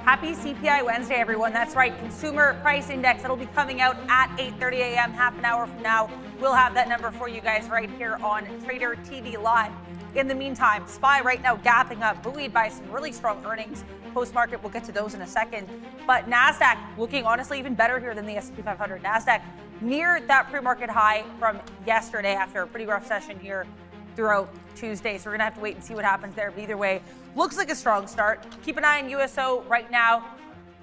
Happy CPI Wednesday, everyone. That's right, Consumer Price Index. It'll be coming out at 8:30 a.m., half an hour from now. We'll have that number for you guys right here on Trader TV Live. In the meantime, SPY right now gapping up, buoyed by some really strong earnings. Post-market, we'll get to those in a second. But NASDAQ looking honestly even better here than the S&P 500. NASDAQ near that pre-market high from yesterday after a pretty rough session here throughout Tuesday. So we're going to have to wait and see what happens there. But either way, looks like a strong start. Keep an eye on USO right now.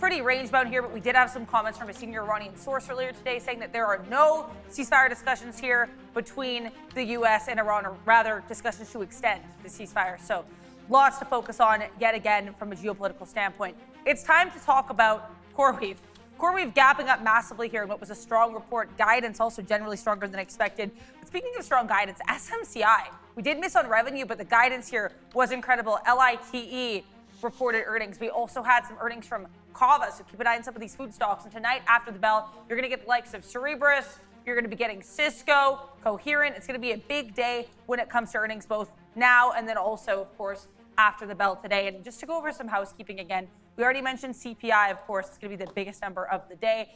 Pretty range-bound here, but we did have some comments from a senior Iranian source earlier today saying that there are no ceasefire discussions here between the U.S. and Iran, or rather discussions to extend the ceasefire. So lots to focus on yet again from a geopolitical standpoint. It's time to talk about CoreWeave. CoreWeave gapping up massively here in what was a strong report. Guidance also generally stronger than expected. But speaking of strong guidance, SMCI, we did miss on revenue, but the guidance here was incredible. LITE reported earnings. We also had some earnings from Kava, so keep an eye on some of these food stocks. And tonight, after the bell, you're going to get the likes of Cerebras, you're going to be getting Cisco, Coherent. It's going to be a big day when it comes to earnings, both now and then also, of course, after the bell today. And just to go over some housekeeping again, we already mentioned CPI, of course. It's going to be the biggest number of the day.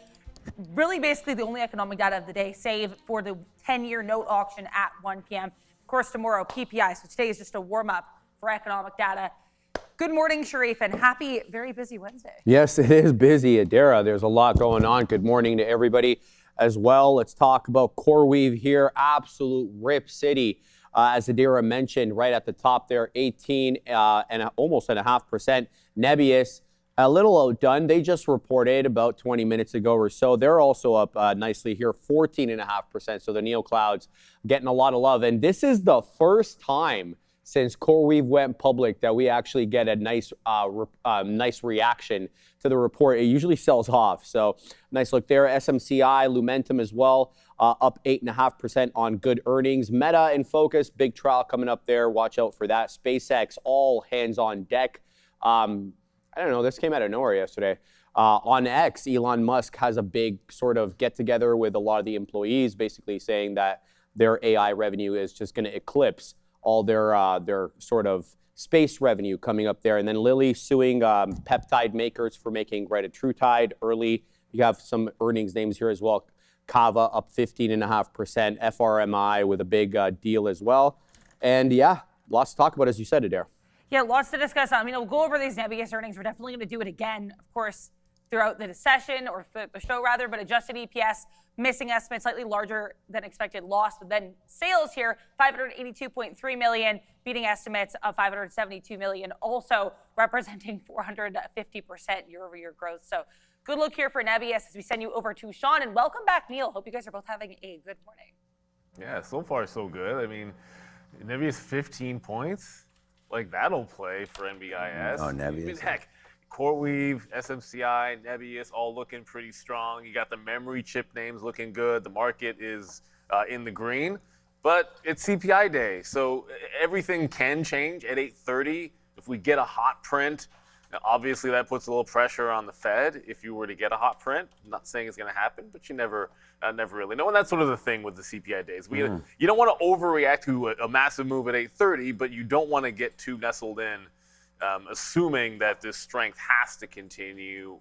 Really, basically, the only economic data of the day, save for the 10-year note auction at 1 p.m. Of course, tomorrow, PPI. So today is just a warm-up for economic data. Good morning, Sharif, and happy, very busy Wednesday. Yes, it is busy, Adara. There's a lot going on. Good morning to everybody as well. Let's talk about CoreWeave here. Absolute rip city. As Adara mentioned right at the top there, 18 and almost 0.5%. NBIS, a little outdone. They just reported about 20 minutes ago or so. They're also up nicely here, 14.5%. So the neoclouds getting a lot of love. And this is the first time since CoreWeave went public that we actually get a nice reaction to the report. It usually sells off. So nice look there. SMCI, Lumentum as well, up 8.5% on good earnings. Meta in focus, big trial coming up there. Watch out for that. SpaceX, all hands on deck. I don't know, this came out of nowhere yesterday. On X, Elon Musk has a big sort of get together with a lot of the employees, basically saying that their AI revenue is just going to eclipse all their sort of space revenue coming up there. And then Lilly suing peptide makers for making retatrutide early. You have some earnings names here as well. Kava up 15.5%. FRMI with a big deal as well. And yeah, lots to talk about, as you said, Adair. Yeah, lots to discuss. I mean, we'll go over these NBIS earnings. We're definitely going to do it again, of course, throughout the session, or the show rather, but adjusted EPS, missing estimate, slightly larger than expected loss. But then sales here, 582.3 million, beating estimates of 572 million, also representing 450% year-over-year growth. So good look here for NBIS as we send you over to Sean. And welcome back, Neil. Hope you guys are both having a good morning. Yeah, so far so good. I mean, NBIS 15 points, like that'll play for NBIS. Oh, NBIS. Heck, CoreWeave, SMCI, NBIS, all looking pretty strong. You got the memory chip names looking good. The market is in the green, but it's CPI day, so everything can change at 8:30. If we get a hot print, now obviously that puts a little pressure on the Fed. If you were to get a hot print, I'm not saying it's going to happen, but you never really know. And that's sort of the thing with the CPI days. You don't want to overreact to a massive move at 8:30, but you don't want to get too nestled in. Assuming that this strength has to continue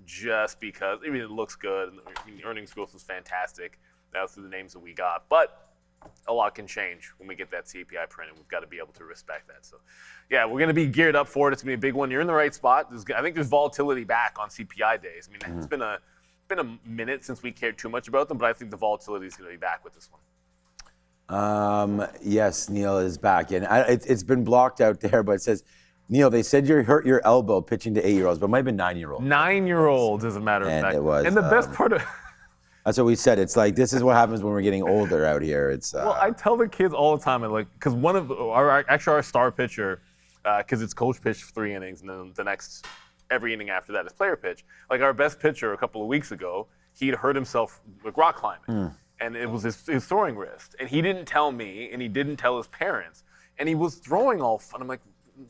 just because, I mean, it looks good. I mean, earnings growth was fantastic. That was through the names that we got. But a lot can change when we get that CPI print, and we've got to be able to respect that. So, yeah, we're going to be geared up for it. It's going to be a big one. You're in the right spot. I think there's volatility back on CPI days. I mean, it's been a minute since we cared too much about them, but I think the volatility is going to be back with this one. Yes, Neil is back. And it's been blocked out there, but it says, Neil, they said you hurt your elbow pitching to 8-year-olds, but it might have been 9-year-olds. 9-year-olds, as a matter of fact. And it was. And the best part of... That's what we said. It's like, this is what happens when we're getting older out here. It's well, I tell the kids all the time, because one of our star pitcher, because it's coach pitch 3 innings, and then the next, every inning after that is player pitch. Like our best pitcher a couple of weeks ago, he'd hurt himself with rock climbing. And it was his throwing wrist. And he didn't tell me, and he didn't tell his parents. And he was throwing all fun.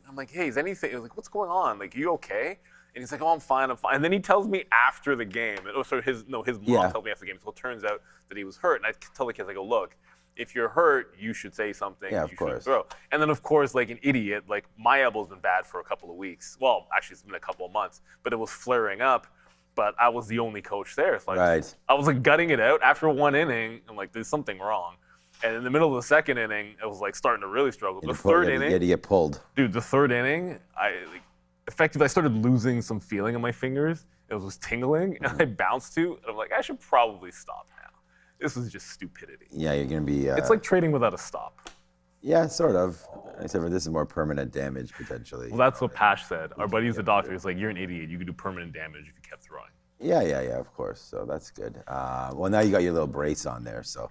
I'm like, hey, is anything? He was like, what's going on? Like, you okay? And he's like, oh, I'm fine. And then he tells me after the game. His mom told me after the game. So it turns out that he was hurt. And I tell the kids, I go, look, if you're hurt, you should say something. Yeah, you of should course. throw. And then, of course, like an idiot, like my elbow's been bad for a couple of weeks. Well, actually, it's been a couple of months, but it was flaring up. But I was the only coach there. So Right. I was like gutting it out after one inning. I'm like, there's something wrong. And in the middle of the second inning, it was like starting to really struggle. The third inning, you had to get pulled. dude, the third inning, effectively I started losing some feeling in my fingers. It was tingling, and I bounced to, and I'm like, I should probably stop now. This is just stupidity. Yeah, you're going to be... It's like trading without a stop. Yeah, sort of. Except for this is more permanent damage, potentially. Well, that's what Pash said. Our buddy who's a doctor. He's like, you're an idiot. You could do permanent damage if you kept throwing. Yeah, of course. So that's good. Well, now you got your little brace on there, so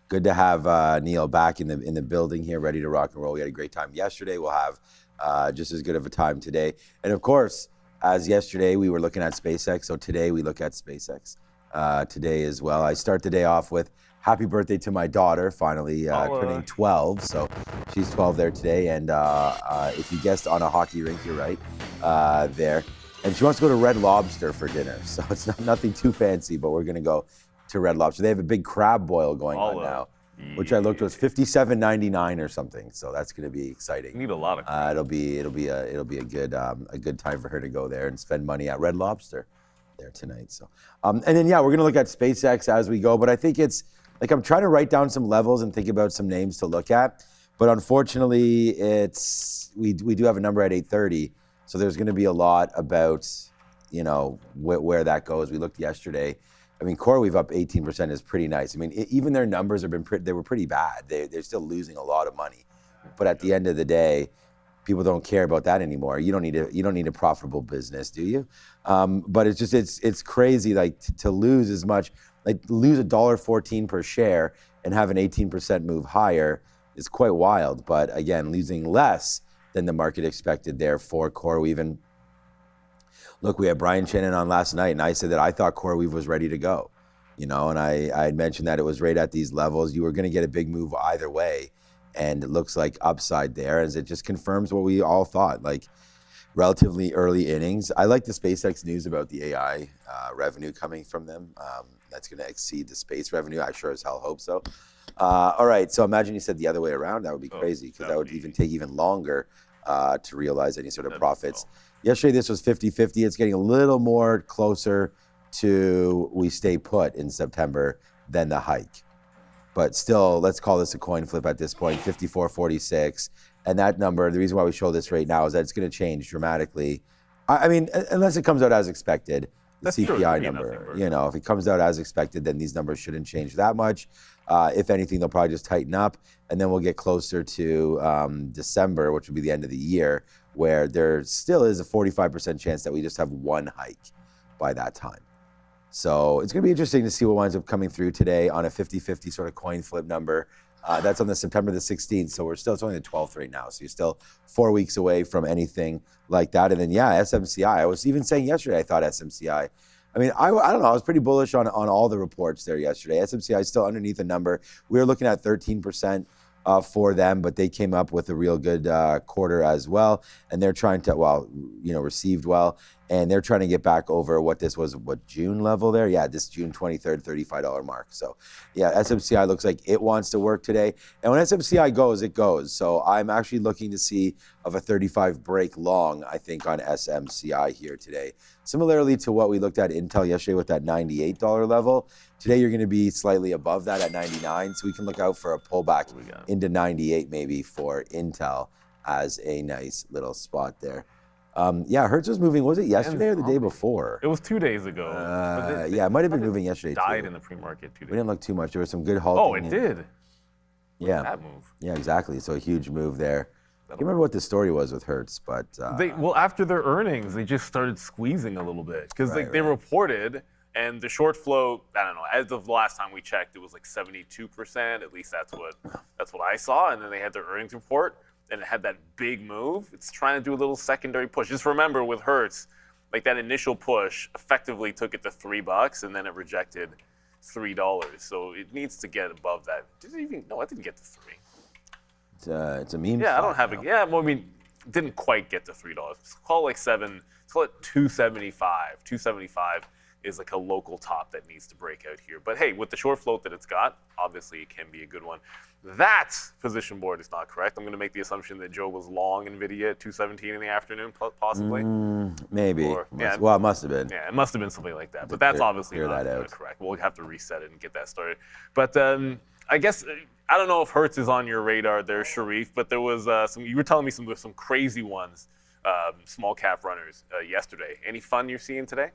good to have Neil back in the building here, ready to rock and roll. We had a great time yesterday. We'll have just as good of a time today. And of course, as yesterday, we were looking at SpaceX, so today we look at SpaceX today as well. I start the day off with happy birthday to my daughter, finally turning 12. So she's 12 there today. And if you guessed on a hockey rink, you're right there. And she wants to go to Red Lobster for dinner. So it's nothing too fancy, but we're going to go to Red Lobster. They have a big crab boil going on now, which I looked was $57.99 or something. So that's going to be exciting. You need a lot of it'll be a good time for her to go there and spend money at Red Lobster there tonight. So and then we're going to look at SpaceX as we go. But I think it's like I'm trying to write down some levels and think about some names to look at. But unfortunately, we do have a number at 8:30. So there's going to be a lot about, where that goes. We looked yesterday. I mean, CoreWeave up 18% is pretty nice. I mean, even their numbers have been they were pretty bad. They're still losing a lot of money. But at the end of the day, people don't care about that anymore. You don't need a profitable business, do you? But it's just it's crazy like to lose as much, like lose $1.14 per share and have an 18% move higher is quite wild. But again, losing less than the market expected there for CoreWeave. And look, we had Brian Shannon on last night, and I said that I thought CoreWeave was ready to go, and I had mentioned that it was right at these levels. You were going to get a big move either way, and it looks like upside there as it just confirms what we all thought, like relatively early innings. I like the SpaceX news about the AI revenue coming from them. That's going to exceed the space revenue. I sure as hell hope so. All right, so imagine you said the other way around. That would be crazy because that would even take even longer to realize any sort of profits. Yesterday, this was 50-50. It's getting a little more closer to we stay put in September than the hike. But still, let's call this a coin flip at this point, 54.46. And that number, the reason why we show this right now is that it's going to change dramatically. I mean, unless it comes out as expected, the CPI number. If it comes out as expected, then these numbers shouldn't change that much. If anything, they'll probably just tighten up. And then we'll get closer to December, which will be the end of the year, where there still is a 45% chance that we just have one hike by that time. So it's going to be interesting to see what winds up coming through today on a 50-50 sort of coin flip number. That's on the September the 16th. So it's only the 12th right now. So you're still 4 weeks away from anything like that. And then, SMCI. I was even saying yesterday, I thought SMCI. I mean, I don't know. I was pretty bullish on all the reports there yesterday. SMCI is still underneath a number. We were looking at 13% for them, but they came up with a real good quarter as well. And they're trying to, received well. And they're trying to get back over what June level there? Yeah, this June 23rd, $35 mark. So, SMCI looks like it wants to work today. And when SMCI goes, it goes. So I'm actually looking to see of a 35 break long, I think, on SMCI here today. Similarly to what we looked at Intel yesterday with that $98 level. Today, you're going to be slightly above that at 99. So we can look out for a pullback into 98 maybe for Intel as a nice little spot there. Hertz was moving. Was it yesterday or the day before? It was 2 days ago. It might have been moving yesterday died too. in the pre-market 2 days. We didn't look too much. There was some good halting. Oh, it did. Yeah. That move. Yeah, exactly. So a huge move there. I can't remember what the story was with Hertz, but after their earnings, they just started squeezing a little bit because they reported, and the short flow, I don't know, as of the last time we checked, it was like 72%. At least that's what I saw. And then they had their earnings report, and it had that big move. It's trying to do a little secondary push. Just remember with Hertz, like that initial push effectively took it to $3, and then it rejected $3. So it needs to get above that. I didn't get to 3. It's a meme. Yeah, I don't have it. Yeah, well, I mean, didn't quite get to $3. Let's call it like 7. Let's call it 275. 275 is like a local top that needs to break out here. But hey, with the short float that it's got, obviously it can be a good one. That position board is not correct. I'm going to make the assumption that Joe was long Nvidia at 217 in the afternoon, possibly. Maybe. Or, yeah, Well, it must have been. Yeah, it must have been something like that. But that's obviously not correct. We'll have to reset it and get that started. But I guess, I don't know if Hertz is on your radar there, Sharif, but there was you were telling me some crazy ones, small cap runners yesterday. Any fun you're seeing today?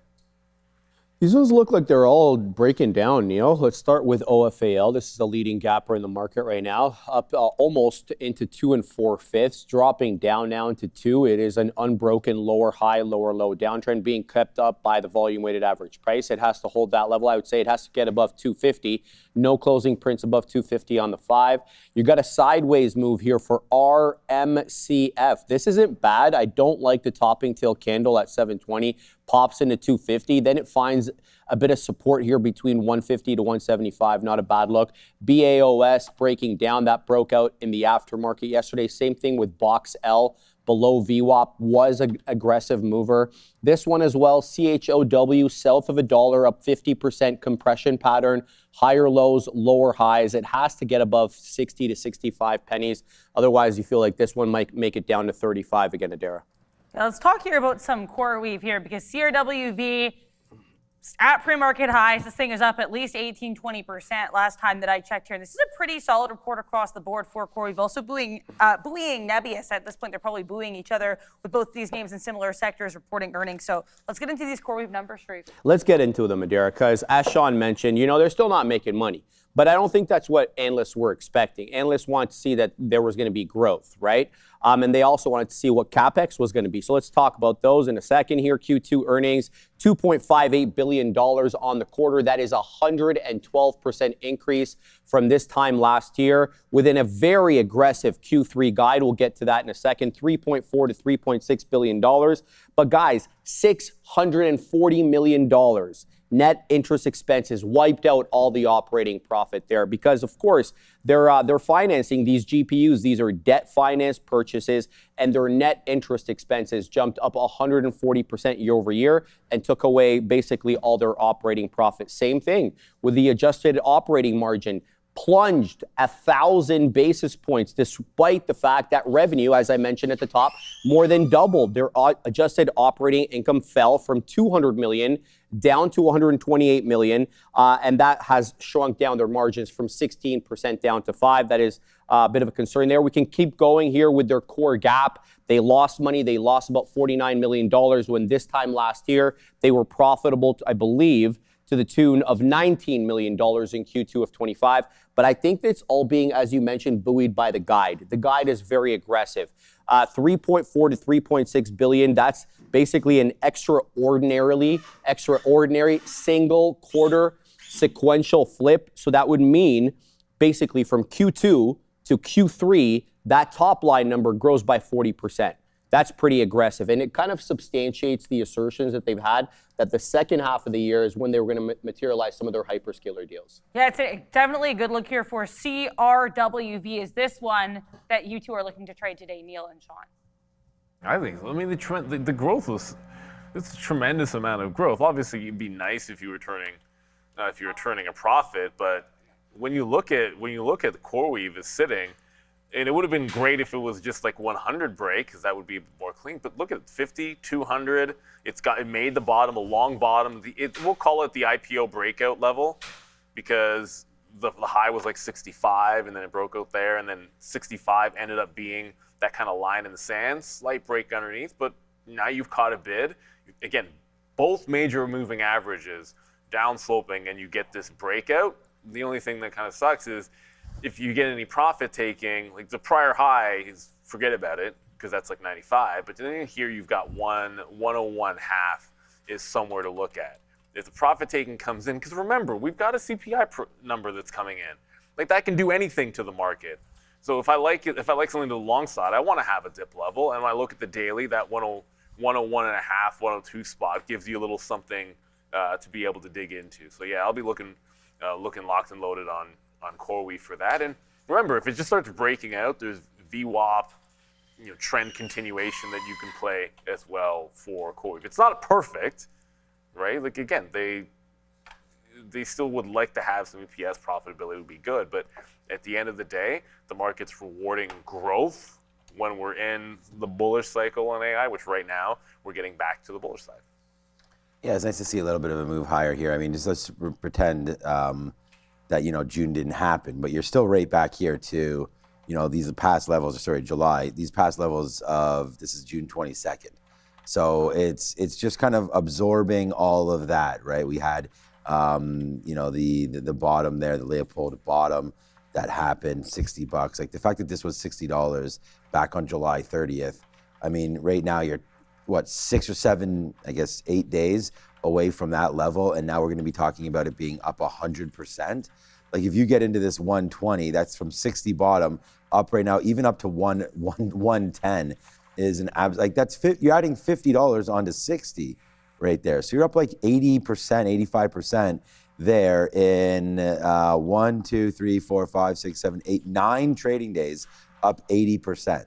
These ones look like they're all breaking down, Neil. Let's start with OFAL. This is the leading gapper in the market right now, up almost into 2 4/5, dropping down now into 2. It is an unbroken lower high, lower low downtrend being kept up by the volume weighted average price. It has to hold that level. I would say it has to get above 250. No closing prints above 250 on the 5. You got a sideways move here for RMCF. This isn't bad. I don't like the topping tail candle at 720. Pops into 250, then it finds a bit of support here between 150 to 175, not a bad look. BAOS breaking down, that broke out in the aftermarket yesterday. Same thing with BOXL below VWAP, was an aggressive mover. This one as well, CHOW, south of $1, up 50% compression pattern, higher lows, lower highs. It has to get above 60 to 65 pennies. Otherwise, you feel like this one might make it down to 35 again, Adara. Now let's talk here about some CoreWeave here, because CRWV at pre-market highs, this thing is up at least 18-20% last time that I checked here. And this is a pretty solid report across the board for CoreWeave. Also buoying NBIS at this point. They're probably buoying each other with both these names in similar sectors reporting earnings. So let's get into these CoreWeave numbers, Sharif. Let's get into them, Adara, because as Sean mentioned, they're still not making money. But I don't think that's what analysts were expecting. Analysts wanted to see that there was going to be growth, right? And they also wanted to see what CapEx was going to be. So let's talk about those in a second here. Q2 earnings, $2.58 billion on the quarter. That is a 112% increase from this time last year within a very aggressive Q3 guide. We'll get to that in a second. $3.4 to $3.6 billion. But guys, $640 million. Net interest expenses wiped out all the operating profit there because, of course, they're financing these GPUs. These are debt finance purchases, and their net interest expenses jumped up 140% year over year and took away basically all their operating profit. Same thing with the adjusted operating margin. Plunged 1,000 basis points despite the fact that revenue, as I mentioned at the top, more than doubled. Their adjusted operating income fell from $200 million down to $128 million, and that has shrunk down their margins from 16% down to 5%. That is a bit of a concern there. We can keep going here with their core gap. They lost money. They lost about $49 million when this time last year they were profitable, I believe, to the tune of $19 million in Q2 of 25. But I think that's all being, as you mentioned, buoyed by the guide. The guide is very aggressive. 3.4 to 3.6 billion. That's basically an extraordinary single quarter sequential flip. So that would mean basically from Q2 to Q3, that top line number grows by 40%. That's pretty aggressive. And it kind of substantiates the assertions that they've had that the second half of the year is when they were going to materialize some of their hyperscaler deals. Yeah, it's definitely a good look here for CRWV. Is this one that you two are looking to trade today, Neil and Sean? I think so. I mean, the growth it's a tremendous amount of growth. Obviously, it'd be nice if you were turning a profit, but when you look at the CoreWeave is sitting, and it would have been great if it was just like 100 break, because that would be more clean. But look at 50, 200. It made the bottom a long bottom. We'll call it the IPO breakout level, because the high was like 65, and then it broke out there, and then 65 ended up being that kind of line in the sand, slight break underneath. But now you've caught a bid. Again, both major moving averages down sloping, and you get this breakout. The only thing that kind of sucks is, if you get any profit taking, like the prior high, forget about it, because that's like 95. But then here you've got 101 half is somewhere to look at. If the profit taking comes in, because remember, we've got a CPI number that's coming in. Like that can do anything to the market. So if I like something to the long side, I want to have a dip level. And when I look at the daily, that 101 and a half, 102 spot gives you a little something to be able to dig into. So yeah, I'll be looking locked and loaded on CoreWeave for that. And remember, if it just starts breaking out, there's VWAP, trend continuation that you can play as well for CoreWeave. It's not perfect, right? Like again, they still would like to have some EPS profitability would be good, but at the end of the day, the market's rewarding growth when we're in the bullish cycle on AI, which right now we're getting back to the bullish side. Yeah, it's nice to see a little bit of a move higher here. I mean, just let's pretend that, you know, June didn't happen, but you're still right back here to, you know, these past levels, sorry, July, these past levels of, this is June 22nd. So it's just kind of absorbing all of that, right? We had, you know, the bottom there, the Leopold bottom that happened, $60. Like the fact that this was $60 back on July 30th. I mean, right now you're, what, 6 or 7, I guess 8 days away from that level, and now we're going to be talking about it being up 100%. Like if you get into this 120, that's from 60 bottom up right now, even up to 110 is an like that's you're adding $50 onto 60 right there. So you're up like 80%, 85% there in 1, 2, 3, 4, 5, 6, 7, 8, 9 trading days, up 80%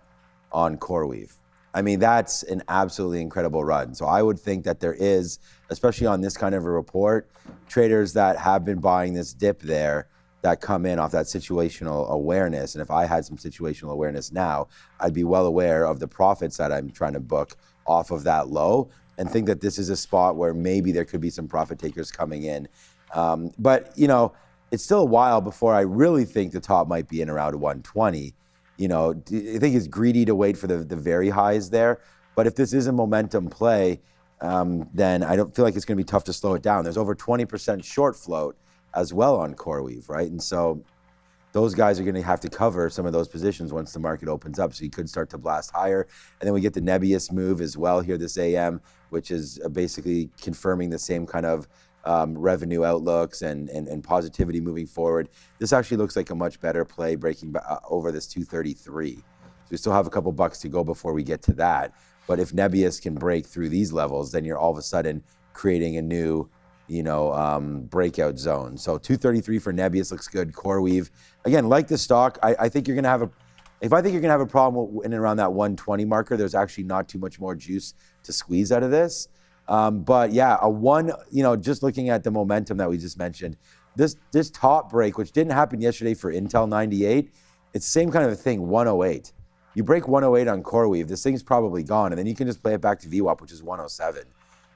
on CoreWeave. I mean, that's an absolutely incredible run. So I would think that there is, especially on this kind of a report, traders that have been buying this dip there that come in off that situational awareness. And if I had some situational awareness now, I'd be well aware of the profits that I'm trying to book off of that low and think that this is a spot where maybe there could be some profit takers coming in. But, you know, it's still a while before I really think the top might be in around 120. You know, I think it's greedy to wait for the very highs there. But if this is a momentum play, then I don't feel like it's going to be tough to slow it down. There's over 20% short float as well on CoreWeave, right? And so those guys are going to have to cover some of those positions once the market opens up. So you could start to blast higher. And then we get the NBIS move as well here this AM, which is basically confirming the same kind of revenue outlooks and positivity moving forward. This actually looks like a much better play breaking over this 233. So we still have a couple bucks to go before we get to that. But if NBIS can break through these levels, then you're all of a sudden creating a new, you know, breakout zone. So 233 for NBIS looks good. CoreWeave, again, like the stock, I think you're going to have if I think you're going to have a problem in and around that 120 marker, there's actually not too much more juice to squeeze out of this. But yeah, you know, just looking at the momentum that we just mentioned, this top break, which didn't happen yesterday for Intel 98, it's the same kind of a thing, 108. You break 108 on CoreWeave, this thing's probably gone, and then you can just play it back to VWAP, which is 107.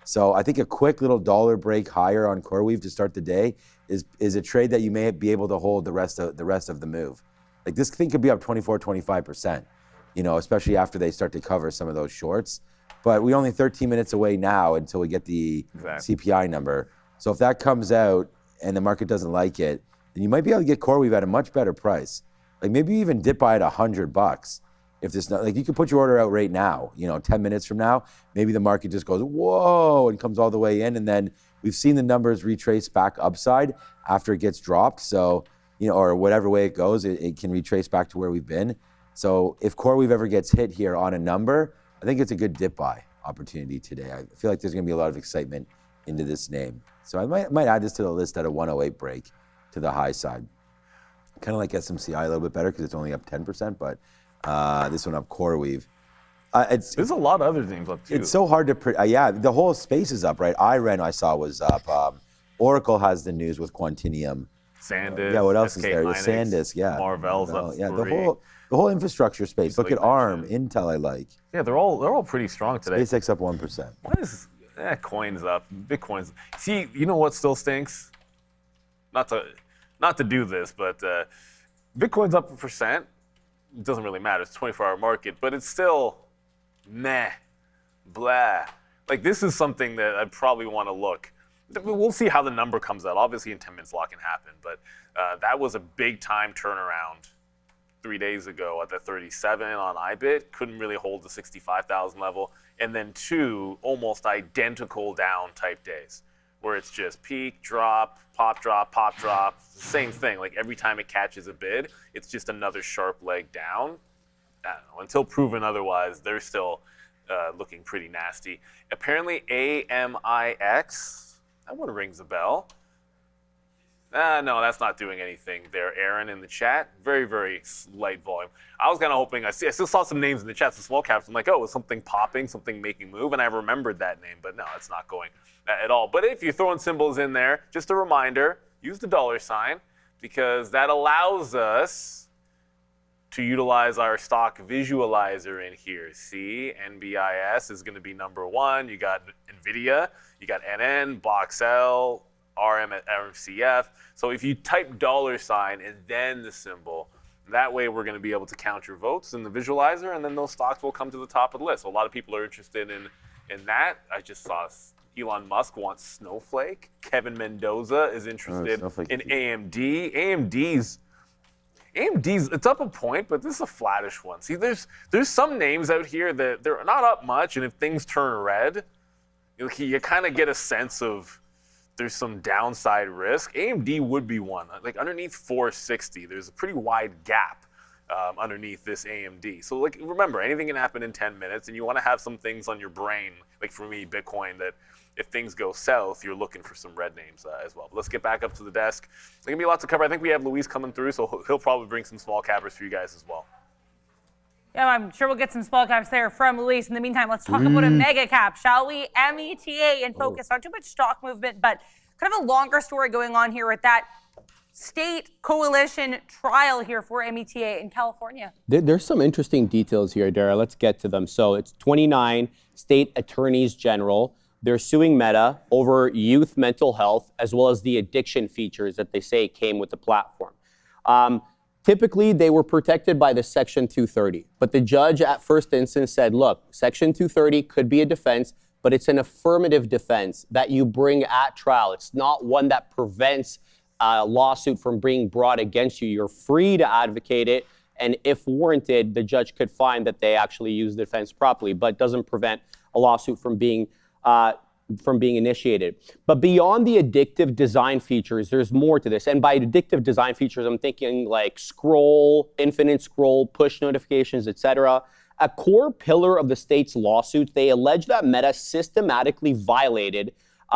So I think a quick little dollar break higher on CoreWeave to start the day is a trade that you may be able to hold the rest of the move. Like this thing could be up 24, 25%, you know, especially after they start to cover some of those shorts. But we're only 13 minutes away now until we get the CPI number. So if that comes out and the market doesn't like it, then you might be able to get CoreWeave at a much better price. Like maybe even dip by at $100. If this, like you could put your order out right now, you know, 10 minutes from now, maybe the market just goes, whoa, and comes all the way in. And then we've seen the numbers retrace back upside after it gets dropped. So, you know, or whatever way it goes, it can retrace back to where we've been. So if CoreWeave ever gets hit here on a number, I think it's a good dip buy opportunity today. I feel like there's going to be a lot of excitement into this name. So I might add this to the list at a 108 break to the high side. Kind of like SMCI a little bit better because it's only up 10%, but this one up CoreWeave. There's a lot of other things up too. It's so hard to, yeah, the whole space is up, right? IREN I saw was up. Oracle has the news with Quantinium. SanDisk. Yeah, what else SK is there? Hynix, SanDisk, yeah. Marvell's up. Yeah, 3. the whole infrastructure space. Look Like at ARM, Intel I like. Yeah, they're all pretty strong today. SpaceX up 1%. What is coins up? Bitcoin's. See, you know what still stinks? Not to do this, but Bitcoin's up 1%. It doesn't really matter. It's a 24-hour market, but it's still meh, blah. Like this is something that I'd probably want to look. We'll see how the number comes out. Obviously, in 10 minutes, a lot can happen, but that was a big time turnaround 3 days ago at the 37 on IBIT. Couldn't really hold the 65,000 level, and then 2 almost identical down type days where it's just peak, drop, pop, drop, pop, drop. Same thing. Like every time it catches a bid, it's just another sharp leg down. I don't know. Until proven otherwise, they're still looking pretty nasty. Apparently, AMIX. That one rings a bell. No, that's not doing anything there, Aaron, in the chat. Very, very light volume. I was kind of hoping, I still saw some names in the chat, some small caps. I'm like, oh, was something popping, something making move? And I remembered that name, but no, it's not going at all. But if you're throwing symbols in there, just a reminder, use the $, because that allows us to utilize our stock visualizer in here. See, NBIS is going to be #1. You got Nvidia, you got NN, OFAL, RMCF. So if you type $ and then the symbol, that way we're going to be able to count your votes in the visualizer, and then those stocks will come to the top of the list. So a lot of people are interested in that. I just saw Elon Musk wants Snowflake. Kevin Mendoza is interested in AMD. AMD's, it's up a point, but this is a flattish one. See, there's some names out here that they're not up much, and if things turn red, you kind of get a sense of there's some downside risk. AMD would be one. Like underneath 460, there's a pretty wide gap underneath this AMD. So like remember, anything can happen in 10 minutes, and you want to have some things on your brain, like for me, Bitcoin, that if things go south, you're looking for some red names as well. But let's get back up to the desk. There's going to be lots to cover. I think we have Luis coming through, so he'll probably bring some small cappers for you guys as well. Yeah, I'm sure we'll get some small caps there from Luis. In the meantime, let's talk about a mega cap, shall we? META in focus. Not too much stock movement, but kind of a longer story going on here with that state coalition trial here for META in California. There's some interesting details here, Dara. Let's get to them. So it's 29 state attorneys general. They're suing Meta over youth mental health, as well as the addiction features that they say came with the platform. Typically, they were protected by the Section 230, but the judge at first instance said, look, Section 230 could be a defense, but it's an affirmative defense that you bring at trial. It's not one that prevents a lawsuit from being brought against you. You're free to advocate it, and if warranted, the judge could find that they actually used the defense properly, but doesn't prevent a lawsuit from being initiated. But beyond the addictive design features, there's more to this. And by addictive design features, I'm thinking like scroll, infinite scroll, push notifications, etc. A core pillar of the state's lawsuit, they allege that Meta systematically violated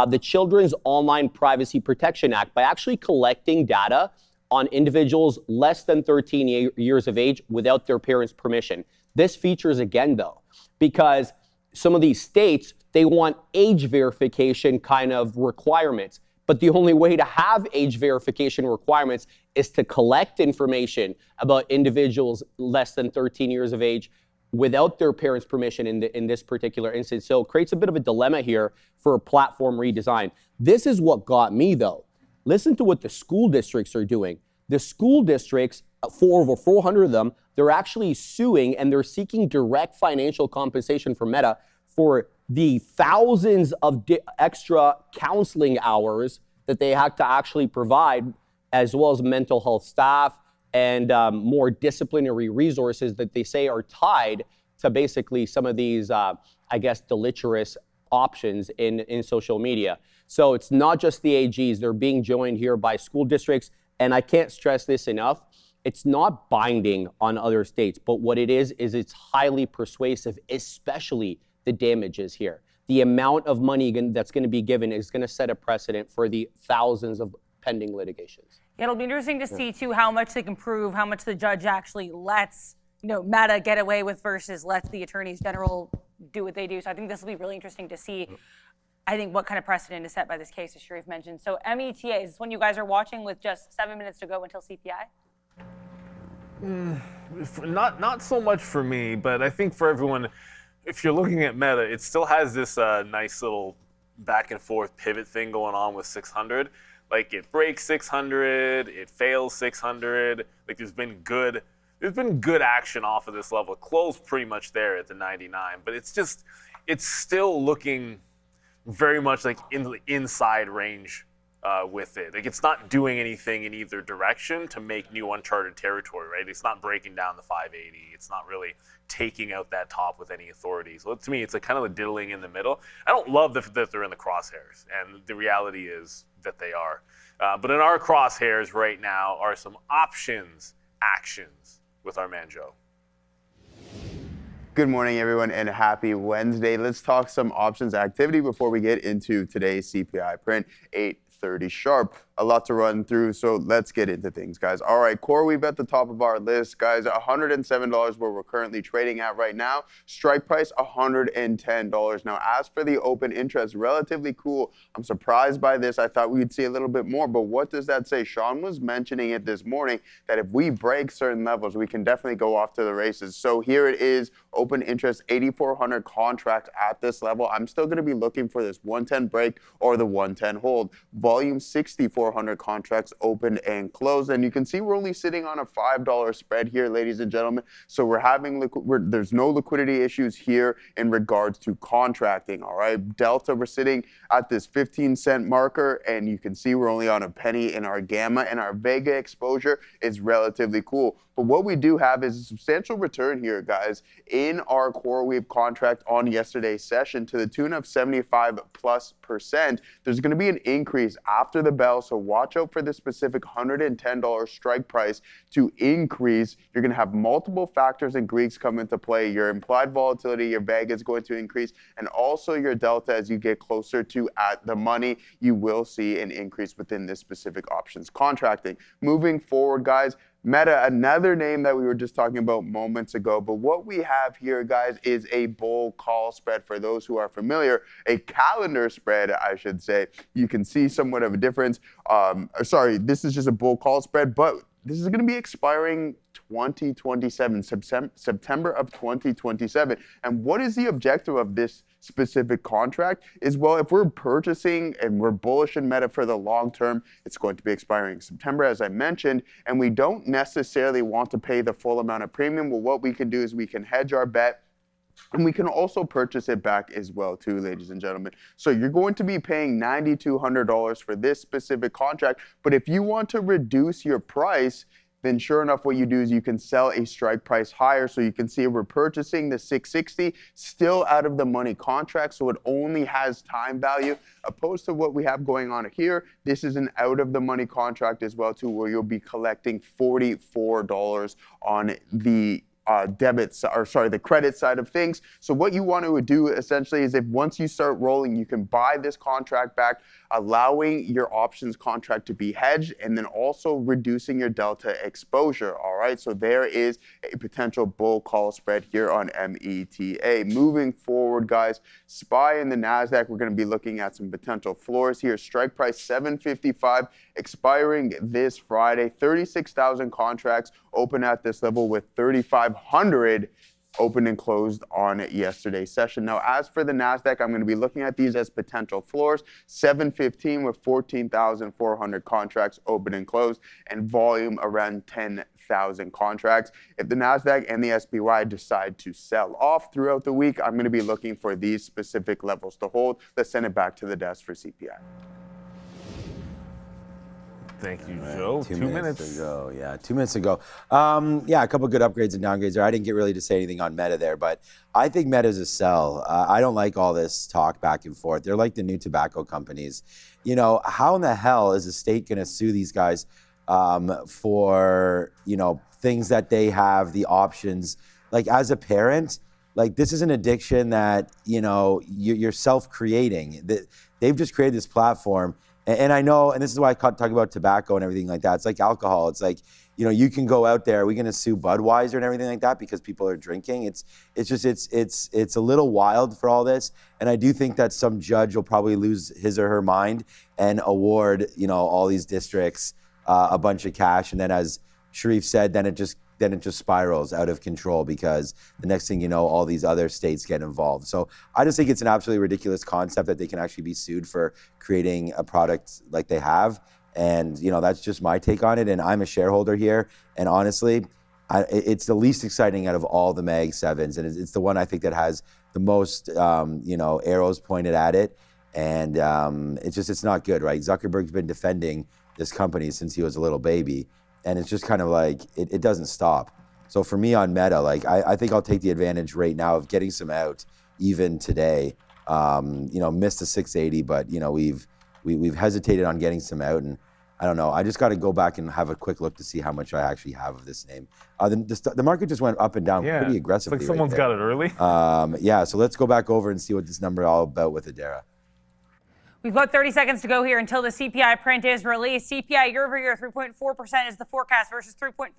the Children's Online Privacy Protection Act by actually collecting data on individuals less than 13 years of age without their parents' permission. This features again, though, because some of these states, they want age verification kind of requirements. But the only way to have age verification requirements is to collect information about individuals less than 13 years of age without their parents' permission in this particular instance. So it creates a bit of a dilemma here for a platform redesign. This is what got me, though. Listen to what the school districts are doing. The school districts, over 400 of them, they're actually suing and they're seeking direct financial compensation from Meta for the thousands of extra counseling hours that they have to actually provide, as well as mental health staff and more disciplinary resources that they say are tied to basically some of these, I guess, deleterious options in social media. So it's not just the AGs, they're being joined here by school districts. And I can't stress this enough. It's not binding on other states, but what it is it's highly persuasive, especially the damages here. The amount of money that's going to be given is going to set a precedent for the thousands of pending litigations. It'll be interesting to see too how much they can prove, how much the judge actually lets Meta get away with versus lets the attorneys general do what they do. So I think this will be really interesting to see. I think what kind of precedent is set by this case, as Sharif mentioned. So META, is this one you guys are watching with just 7 minutes to go until CPI? Not so much for me, but I think for everyone. If you're looking at Meta, it still has this nice little back and forth pivot thing going on with 600. Like it breaks 600, it fails 600. Like there's been good action off of this level. It closed pretty much there at the 99, but it's still looking very much like in the inside range with it. Like it's not doing anything in either direction to make new uncharted territory, right? It's not breaking down the 580. It's not really taking out that top with any authority. So to me, it's like kind of a diddling in the middle. I don't love that they're in the crosshairs, and the reality is that they are. But in our crosshairs right now are some actions with our man Joe. Good morning, everyone, and happy Wednesday. Let's talk some options activity before we get into today's CPI print, 8:30 sharp. a lot to run through, so let's get into things, guys. All right, CoreWeave at the top of our list, guys. $107 where we're currently trading at right now. Strike price $110. Now, as for the open interest, relatively cool. I'm surprised by this. I thought we'd see a little bit more, but what does that say? Sean was mentioning it this morning that if we break certain levels, we can definitely go off to the races. So here it is, open interest 8,400 contracts at this level. I'm still going to be looking for this 110 break or the 110 hold. Volume 6,400 contracts open and closed, and you can see we're only sitting on a $5 spread here, ladies and gentlemen. So we're having there's no liquidity issues here in regards to contracting. All right, Delta, we're sitting at this 15-cent marker, and you can see we're only on a penny in our gamma, and our Vega exposure is relatively cool. But what we do have is a substantial return here, guys, in our CoreWeave contract on yesterday's session to the tune of 75+%. There's going to be an increase after the bell, so watch out for this specific $110 strike price to increase. You're going to have multiple factors and Greeks come into play. Your implied volatility, your Vega is going to increase, and also your Delta as you get closer to at the money, you will see an increase within this specific options contracting. Moving forward, guys, Meta, another name that we were just talking about moments ago, but what we have here, guys, is a bull call spread. For those who are familiar, a calendar spread, I should say. You can see somewhat of a difference. Sorry, this is just a bull call spread, but this is going to be expiring 2027, September of 2027. And what is the objective of this specific contract is, well, if we're purchasing and we're bullish in Meta for the long term, it's going to be expiring September, as I mentioned, and we don't necessarily want to pay the full amount of premium. Well, what we can do is we can hedge our bet, and we can also purchase it back as well too, ladies and gentlemen. So you're going to be paying $9,200 for this specific contract, but if you want to reduce your price, then sure enough, what you do is you can sell a strike price higher. So you can see we're purchasing the 660, still out of the money contract, so it only has time value, opposed to what we have going on here. This is an out of the money contract as well too, where you'll be collecting $44 on the the credit side of things. So what you want to do essentially is, if once you start rolling, you can buy this contract back, allowing your options contract to be hedged, and then also reducing your Delta exposure. All right, so there is a potential bull call spread here on META. Moving forward, guys, SPY in the NASDAQ, we're going to be looking at some potential floors here. Strike price 755, expiring this Friday. 36,000 contracts open at this level, with 3,500 open and closed on yesterday's session. Now, as for the NASDAQ, I'm going to be looking at these as potential floors. 715 with 14,400 contracts open and closed, and volume around 10,000 contracts. If the NASDAQ and the SPY decide to sell off throughout the week, I'm going to be looking for these specific levels to hold. Let's send it back to the desk for CPI. Thank you, Joe. 2 minutes ago. Yeah, 2 minutes ago. Yeah, a couple good upgrades and downgrades there. I didn't get really to say anything on Meta there, but I think Meta's a sell. I don't like all this talk back and forth. They're like the new tobacco companies. You know, how in the hell is the state going to sue these guys for, you know, things that they have, the options? Like, as a parent, like, this is an addiction that, you know, you're self-creating. They've just created this platform. And I know, and this is why I talk about tobacco and everything like that. It's like alcohol. It's like, you know, you can go out there. Are we going to sue Budweiser and everything like that because people are drinking? It's a little wild for all this. And I do think that some judge will probably lose his or her mind and award, you know, all these districts a bunch of cash. And then, as Sharif said, then it just spirals out of control, because the next thing you know, all these other states get involved. So I just think it's an absolutely ridiculous concept that they can actually be sued for creating a product like they have. And, you know, that's just my take on it. And I'm a shareholder here. And honestly, it's the least exciting out of all the Mag 7s. And it's the one I think that has the most, you know, arrows pointed at it. And it's not good, right? Zuckerberg's been defending this company since he was a little baby. And it's just kind of like, it doesn't stop. So for me on Meta, like, I think I'll take the advantage right now of getting some out even today. You know, missed the 680, but, you know, we've hesitated on getting some out. And I don't know, I just got to go back and have a quick look to see how much I actually have of this name. The market just went up and down pretty aggressively. It's like someone's got it early. Yeah, so let's go back over and see what this number is all about with Adara. We've got 30 seconds to go here until the CPI print is released. CPI year over year 3.4% is the forecast versus 3.5%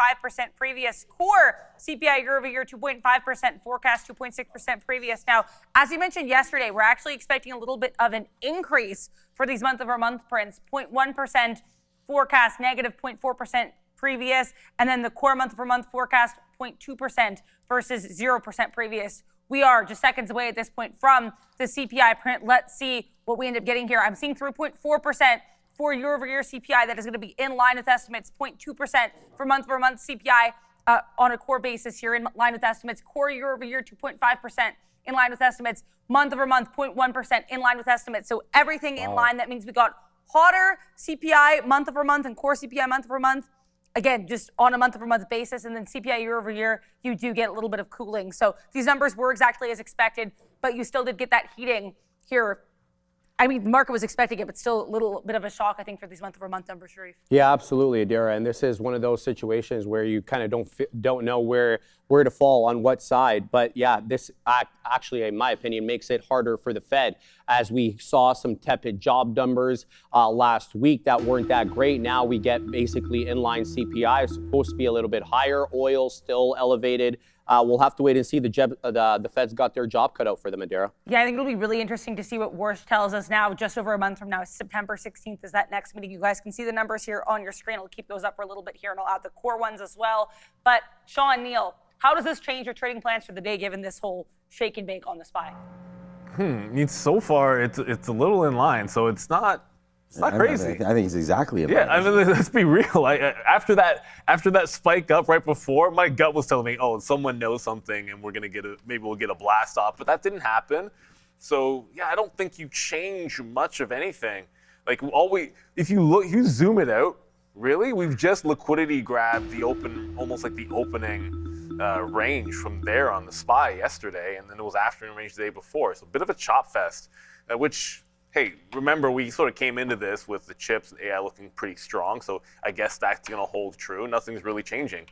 previous. Core CPI year over year 2.5%, forecast 2.6% previous. Now, as we mentioned yesterday, we're actually expecting a little bit of an increase for these month-over-month prints. 0.1% forecast, negative 0.4% previous, and then the core month-over-month forecast 0.2% versus 0% previous. We are just seconds away at this point from the CPI print. Let's see what we end up getting here. I'm seeing 3.4% for year-over-year CPI. That is going to be in line with estimates. 0.2% for month-over-month CPI on a core basis here, in line with estimates. Core year-over-year 2.5% in line with estimates. Month-over-month 0.1% in line with estimates. So everything in line. That means we got hotter CPI month-over-month and core CPI month-over-month. Again, just on a month-over-month basis, and then CPI year-over-year, you do get a little bit of cooling. So these numbers were exactly as expected, but you still did get that heating here. I mean, the market was expecting it, but still a little bit of a shock, I think, for these month-over-month numbers, Sharif. Yeah, absolutely, Adira. And this is one of those situations where you kind of don't know where to fall on what side. But yeah, this actually, in my opinion, makes it harder for the Fed, as we saw some tepid job numbers last week that weren't that great. Now we get basically inline CPI. It's supposed to be a little bit higher. Oil still elevated. We'll have to wait and see. The Fed's got their job cut out for them, Adira. Yeah, I think it'll be really interesting to see what Warsh tells us now. Just over a month from now, September 16th is that next meeting. You guys can see the numbers here on your screen. I'll keep those up for a little bit here, and I'll add the core ones as well. But Sean, Neil, how does this change your trading plans for the day, given this whole shake and bake on the SPY? I mean, so far it's a little in line, so it's not crazy. I think it's exactly in line. Yeah, I mean, let's be real. After that spike up right before, my gut was telling me, oh, someone knows something, and maybe we'll get a blast off. But that didn't happen. So yeah, I don't think you change much of anything. Like if you zoom it out, really, we've just liquidity grabbed the almost like the opening range from there on the SPY yesterday, and then it was afternoon range the day before. So a bit of a chop fest, which. Hey, remember, we sort of came into this with the chips and AI looking pretty strong, so I guess that's going to hold true. Nothing's really changing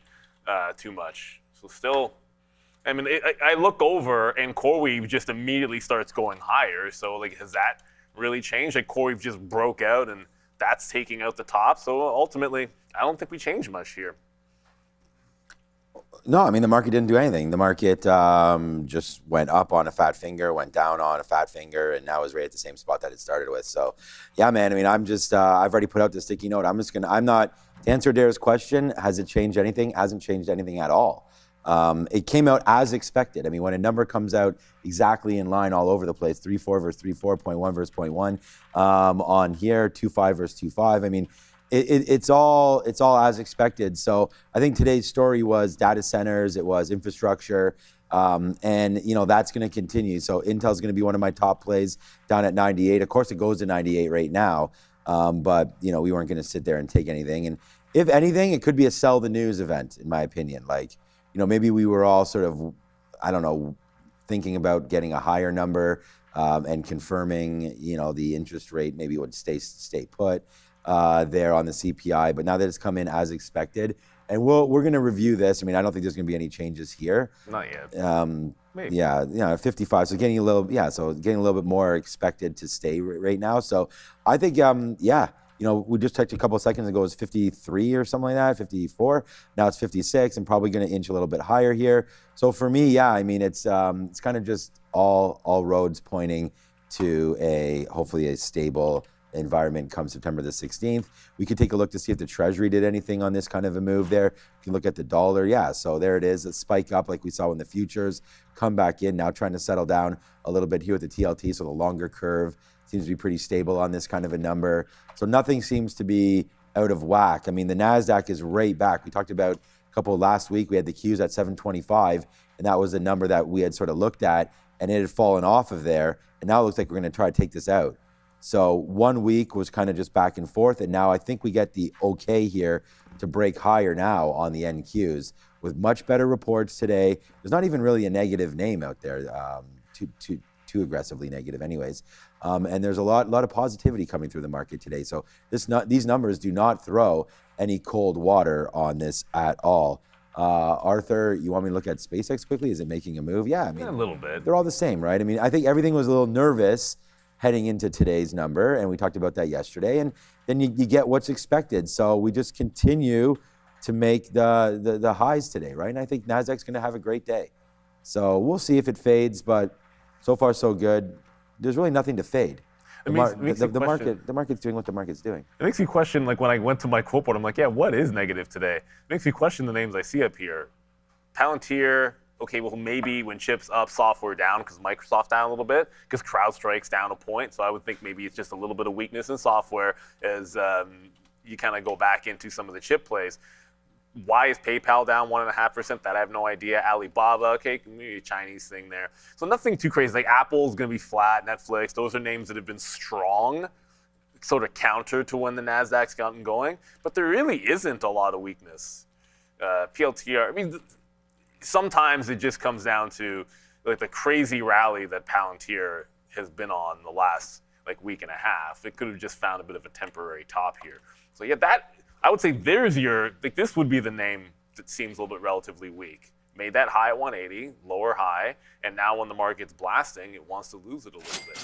too much. So still, I mean, I look over, and CoreWeave just immediately starts going higher. So, like, has that really changed? Like, CoreWeave just broke out, and that's taking out the top. So ultimately, I don't think we changed much here. No, I mean, the market didn't do anything. The market just went up on a fat finger, went down on a fat finger, and now is right at the same spot that it started with. So, yeah, man, I mean, I've already put out the sticky note. To answer Dara's question, has it changed anything? Hasn't changed anything at all. It came out as expected. I mean, when a number comes out exactly in line all over the place, 3.4 versus 3.4, 0.1 versus 0.1 on here, 2.5 versus 2.5, I mean, it's all as expected. So I think today's story was data centers, it was infrastructure, and that's going to continue. So Intel's going to be one of my top plays down at 98. Of course, it goes to 98 right now, but we weren't going to sit there and take anything. And if anything, it could be a sell the news event, in my opinion. Like, maybe we were all sort of, I don't know, thinking about getting a higher number and confirming, the interest rate maybe would stay put. There on the CPI, but now that it's come in as expected, and we're going to review this. I mean, I don't think there's going to be any changes here. Not yet. Maybe. Yeah, 55. So getting a little bit more expected to stay right now. So I think, we just checked a couple of seconds ago. It was 53 or something like that, 54. Now it's 56, and probably going to inch a little bit higher here. So for me, yeah, I mean, it's kind of just all roads pointing to hopefully a stable environment come September the 16th. We could take a look to see if the Treasury did anything on this kind of a move there. You can look at the dollar. Yeah, so there it is. A spike up like we saw in the futures, come back in, now trying to settle down a little bit here with the TLT. So the longer curve seems to be pretty stable on this kind of a number. So nothing seems to be out of whack. I mean, the NASDAQ is right back. We talked about a couple last week. We had the Qs at 725, and that was a number that we had sort of looked at, and it had fallen off of there. And now it looks like we're going to try to take this out. So 1 week was kind of just back and forth, and now I think we get the okay here to break higher now on the NQs with much better reports today. There's not even really a negative name out there, too aggressively negative anyways. And there's a lot of positivity coming through the market today. So these numbers do not throw any cold water on this at all. Arthur, you want me to look at SpaceX quickly? Is it making a move? Yeah, I mean, a little bit. They're all the same, right? I mean, I think everything was a little nervous heading into today's number, and we talked about that yesterday, and then you get what's expected. So we just continue to make the highs today, right? And I think Nasdaq's going to have a great day. So we'll see if it fades, but so far so good. There's really nothing to fade. The market's doing what the market's doing. It makes me question, like when I went to my quote board, I'm like, yeah, what is negative today? It makes me question the names I see up here. Palantir, okay, well maybe when chips up, software down, because Microsoft down a little bit, because CrowdStrike's down a point. So I would think maybe it's just a little bit of weakness in software as you kind of go back into some of the chip plays. Why is PayPal down 1.5%? That I have no idea. Alibaba, okay, maybe a Chinese thing there. So nothing too crazy. Like Apple's going to be flat, Netflix, those are names that have been strong, sort of counter to when the Nasdaq's gotten going. But there really isn't a lot of weakness. PLTR, I mean, sometimes it just comes down to like the crazy rally that Palantir has been on the last like week and a half. It could have just found a bit of a temporary top here. So yeah, that, I would say there's your, like this would be the name that seems a little bit relatively weak. Made that high at 180, lower high, and now when the market's blasting, it wants to lose it a little bit.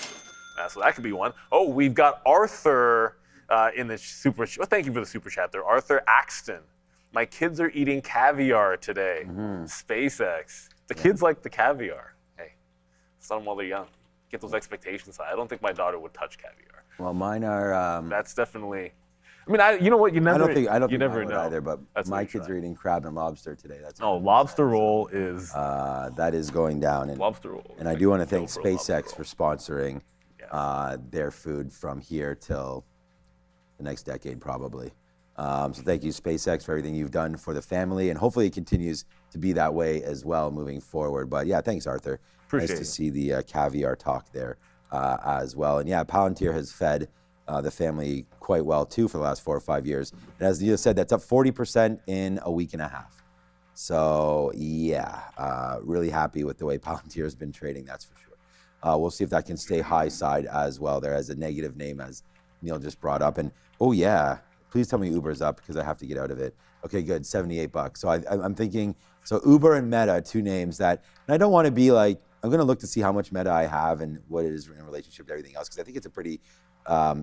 So that could be one. Oh, we've got Arthur in the super, well, thank you for the super chat there. Arthur Axton. My kids are eating caviar today. SpaceX. The kids like the caviar. Hey, let them while they're young. Get those expectations high. I don't think my daughter would touch caviar. Well, mine are. That's definitely. I mean, you know what? You never. I don't you think never mine would know either. But my kids are eating crab and lobster today. That's lobster roll is. That is going down. And, lobster roll. And I do want to thank SpaceX for sponsoring their food from here till the next decade, probably. So thank you, SpaceX, for everything you've done for the family, and hopefully it continues to be that way as well moving forward. But yeah, thanks, Arthur. Appreciate nice to see the caviar talk there as well. And yeah, Palantir has fed the family quite well too for the last 4 or 5 years. And as Neil said, that's up 40% in a week and a half. So yeah, really happy with the way Palantir has been trading, that's for sure. We'll see if that can stay high side as well. There as a negative name, as Neil just brought up. And oh yeah, please tell me Uber's up because I have to get out of it. Okay, good, $78. So I'm thinking, so Uber and Meta, two names that, and I don't want to be like, I'm going to look to see how much Meta I have and what it is in relationship to everything else, because I think it's a pretty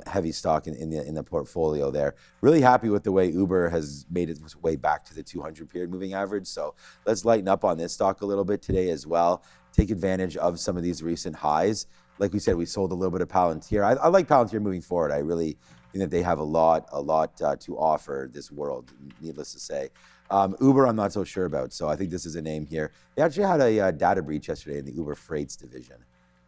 heavy stock in the portfolio there. Really happy with the way Uber has made its way back to the 200 period moving average. So let's lighten up on this stock a little bit today as well. Take advantage of some of these recent highs. Like we said, we sold a little bit of Palantir. I like Palantir moving forward. I really think that they have a lot to offer this world, needless to say. Uber, I'm not so sure about, so I think this is a name here. They actually had a data breach yesterday in the Uber Freights division.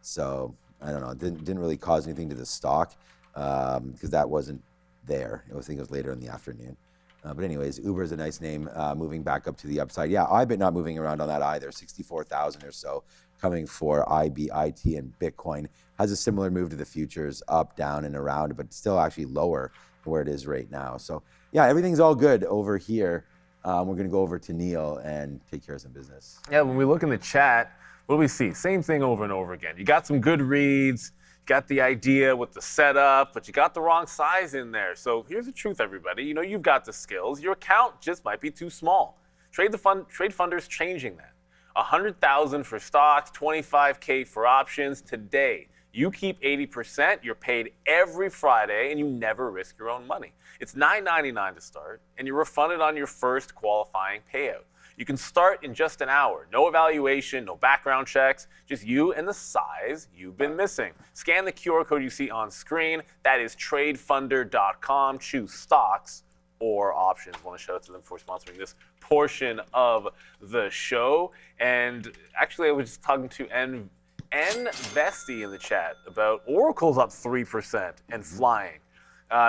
So I don't know, it didn't really cause anything to the stock because that wasn't there. I think it was later in the afternoon. But anyways, Uber is a nice name, moving back up to the upside. Yeah, IBIT not moving around on that either, 64,000 or so coming for IBIT, and Bitcoin has a similar move to the futures, up, down, and around, but still actually lower than where it is right now. So yeah, everything's all good over here. We're going to go over to Neil and take care of some business. Yeah, when we look in the chat, what do we see? Same thing over and over again. You got some good reads, got the idea with the setup, but you got the wrong size in there. So here's the truth, everybody. You know, you've got the skills. Your account just might be too small. Trade Funder's changing that. 100,000 for stocks, 25K for options today. You keep 80%, you're paid every Friday, and you never risk your own money. It's $9.99 to start, and you're refunded on your first qualifying payout. You can start in just an hour. No evaluation, no background checks, just you and the size you've been missing. Scan the QR code you see on screen. That is tradefunder.com. Choose stocks or options. I want to shout out to them for sponsoring this portion of the show. And actually, I was just talking to Vesty in the chat about Oracle's up 3% and flying.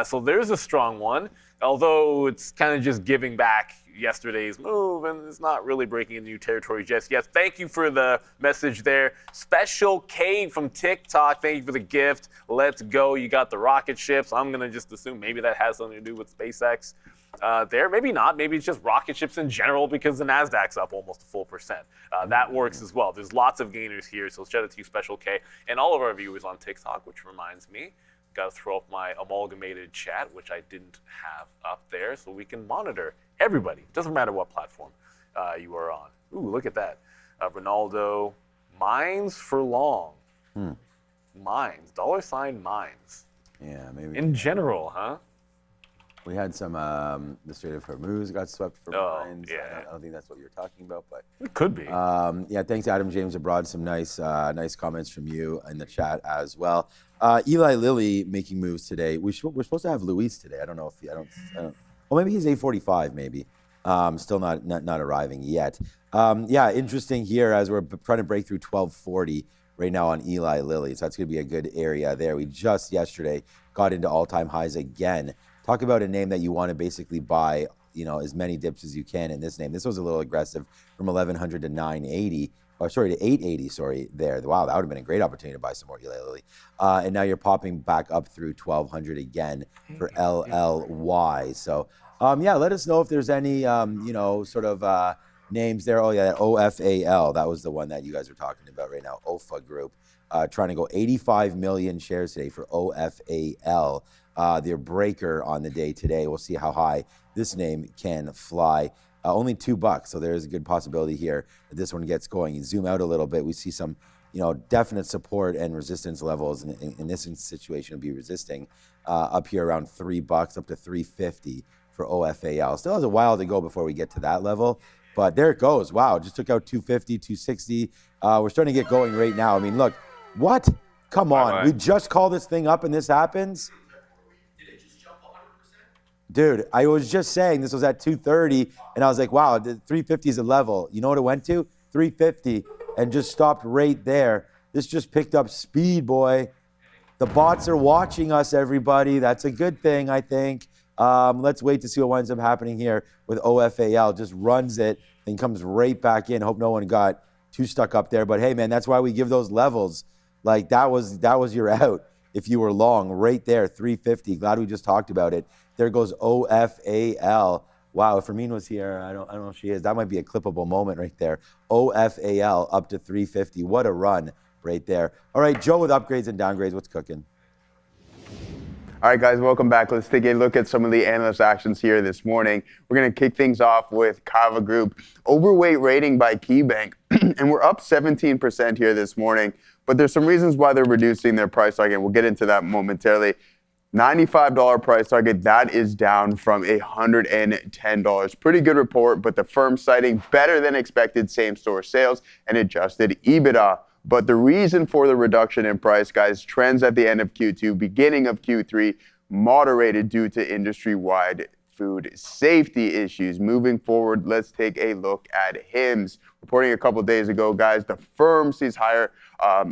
So there's a strong one, although it's kind of just giving back yesterday's move and it's not really breaking into new territory just yet. Thank you for the message there. Special K from TikTok, thank you for the gift. Let's go. You got the rocket ships. I'm going to just assume maybe that has something to do with SpaceX there. Maybe not. Maybe it's just rocket ships in general because the Nasdaq's up almost a full percent. That works as well. There's lots of gainers here, so shout out to you, Special K, and all of our viewers on TikTok, which reminds me, got to throw up my amalgamated chat, which I didn't have up there, so we can monitor everybody. Doesn't matter what platform you are on. Ooh, look at that. Ronaldo, mines for long. mines, $ mines. Yeah, maybe. In general, huh? We had some, the Strait of Hormuz got swept for mines. Yeah. I don't think that's what you're talking about, but. It could be. Yeah, thanks, Adam James abroad. Some nice comments from you in the chat as well. Eli Lilly making moves today. We're supposed to have Luis today. I don't know if I don't. Well, maybe he's 8:45. Maybe still not arriving yet. Yeah, interesting here as we're trying to break through 1240 right now on Eli Lilly. So that's going to be a good area there. We just yesterday got into all-time highs again. Talk about a name that you want to basically buy, as many dips as you can in this name. This was a little aggressive from 1100 to 980, to 880, there. Wow, that would have been a great opportunity to buy some more Eli Lilly. And now you're popping back up through 1200 again for LLY. So, yeah, let us know if there's any, names there. Oh, yeah, OFAL. That was the one that you guys are talking about right now, OFA Group. Trying to go 85 million shares today for OFAL. Their breaker on the day today. We'll see how high this name can fly. Only $2, so there is a good possibility here that this one gets going. You zoom out a little bit, we see some, definite support and resistance levels. In this situation, will be resisting up here around $3, up to 350 for OFAL. Still has a while to go before we get to that level, but there it goes. Wow, just took out 250, 260. We're starting to get going right now. I mean, look, what? Come on, we just call this thing up and this happens. Dude, I was just saying this was at 230, and I was like, wow, the 350 is a level. You know what it went to? 350, and just stopped right there. This just picked up speed, boy. The bots are watching us, everybody. That's a good thing, I think. Let's wait to see what winds up happening here with OFAL. Just runs it and comes right back in. Hope no one got too stuck up there. But, hey, man, that's why we give those levels. Like, that was your out if you were long right there, 350. Glad we just talked about it. There goes OFAL. Wow, if Ramin was here, I don't know if she is. That might be a clippable moment right there. OFAL up to 350. What a run right there. All right, Joe with upgrades and downgrades. What's cooking? All right, guys, welcome back. Let's take a look at some of the analyst actions here this morning. We're going to kick things off with Kava Group. Overweight rating by KeyBank, and we're up 17% here this morning. But there's some reasons why they're reducing their price target. We'll get into that momentarily. $95 price target, that is down from $110. Pretty good report, but the firm citing better than expected same-store sales and adjusted EBITDA. But the reason for the reduction in price, guys, trends at the end of Q2, beginning of Q3, moderated due to industry-wide food safety issues. Moving forward, let's take a look at HIMSS. Reporting a couple days ago, guys, the firm sees higher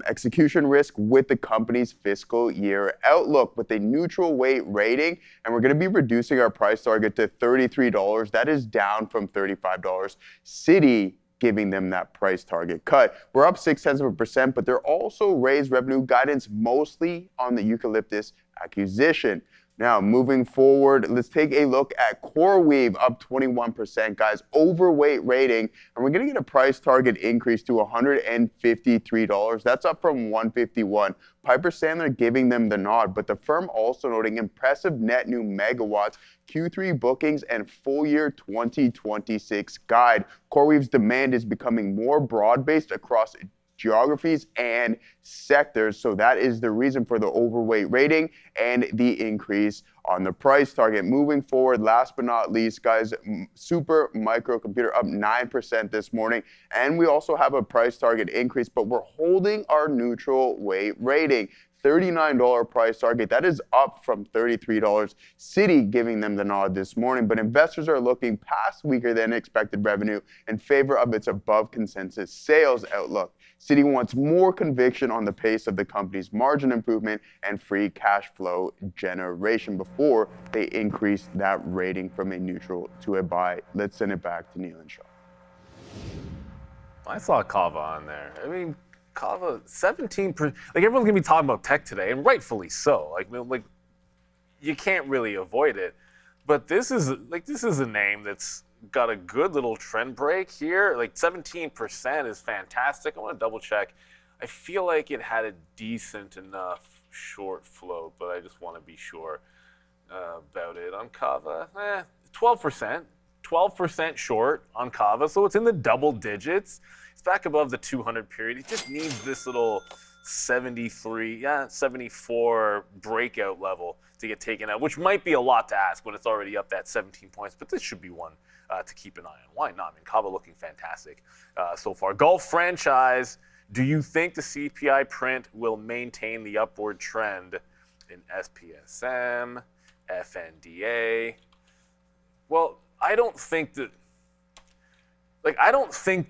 execution risk with the company's fiscal year outlook with a neutral weight rating, and we're going to be reducing our price target to $33. That is down from $35. Citi giving them that price target cut. We're up 0.6%, but they're also raised revenue guidance mostly on the eucalyptus acquisition. Now, moving forward, let's take a look at CoreWeave, up 21%, guys. Overweight rating, and we're going to get a price target increase to $153. That's up from $151. Piper Sandler giving them the nod, but the firm also noting impressive net new megawatts, Q3 bookings, and full year 2026 guide. CoreWeave's demand is becoming more broad-based across geographies and sectors. So that is the reason for the overweight rating and the increase on the price target. Moving forward, last but not least, guys, Super Micro Computer up 9% this morning. And we also have a price target increase, but we're holding our neutral weight rating. $39 price target. That is up from $33. Citi giving them the nod this morning, but investors are looking past weaker than expected revenue in favor of its above consensus sales outlook. Citi wants more conviction on the pace of the company's margin improvement and free cash flow generation before they increase that rating from a neutral to a buy. Let's send it back to Neil and Shaw. I saw Kava on there. I mean, Kava, 17%. Like, everyone's gonna be talking about tech today, and rightfully so. Like you can't really avoid it. But this is a name that's got a good little trend break here. Like 17% is fantastic. I want to double check. I feel like it had a decent enough short float, but I just want to be sure about it. On Kava, 12%. 12% short on Kava, so it's in the double digits. It's back above the 200 period. It just needs this little 74 breakout level to get taken out, which might be a lot to ask when it's already up that 17 points, but this should be one to keep an eye on. Why not? I mean, Kava looking fantastic so far. Golf franchise, do you think the CPI print will maintain the upward trend in SPSM, FNDA? Well, I don't think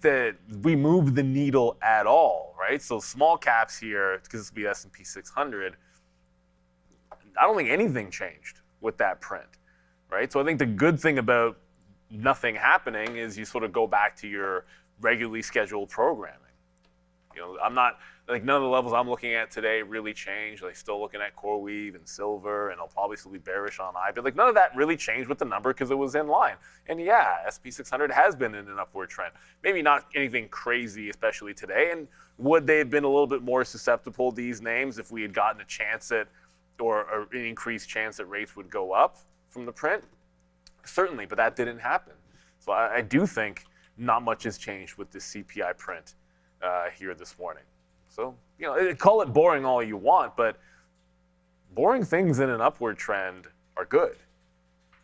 that we move the needle at all, right? So small caps here, because this will be S&P 600, I don't think anything changed with that print, right? So I think the good thing about nothing happening is you sort of go back to your regularly scheduled programming. You know, I'm not, like, none of the levels I'm looking at today really changed. Like, still looking at CoreWeave and silver, and I'll probably still be bearish on I, but like, none of that really changed with the number because it was in line. And yeah, SP 600 has been in an upward trend. Maybe not anything crazy, especially today. And would they have been a little bit more susceptible, these names, if we had gotten a chance at, or an increased chance that rates would go up from the print? Certainly, but that didn't happen. So I do think not much has changed with this CPI print here this morning. So, you know, call it boring all you want, but boring things in an upward trend are good.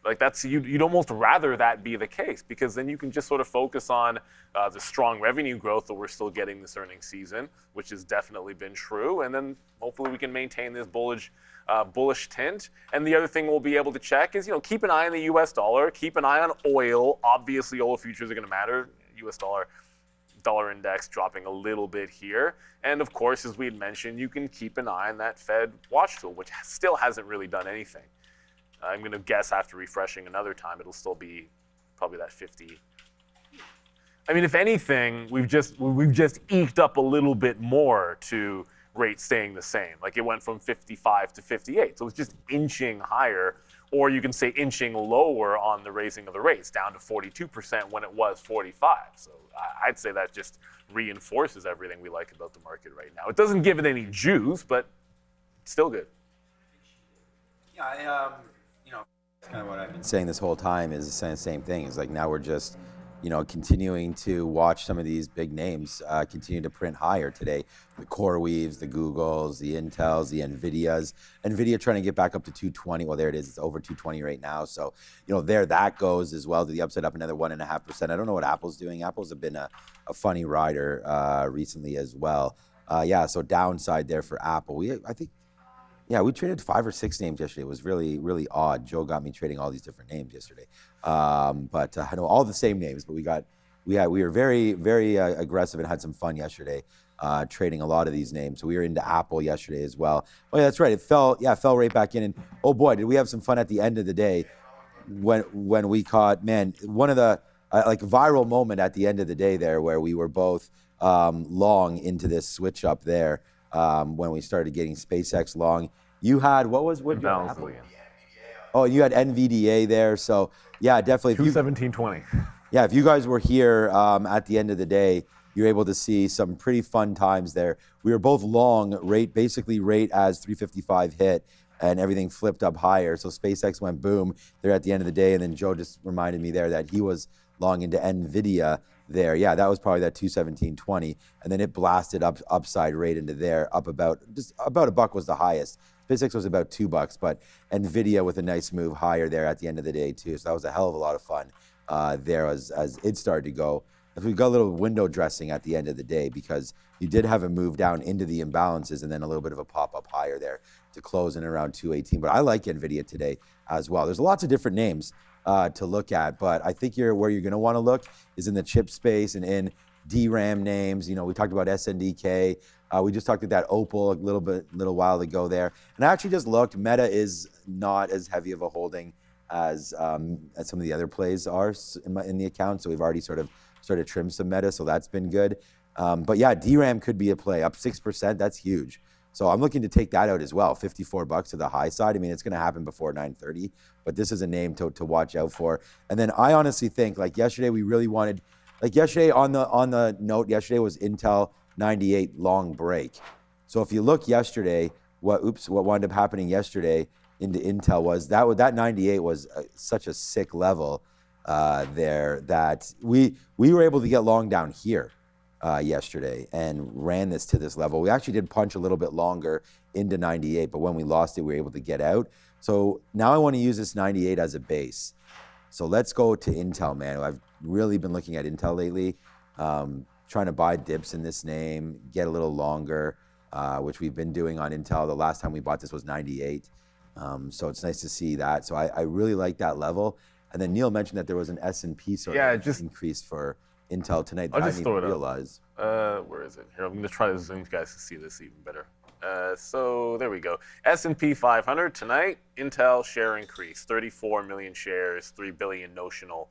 Like, that's, you'd almost rather that be the case, because then you can just sort of focus on the strong revenue growth that we're still getting this earnings season, which has definitely been true, and then hopefully we can maintain this bullish tint. And the other thing we'll be able to check is, you know, keep an eye on the US dollar, keep an eye on oil. Obviously, oil futures are going to matter. US dollar index dropping a little bit here. And of course, as we had mentioned, you can keep an eye on that Fed watch tool, which still hasn't really done anything. I'm going to guess after refreshing another time, it'll still be probably that 50. I mean, if anything, we've just eked up a little bit more to rates staying the same. Like, it went from 55 to 58. So it's just inching higher, or you can say inching lower on the raising of the rates, down to 42% when it was 45. So I'd say that just reinforces everything we like about the market right now. It doesn't give it any juice, but still good. Yeah, you know, that's kind of what I've been saying this whole time, is the same thing. It's like, now we're just, you know, continuing to watch some of these big names continue to print higher today. The CoreWeaves, the Googles, the Intels, the Nvidias. Nvidia trying to get back up to 220. Well, there it is. It's over 220 right now. So, you know, there that goes as well, to the upside, up another 1.5%. I don't know what Apple's doing. Apple's have been a funny rider recently as well. Yeah, so downside there for Apple. I think, yeah, we traded 5 or 6 names yesterday. It was really, really odd. Joe got me trading all these different names yesterday. But I know all the same names, but we were very, very aggressive and had some fun yesterday trading a lot of these names. So we were into Apple yesterday as well. Oh yeah, that's right. It fell right back in. And oh boy, did we have some fun at the end of the day when we caught, man, one of the like viral moment at the end of the day there, where we were both long into this switch up there. When we started getting SpaceX long, you had, what you had, Apple? Oh, you had NVDA there. So yeah, definitely. 217.20. Yeah, if you guys were here at the end of the day, you're able to see some pretty fun times there. We were both long, basically rate as 355 hit, and everything flipped up higher. So SpaceX went boom there at the end of the day, and then Joe just reminded me there that he was long into Nvidia there. Yeah, that was probably that 217.20, and then it blasted upside right into there, up about $1 was the highest. SpaceX was about $2, but Nvidia with a nice move higher there at the end of the day too. So that was a hell of a lot of fun there as it started to go. We got a little window dressing at the end of the day, because you did have a move down into the imbalances and then a little bit of a pop up higher there to close in around 218. But I like Nvidia today as well. There's lots of different names to look at, but I think where you're going to want to look is in the chip space and in DRAM names. You know, we talked about SNDK. We just talked about that Opal a little while ago there. And I actually just looked. Meta is not as heavy of a holding as some of the other plays are in the account. So we've already sort of started to trim some Meta, so that's been good. But yeah, DRAM could be a play, up 6%. That's huge. So I'm looking to take that out as well, $54 to the high side. I mean, it's going to happen before 9:30, but this is a name to watch out for. And then I honestly think, like yesterday, we really wanted, like yesterday on the note, yesterday was Intel 98 long break. So if you look yesterday, what wound up happening yesterday into Intel was that 98 was such a sick level there that we were able to get long down here. yesterday and ran this to this level. We actually did punch a little bit longer into 98, but when we lost it, we were able to get out. So now I want to use this 98 as a base. So let's go to Intel, man. I've really been looking at Intel lately, trying to buy dips in this name, get a little longer, which we've been doing on Intel. The last time we bought this was 98. So it's nice to see that. So I really like that level. And then Neil mentioned that there was an S&P sort of increase for Intel tonight that I didn't even realize. Where is it? Here, I'm going to try to zoom you guys to see this even better. So there we go. S&P 500 tonight, Intel share increase, 34 million shares, 3 billion notional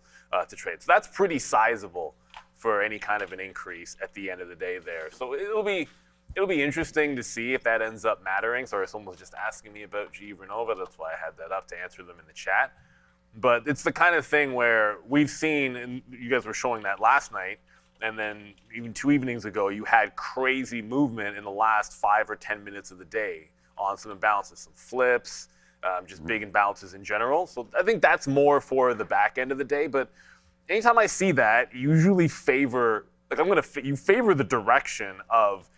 to trade. So that's pretty sizable for any kind of an increase at the end of the day there. So it'll be interesting to see if that ends up mattering. Sorry, someone was just asking me about GE Vernova. That's why I had that up to answer them in the chat. But it's the kind of thing where we've seen, and you guys were showing that last night, and then even 2 evenings ago, you had crazy movement in the last 5 or 10 minutes of the day on some imbalances, some flips, just big imbalances in general. So I think that's more for the back end of the day. But anytime I see that, you usually favor, like you favor the direction of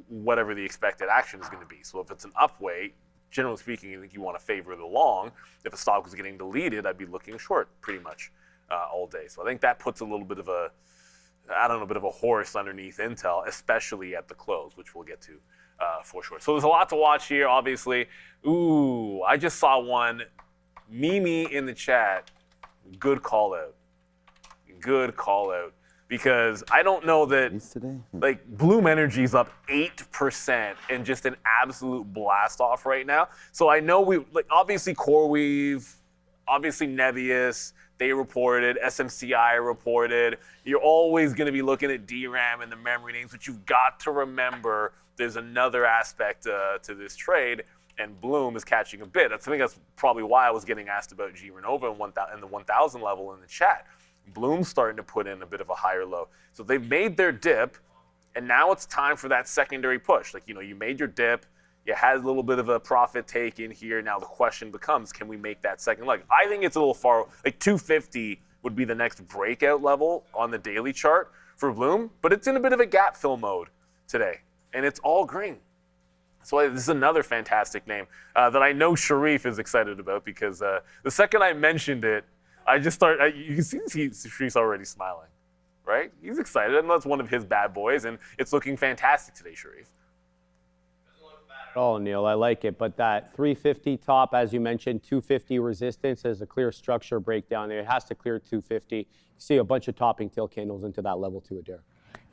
whatever the expected action is going to be. So if it's an upweight, generally speaking, I think you want to favor the long. If a stock was getting deleted, I'd be looking short pretty much all day. So I think that puts a little bit of a, bit of a horse underneath Intel, especially at the close, which we'll get to for sure. So there's a lot to watch here, obviously. Ooh, I just saw one. Mimi in the chat, good call out. Good call out. Because I don't know that, like, Bloom Energy's up 8% and just an absolute blast off right now. So I know obviously CoreWeave, obviously NBIS, they reported, SMCI reported. You're always going to be looking at DRAM and the memory names, but you've got to remember there's another aspect to this trade, and Bloom is catching a bit. I think that's probably why I was getting asked about GE Vernova and the 1,000 level in the chat. Bloom's starting to put in a bit of a higher low. So they've made their dip, and now it's time for that secondary push. Like, you made your dip, you had a little bit of a profit take in here. Now the question becomes, can we make that second leg? I think it's a little far, like 250 would be the next breakout level on the daily chart for Bloom, but it's in a bit of a gap fill mode today, and it's all green. So this is another fantastic name that I know Sharif is excited about, because the second I mentioned it, I just start, you can see Sharif's already smiling, right? He's excited. I know it's one of his bad boys, and it's looking fantastic today, Sharif. Doesn't look bad at all, Neil. I like it. But that 350 top, as you mentioned, 250 resistance, there's a clear structure breakdown there. It has to clear 250. You see a bunch of topping tail candles into that level too, Adair.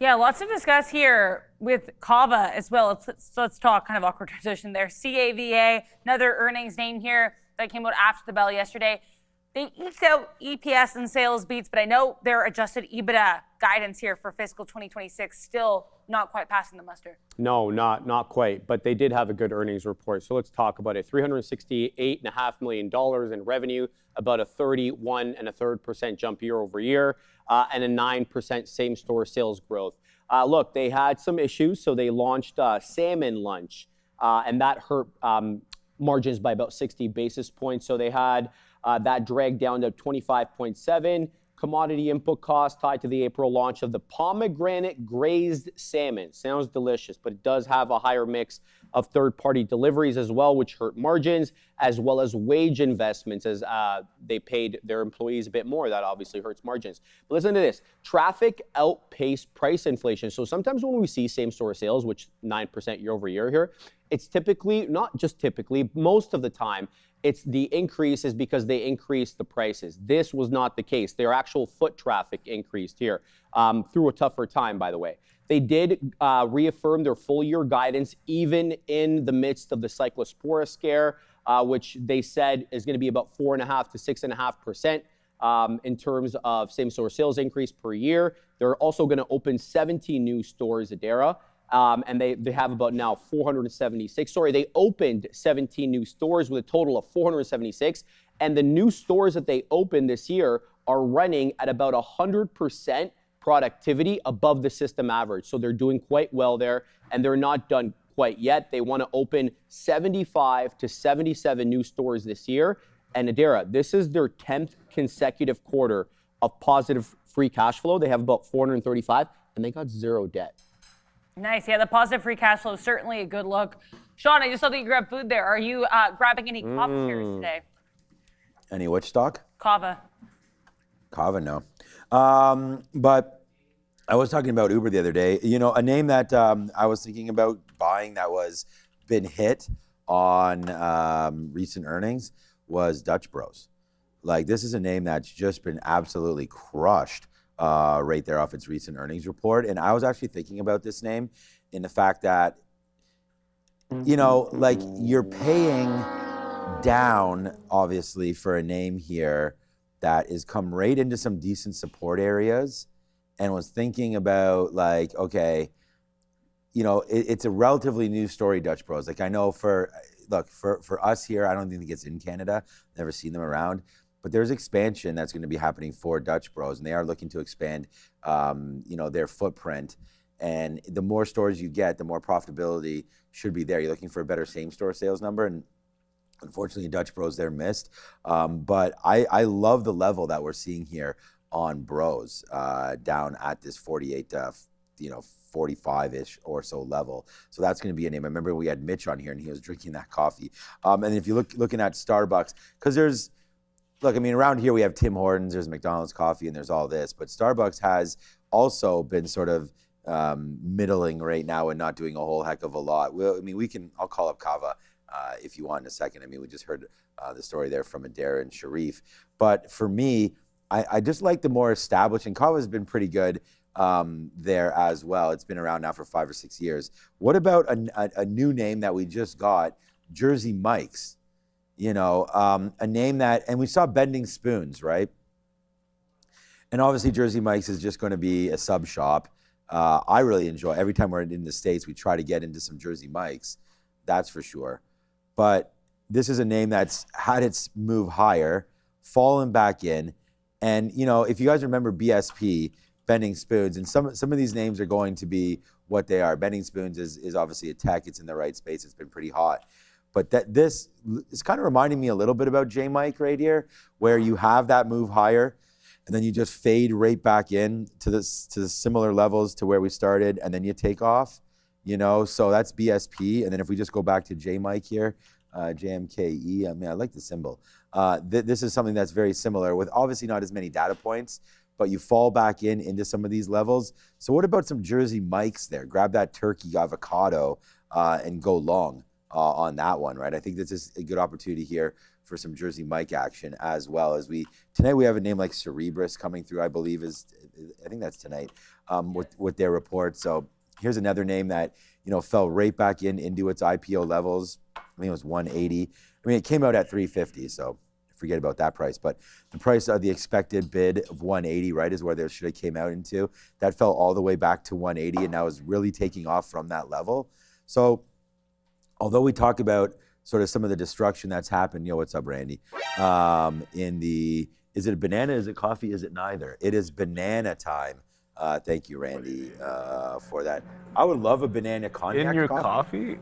Yeah, lots to discuss here with Kava as well. Let's talk kind of awkward transition there. CAVA, another earnings name here that came out after the bell yesterday. They eked out EPS and sales beats, but I know their adjusted EBITDA guidance here for fiscal 2026 still not quite passing the muster. No, not quite, but they did have a good earnings report. So let's talk about it. $368.5 million in revenue, about a 31.33% jump year over year, and a 9% same-store sales growth. Look, they had some issues, so they launched salmon lunch, and that hurt margins by about 60 basis points. So they had that dragged down to 25.7. Commodity input costs tied to the April launch of the pomegranate grazed salmon. Sounds delicious, but it does have a higher mix of third-party deliveries as well, which hurt margins, as well as wage investments as they paid their employees a bit more. That obviously hurts margins. But listen to this. Traffic outpaced price inflation. So sometimes when we see same-store sales, which 9% year over year here, it's typically, not just typically, most of the time, it's the increase is because they increased the prices. This was not the case. Their actual foot traffic increased here through a tougher time, by the way. They did reaffirm their full year guidance, even in the midst of the Cyclospora scare, which they said is going to be about 4.5 to 6.5% in terms of same-store sales increase per year. They're also going to open 17 new stores at Adara. And they have about now 476. Sorry, they opened 17 new stores with a total of 476. And the new stores that they opened this year are running at about 100% productivity above the system average. So they're doing quite well there, and they're not done quite yet. They want to open 75 to 77 new stores this year. And Adara, this is their 10th consecutive quarter of positive free cash flow. They have about 435. and they got zero debt. Nice. Yeah, the positive free cash flow is certainly a good look. Sean, I just saw that you grabbed food there. Are you grabbing any Kava shares today? Any which stock? Kava. Kava, no. But I was talking about Uber the other day. You know, a name that I was thinking about buying that was been hit on recent earnings was Dutch Bros. Like, this is a name that's just been absolutely crushed right there off its recent earnings report. And I was actually thinking about this name in the fact that, you know, like, you're paying down, obviously, for a name here that is come right into some decent support areas, and was thinking about, like, okay, you know, it's a relatively new story, Dutch Bros. Like, I know for us here, I don't think it's in Canada, never seen them around, but there's expansion that's going to be happening for Dutch Bros, and they are looking to expand, you know, their footprint. And the more stores you get, the more profitability should be there. You're looking for a better same-store sales number, and unfortunately, Dutch Bros there missed. But I love the level that we're seeing here on Bros down at this 48, you know, 45-ish or so level. So that's going to be a name. I remember we had Mitch on here, and he was drinking that coffee. And if you looking at Starbucks, because there's, look, I mean, around here we have Tim Hortons, there's McDonald's coffee, and there's all this. But Starbucks has also been sort of middling right now and not doing a whole heck of a lot. Well, I mean, I'll call up Kava if you want in a second. I mean, we just heard the story there from Adair and Sharif. But for me, I just like the more established, and Kava has been pretty good there as well. It's been around now for 5 or 6 years. What about a new name that we just got, Jersey Mike's? You know, a name that, and we saw Bending Spoons, right? And obviously Jersey Mike's is just going to be a sub shop. I really enjoy, every time we're in the States, we try to get into some Jersey Mike's, that's for sure. But this is a name that's had its move higher, fallen back in. And, you know, if you guys remember BSP, Bending Spoons, and some of these names are going to be what they are. Bending Spoons is obviously a tech. It's in the right space. It's been pretty hot. But this is kind of reminding me a little bit about J Mike right here, where you have that move higher, and then you just fade right back in to the similar levels to where we started, and then you take off, you know. So that's BSP. And then if we just go back to J Mike here, JMKE, I mean, I like the symbol. This is something that's very similar with obviously not as many data points, but you fall back into some of these levels. So what about some Jersey Mike's there? Grab that turkey avocado and go long on that one, right? I think this is a good opportunity here for some Jersey Mike action, as well as tonight we have a name like Cerebrus coming through, I believe I think that's tonight with their report. So here's another name that, you know, fell right back into its IPO levels. I think it was 180. I mean, it came out at 350, so forget about that price. But the price of the expected bid of 180, right, is where they should have came out into. That fell all the way back to 180, and now is really taking off from that level. So although we talk about sort of some of the destruction that's happened, what's up, Randy? Is it a banana? Is it coffee? Is it neither? It is banana time. Thank you, Randy, for that. I would love a banana cognac in your coffee?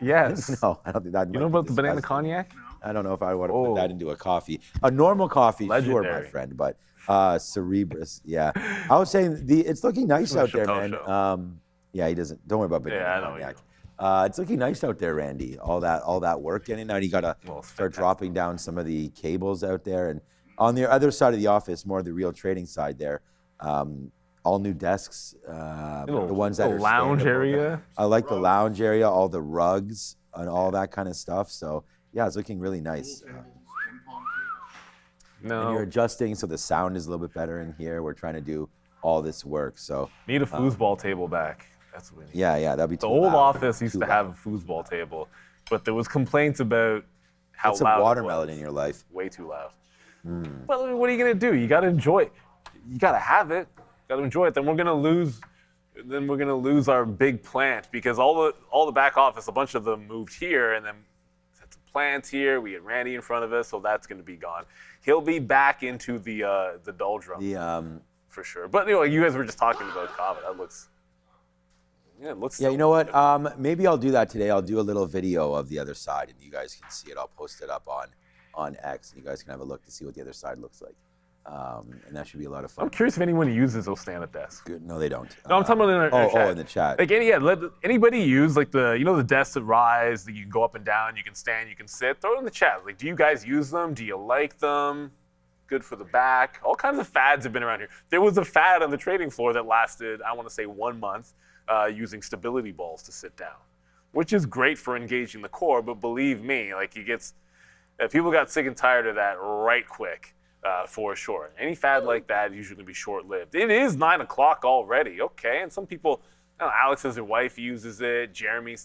Yes. No, I don't think that. You know about the banana cognac? I don't know if I want to put that into a coffee. A normal coffee, legendary. Sure, my friend, but Cerebrus, yeah. I was saying it's looking nice out there, man. Yeah, he doesn't. Don't worry about banana cognac. It's looking nice out there, Randy. All that work getting out. You gotta start dropping down some of the cables out there, and on the other side of the office, more of the real trading side there. All new desks, the ones that are lounge area. I like the lounge area, all the rugs and all that kind of stuff. So yeah, it's looking really nice. No. And you're adjusting so the sound is a little bit better in here. We're trying to do all this work. So need a foosball table back. That's what we need. Yeah, that'd be too loud. The old office used to have a foosball table, but there was complaints about how loud. It's a watermelon in your life. Way too loud. Well, what are you gonna do? You gotta enjoy it. You gotta have it. Got to enjoy it. Then we're gonna lose our big plant, because all the back office, a bunch of them moved here, and then had some plants here. We had Randy in front of us, so that's gonna be gone. He'll be back into the doldrum for sure. But you guys were just talking about Kava. That looks. Yeah, it looks. Yeah, you know what? Maybe I'll do that today. I'll do a little video of the other side, and you guys can see it. I'll post it up on X, and you guys can have a look to see what the other side looks like. And that should be a lot of fun. I'm curious if anyone uses those stand-up desks. Good. No, they don't. No, I'm talking about in the chat. In the chat. Like let anybody use like the desks that rise that you can go up and down, you can stand, you can sit. Throw it in the chat. Like, do you guys use them? Do you like them? Good for the back. All kinds of fads have been around here. There was a fad on the trading floor that lasted, I want to say, 1 month, using stability balls to sit down, which is great for engaging the core. But believe me, like people got sick and tired of that right quick. For sure. Any fad like that is usually going to be short-lived. It is 9 o'clock already, okay. And some people, Alex says their wife uses it. Jeremy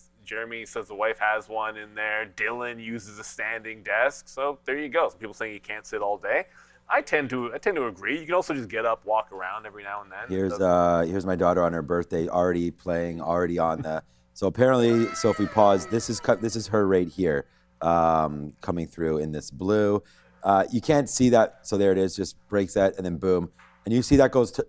says the wife has one in there. Dylan uses a standing desk. So there you go. Some people saying you can't sit all day. I tend to agree. You can also just get up, walk around every now and then. Here's my daughter on her birthday, already on the. So apparently, so if we pause, this is her right here, coming through in this blue. You can't see that, so there it is. Just breaks that, and then boom, and you see that goes to.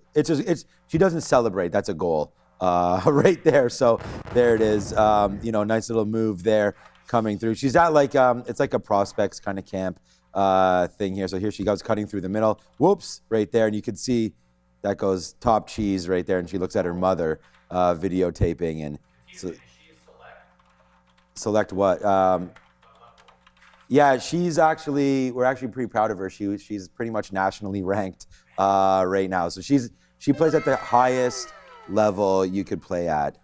She doesn't celebrate. That's a goal, right there. So there it is. Nice little move there coming through. She's at like it's like a prospects kind of camp thing here. So here she goes cutting through the middle. Whoops, right there, and you can see that goes top cheese right there, and she looks at her mother videotaping and. So, select what? Yeah, we're actually pretty proud of her. She's pretty much nationally ranked right now. So she plays at the highest level you could play at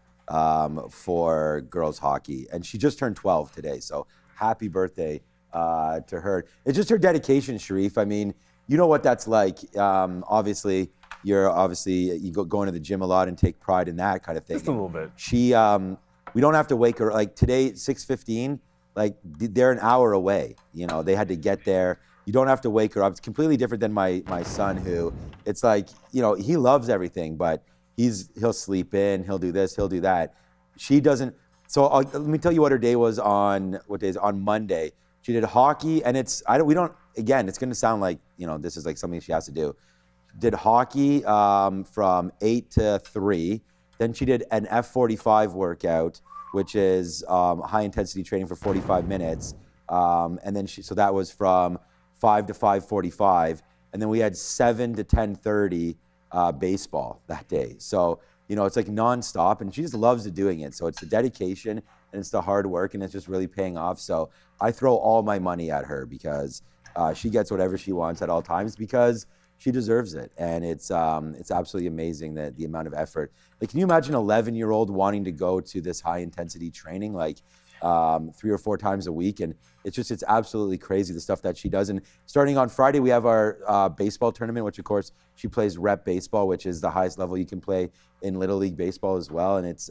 for girls hockey. And she just turned 12 today. So happy birthday to her. It's just her dedication, Sharif. I mean, you know what that's like. Obviously, you go going to the gym a lot and take pride in that kind of thing. Just a little bit. We don't have to wake her, like today, 6:15. Like they're an hour away, they had to get there. You don't have to wake her up. It's completely different than my son who it's like, he loves everything, but he'll sleep in, he'll do this, he'll do that. She doesn't. So let me tell you what her day was on Monday. She did hockey and it's going to sound like, this is like something she has to do. Did hockey from 8 to 3. Then she did an F45 workout, which is high intensity training for 45 minutes. And then so that was from 5 to 5:45. And then we had 7 to 10:30 baseball that day. So, it's like nonstop and she just loves doing it. So it's the dedication and it's the hard work and it's just really paying off. So I throw all my money at her because she gets whatever she wants at all times because she deserves it. And it's absolutely amazing that the amount of effort. Like, can you imagine an 11-year-old wanting to go to this high intensity training like 3 or 4 times a week? And it's absolutely crazy the stuff that she does. And starting on Friday, we have our baseball tournament, which of course she plays rep baseball, which is the highest level you can play in Little League baseball as well. And it's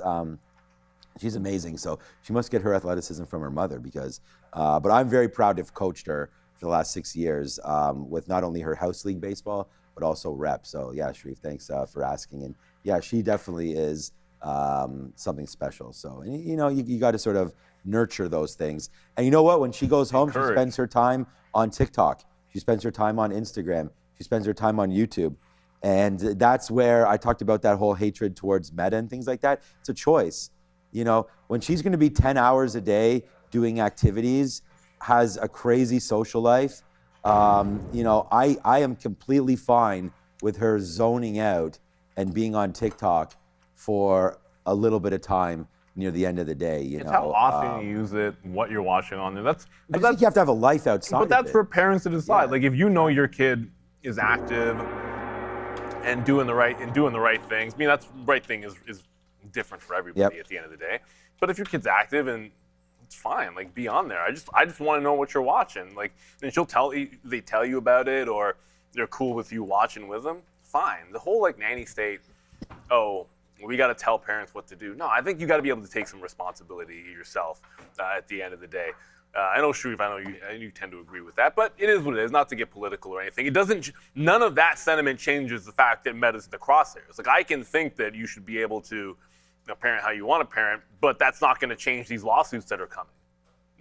she's amazing. So she must get her athleticism from her mother because, but I'm very proud to have coached her for the last 6 years with not only her house league baseball, but also rep. So yeah, Sharif, thanks for asking. And yeah, she definitely is something special. So, and, you got to sort of nurture those things. And you know what? When she goes home, she spends her time on TikTok. She spends her time on Instagram. She spends her time on YouTube. And that's where I talked about that whole hatred towards Meta and things like that. It's a choice. When she's going to be 10 hours a day doing activities, has a crazy social life, I am completely fine with her zoning out and being on TikTok for a little bit of time near the end of the day. It's how often you use it, what you're watching on there. I think you have to have a life outside. But that's of it. for parents to decide. Yeah. Like if your kid is active and doing the right things. I mean, that's right thing is different for everybody at the end of the day. But if your kid's active and it's fine, like be on there. I just want to know what you're watching. Like, and they tell you about it or they're cool with you watching with them. Fine. The whole like nanny state. Oh, we got to tell parents what to do. No, I think you got to be able to take some responsibility yourself at the end of the day. I know, Sharif, you tend to agree with that, but it is what it is, not to get political or anything. None of that sentiment changes the fact that Meta's the crosshairs. Like, I can think that you should be able to parent how you want to parent, but that's not going to change these lawsuits that are coming.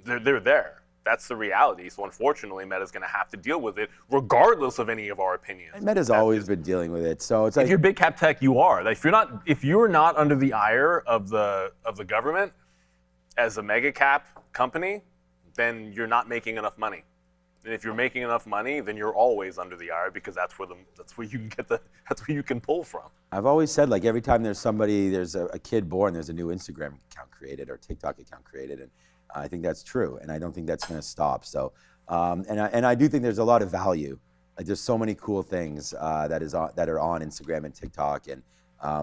They're there. That's the reality. So unfortunately, Meta's going to have to deal with it, regardless of any of our opinions. And Meta's always been dealing with it. So it's like, if you're big cap tech, you are. Like, if you're not under the ire of the government as a mega cap company, then you're not making enough money. And if you're making enough money, then you're always under the IR because that's where you can get that's where you can pull from. I've always said, like, every time there's a kid born, there's a new Instagram account created or TikTok account created, and I think that's true, and I don't think that's going to stop. So, and I do think there's a lot of value. Like, there's so many cool things that are on Instagram and TikTok, and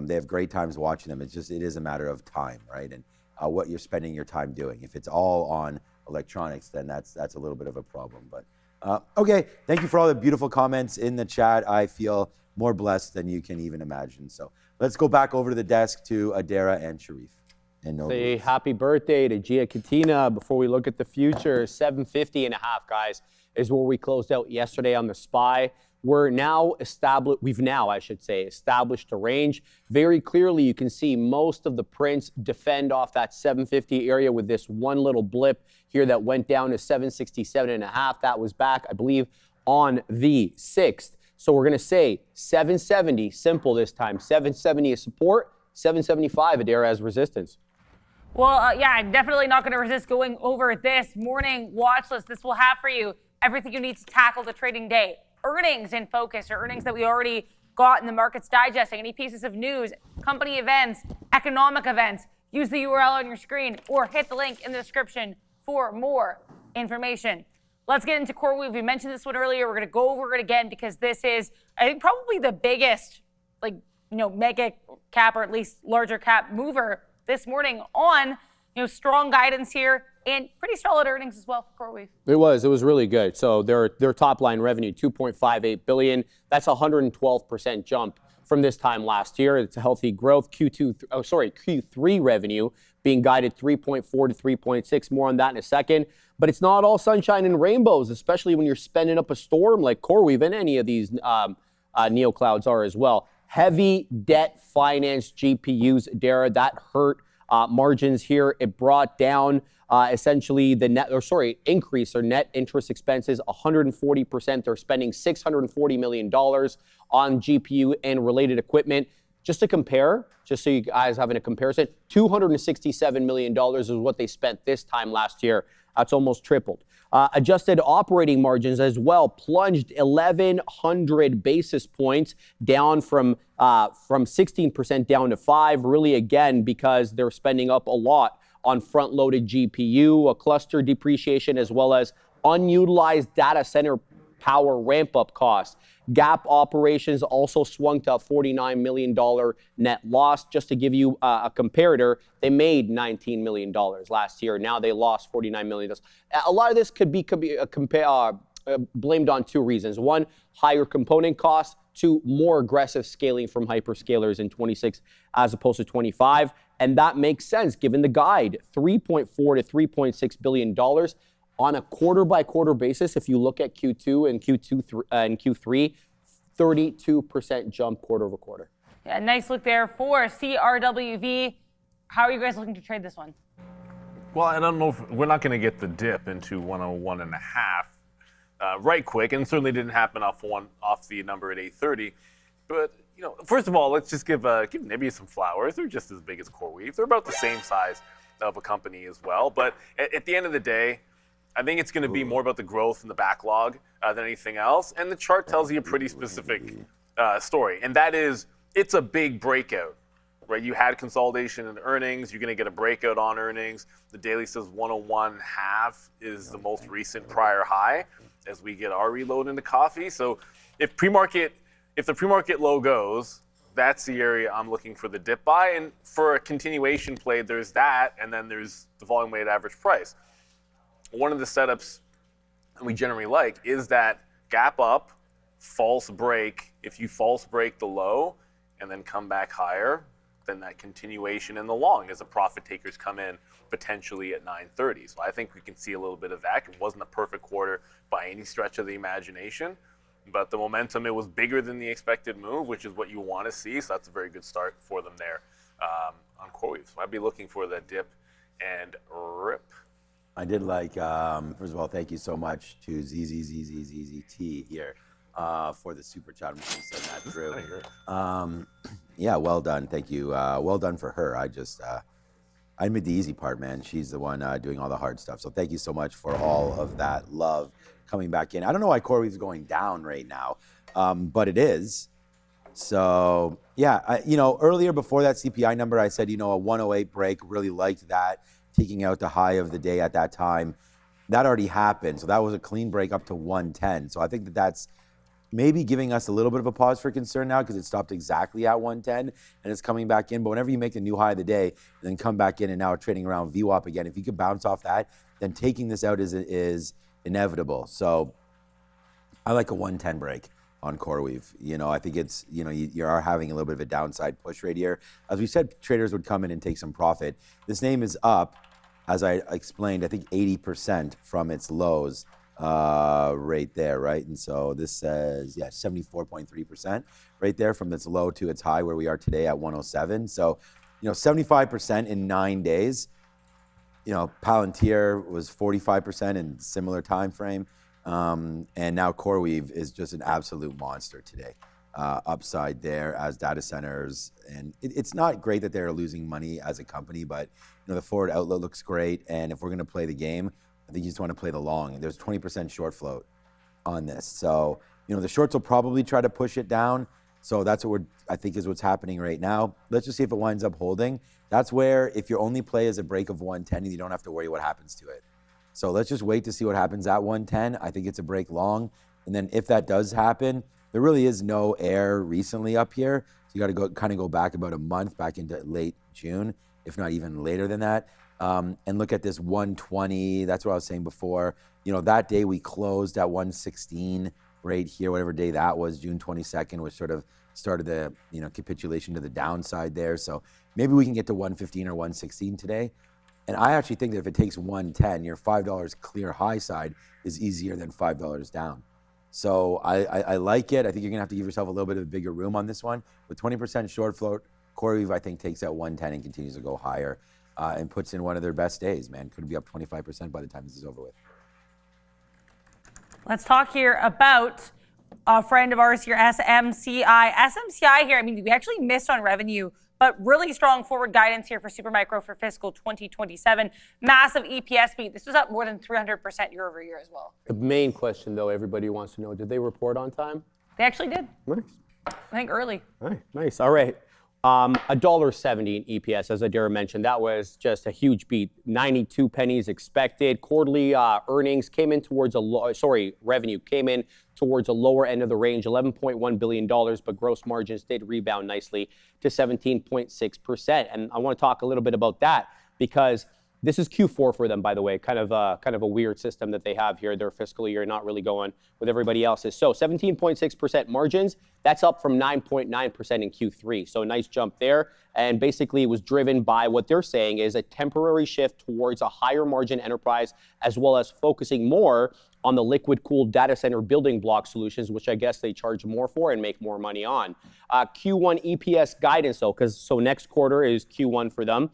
they have great times watching them. It is a matter of time, right? And what you're spending your time doing. If it's all on electronics, then that's a little bit of a problem. But okay, thank you for all the beautiful comments in the chat. I feel more blessed than you can even imagine. So let's go back over to the desk to Adara and Sharif. And say happy birthday to Gia Katina before we look at the future. 750.5, guys, is where we closed out yesterday on the SPY. We've now established a range. Very clearly, you can see most of the prints defend off that 750 area with this one little blip here that went down to 767.5. That was back, I believe, on the 6th. So we're going to say 770, simple this time. 770 is support, 775 Adara as resistance. Well, yeah, I'm definitely not going to resist going over this morning watch list. This will have for you everything you need to tackle the trading day. Earnings in focus, or earnings that we already got in the markets digesting, any pieces of news, company events, economic events. Use the URL on your screen or hit the link in the description for more information. Let's get into CoreWeave. We mentioned this one earlier. We're going to go over it again because this is, I think, probably the biggest, mega cap or at least larger cap mover this morning on, strong guidance here and pretty solid earnings as well for CoreWeave. It was really good. So their top line revenue, $2.58 billion. That's a 112% jump from this time last year. It's a healthy growth. Q3 revenue being guided 3.4 to 3.6. More on that in a second. But it's not all sunshine and rainbows, especially when you're spending up a storm like CoreWeave and any of these neoclouds are as well. Heavy debt finance GPUs, Adara, that hurt margins here. It brought down essentially the increase or net interest expenses 140%. They're spending $640 million on GPU and related equipment. Just to compare, just so you guys have a comparison, $267 million is what they spent this time last year. That's almost tripled. Adjusted operating margins as well plunged 1,100 basis points down from 16% down to 5%. Really, again, because they're spending up a lot on front-loaded GPU, a cluster depreciation, as well as unutilized data center power ramp-up costs. GAAP operations also swung to a $49 million net loss. Just to give you a comparator, they made $19 million last year. Now they lost $49 million. A lot of this could be blamed on two reasons. One, higher component costs. Two, more aggressive scaling from hyperscalers in 26 as opposed to 25. And that makes sense given the guide, $3.4 to $3.6 billion. On a quarter-by-quarter basis, if you look at Q2 and Q3, 32% jump quarter over quarter. Yeah, nice look there for CRWV. How are you guys looking to trade this one? Well, I don't know if we're not going to get the dip into 101.5 right quick, and certainly didn't happen off the number at 8:30. But first of all, let's just give Nvidia some flowers. They're just as big as CoreWeave. They're about the same size of a company as well. But at the end of the day, I think it's going to be more about the growth and the backlog than anything else. And the chart tells you a pretty specific story. And that is, it's a big breakout, right? You had consolidation in earnings. You're going to get a breakout on earnings. The daily says 101.5 is the most recent prior high as we get our reload into coffee. So if the pre-market low goes, that's the area I'm looking for the dip buy. And for a continuation play, there's that. And then there's the volume weighted average price. One of the setups we generally like is that gap up, false break. If you false break the low and then come back higher, then that continuation in the long as the profit takers come in potentially at 9:30. So I think we can see a little bit of that. It wasn't a perfect quarter by any stretch of the imagination, but the momentum, it was bigger than the expected move, which is what you want to see. So that's a very good start for them there on CoreWeave. So I'd be looking for the dip and rip. I did like, first of all, thank you so much to ZZZZZT here for the super chat. I'm just going to send that through. Yeah, well done. Thank you. Well done for her. I made the easy part, man. She's the one doing all the hard stuff. So thank you so much for all of that love coming back in. I don't know why CoreWeave's going down right now, but it is. So yeah, earlier before that CPI number, I said, a 108 break, really liked that, taking out the high of the day at that time. That already happened. So that was a clean break up to 110. So I think that that's maybe giving us a little bit of a pause for concern now because it stopped exactly at 110 and it's coming back in. But whenever you make a new high of the day and then come back in and now trading around VWAP again, if you could bounce off that, then taking this out is inevitable. So I like a 110 break on CoreWeave. I think it's, you are having a little bit of a downside push right here. As we said, traders would come in and take some profit. This name is up, as I explained, I think 80% from its lows right there, right? And so this says, 74.3% right there from its low to its high where we are today at 107. So, 75% in 9 days. Palantir was 45% in similar time frame. And now CoreWeave is just an absolute monster today. Upside there as data centers. And it's not great that they're losing money as a company, but the forward outlook looks great. And if we're going to play the game, I think you just want to play the long. There's 20% short float on this. So, the shorts will probably try to push it down. So that's what I think is what's happening right now. Let's just see if it winds up holding. That's where if your only play is a break of 110, you don't have to worry what happens to it. So let's just wait to see what happens at 110. I think it's a break long. And then if that does happen, there really is no air recently up here. So you got to go back about a month, back into late June, if not even later than that. And look at this 120. That's what I was saying before. That day we closed at 116 right here, whatever day that was, June 22nd, which sort of started the capitulation to the downside there. So maybe we can get to 115 or 116 today. And I actually think that if it takes 110, your $5 clear high side is easier than $5 down. So I like it. I think you're gonna have to give yourself a little bit of a bigger room on this one. With 20% short float, CoreWeave I think takes that 110 and continues to go higher and puts in one of their best days, man. Could be up 25% by the time this is over with. Let's talk here about a friend of ours here, SMCI. SMCI here, we actually missed on revenue, but really strong forward guidance here for SuperMicro for fiscal 2027. Massive EPS beat. This was up more than 300% year over year as well. The main question, though, everybody wants to know, did they report on time? They actually did. Nice. I think early. All right, nice. All right. $1.70 in EPS, as Adira mentioned. That was just a huge beat. 92 pennies expected. Quarterly earnings came in towards revenue came in towards a lower end of the range, $11.1 billion, but gross margins did rebound nicely to 17.6%. And I want to talk a little bit about that because this is Q4 for them, by the way, kind of a weird system that they have here. Their fiscal year not really going with everybody else's. So 17.6% margins, that's up from 9.9% in Q3. So a nice jump there. And basically it was driven by what they're saying is a temporary shift towards a higher margin enterprise, as well as focusing more on the liquid-cooled data center building block solutions, which I guess they charge more for and make more money on. Q1 EPS guidance, though, so next quarter is Q1 for them.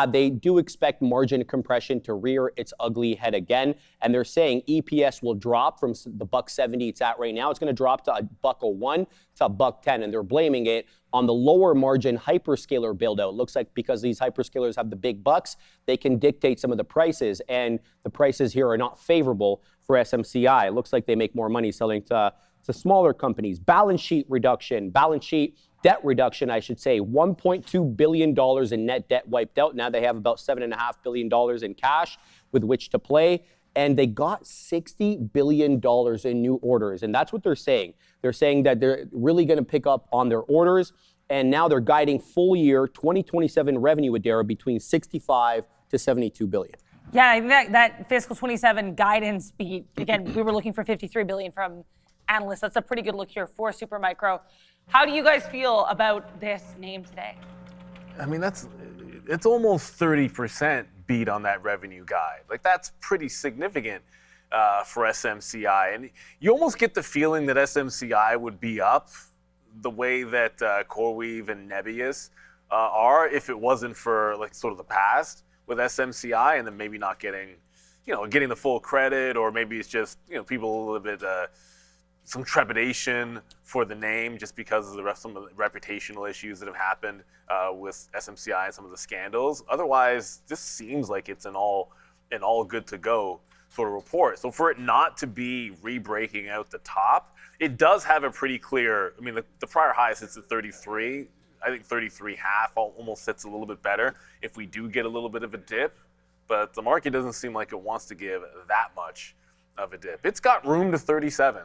They do expect margin compression to rear its ugly head again, and they're saying EPS will drop from the $1.70 it's at right now. It's going to drop to $1.01 to $1.10, and they're blaming it on the lower margin hyperscaler build-out. Looks like because these hyperscalers have the big bucks, they can dictate some of the prices, and the prices here are not favorable for SMCI. It looks like they make more money selling to smaller companies. Balance sheet debt reduction, I should say. $1.2 billion in net debt wiped out. Now they have about $7.5 billion in cash with which to play. And they got $60 billion in new orders. And that's what they're saying. They're saying that they're really going to pick up on their orders. And now they're guiding full year 2027 revenue with Dara between 65 to 72 billion. Yeah, I think that fiscal 27 guidance beat, again, we were looking for 53 billion from analysts. That's a pretty good look here for SuperMicro. How do you guys feel about this name today? It's almost 30% beat on that revenue guide. Like, that's pretty significant for SMCI. And you almost get the feeling that SMCI would be up the way that CoreWeave and NBIS are if it wasn't for like sort of the past with SMCI, and then maybe not getting the full credit, or maybe it's just, people a little bit, some trepidation for the name just because of some of the reputational issues that have happened with SMCI and some of the scandals. Otherwise, this seems like it's an all good to go sort of report. So for it not to be re-breaking out the top, it does have a pretty clear, I mean, the prior high sits at 33. I think 33.5 almost sits a little bit better if we do get a little bit of a dip, but the market doesn't seem like it wants to give that much of a dip. It's got room to 37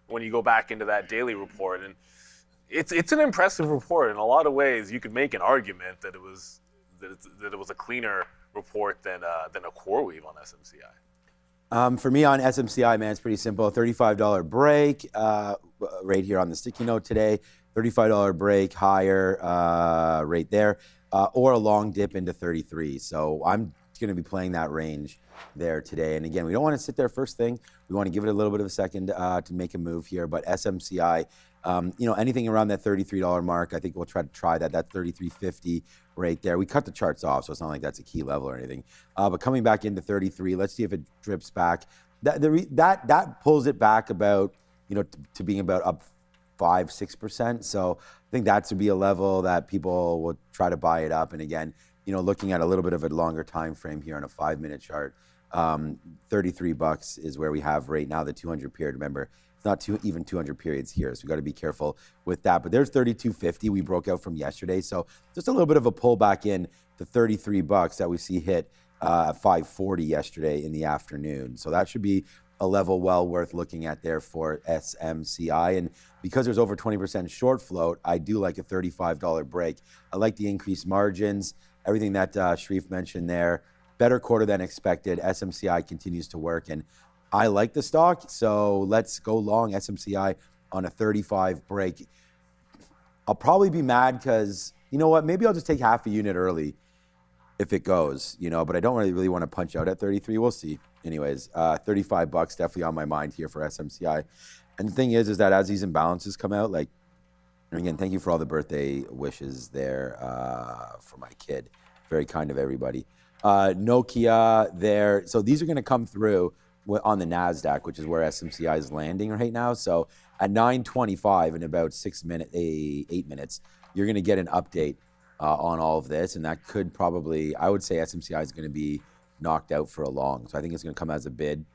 when you go back into that daily report, and it's an impressive report. In a lot of ways, you could make an argument that it was a cleaner report than a CoreWeave on SMCI. For me on SMCI, man, it's pretty simple. $35 break right here on the sticky note today. $35 break higher right there, or a long dip into 33. So I'm going to be playing that range there today. And again, we don't want to sit there first thing. We want to give it a little bit of a second to make a move here. But SMCI, anything around that $33 mark, I think we'll try that. That $33.50 right there. We cut the charts off, so it's not like that's a key level or anything. But coming back into 33, let's see if it drips back. That pulls it back about, to being about up 5-6%. So I think that would be a level that people will try to buy it up. And again, looking at a little bit of a longer time frame here on a 5-minute chart, $33 is where we have right now the 200 period. Remember, it's not even 200 periods here, so we got to be careful with that. But there's $32.50 we broke out from yesterday. So just a little bit of a pullback in to $33 that we see hit at 5:40 yesterday in the afternoon. So that should be a level well worth looking at there for SMCI. And because there's over 20% short float, I do like a $35 break. I like the increased margins, everything that Sharif mentioned there. Better quarter than expected. SMCI continues to work, and I like the stock, so let's go long SMCI on a 35 break. I'll probably be mad because, you know what, maybe I'll just take half a unit early if it goes, but I don't really want to punch out at 33. We'll see. Anyways, $35 definitely on my mind here for SMCI. And the thing is that as these imbalances come out, and again, thank you for all the birthday wishes there for my kid. Very kind of everybody. Nokia there. So these are going to come through on the NASDAQ, which is where SMCI is landing right now. So at 9:25 in about 8 minutes, you're going to get an update on all of this. And that could probably, I would say SMCI is going to be knocked out for a long. So I think it's going to come as a bid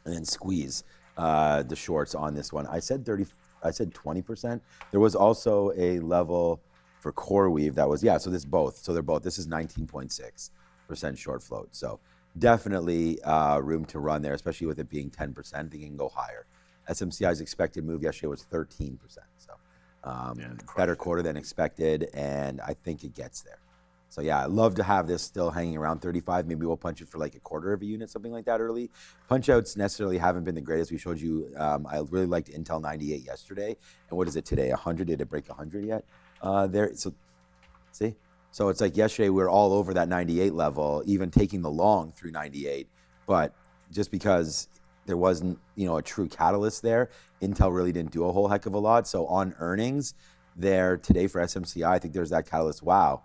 and then squeeze the shorts on this one. I said 20%. There was also a level for CoreWeave that was, so this both. So they're both. This is 19.6% short float. So definitely room to run there, especially with it being 10%. I think it can go higher. SMCI's expected move yesterday was 13%. So better quarter than expected, and I think it gets there. So yeah, I'd love to have this still hanging around 35. Maybe we'll punch it for like a quarter of a unit, something like that early. Punch outs necessarily haven't been the greatest. We showed you, I really liked Intel 98 yesterday. And what is it today? 100? Did it break 100 yet? There. So see? So it's like yesterday we were all over that 98 level, even taking the long through 98. But just because there wasn't, a true catalyst there, Intel really didn't do a whole heck of a lot. So on earnings there today for SMCI, I think there's that catalyst. Wow.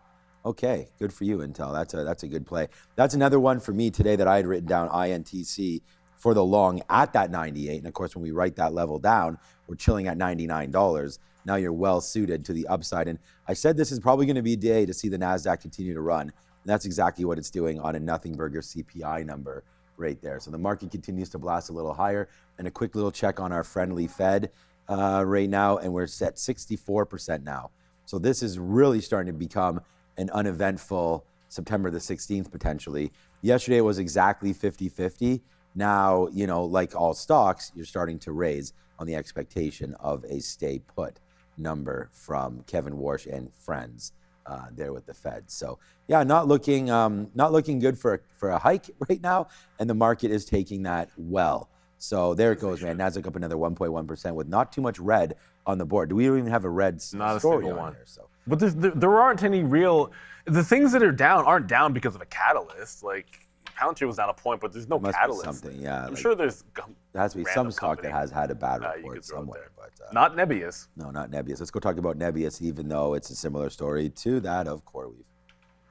Okay, good for you, Intel. That's a good play. That's another one for me today that I had written down INTC for the long at that 98. And of course, when we write that level down, we're chilling at $99. Now you're well suited to the upside. And I said this is probably going to be a day to see the NASDAQ continue to run. And that's exactly what it's doing on a nothing burger CPI number right there. So the market continues to blast a little higher. And a quick little check on our friendly Fed right now. And we're set 64% now. So this is really starting to become an uneventful September the 16th potentially. Yesterday it was exactly 50-50. Now, like all stocks, you're starting to raise on the expectation of a stay put number from Kevin Warsh and friends there with the Fed. So yeah, not looking good for a hike right now, and the market is taking that well. So there it goes, man. Nasdaq up another 1.1% with not too much red on the board. Do we even have a red story on here? So. But there aren't any real. The things that are down aren't down because of a catalyst. Like Palantir was down a point, but there's no catalyst. Something, yeah. I'm sure there has to be some stock that has had a bad report somewhere, but not Nebius. No, not Nebius. Let's go talk about Nebius, even though it's a similar story to that of CoreWeave.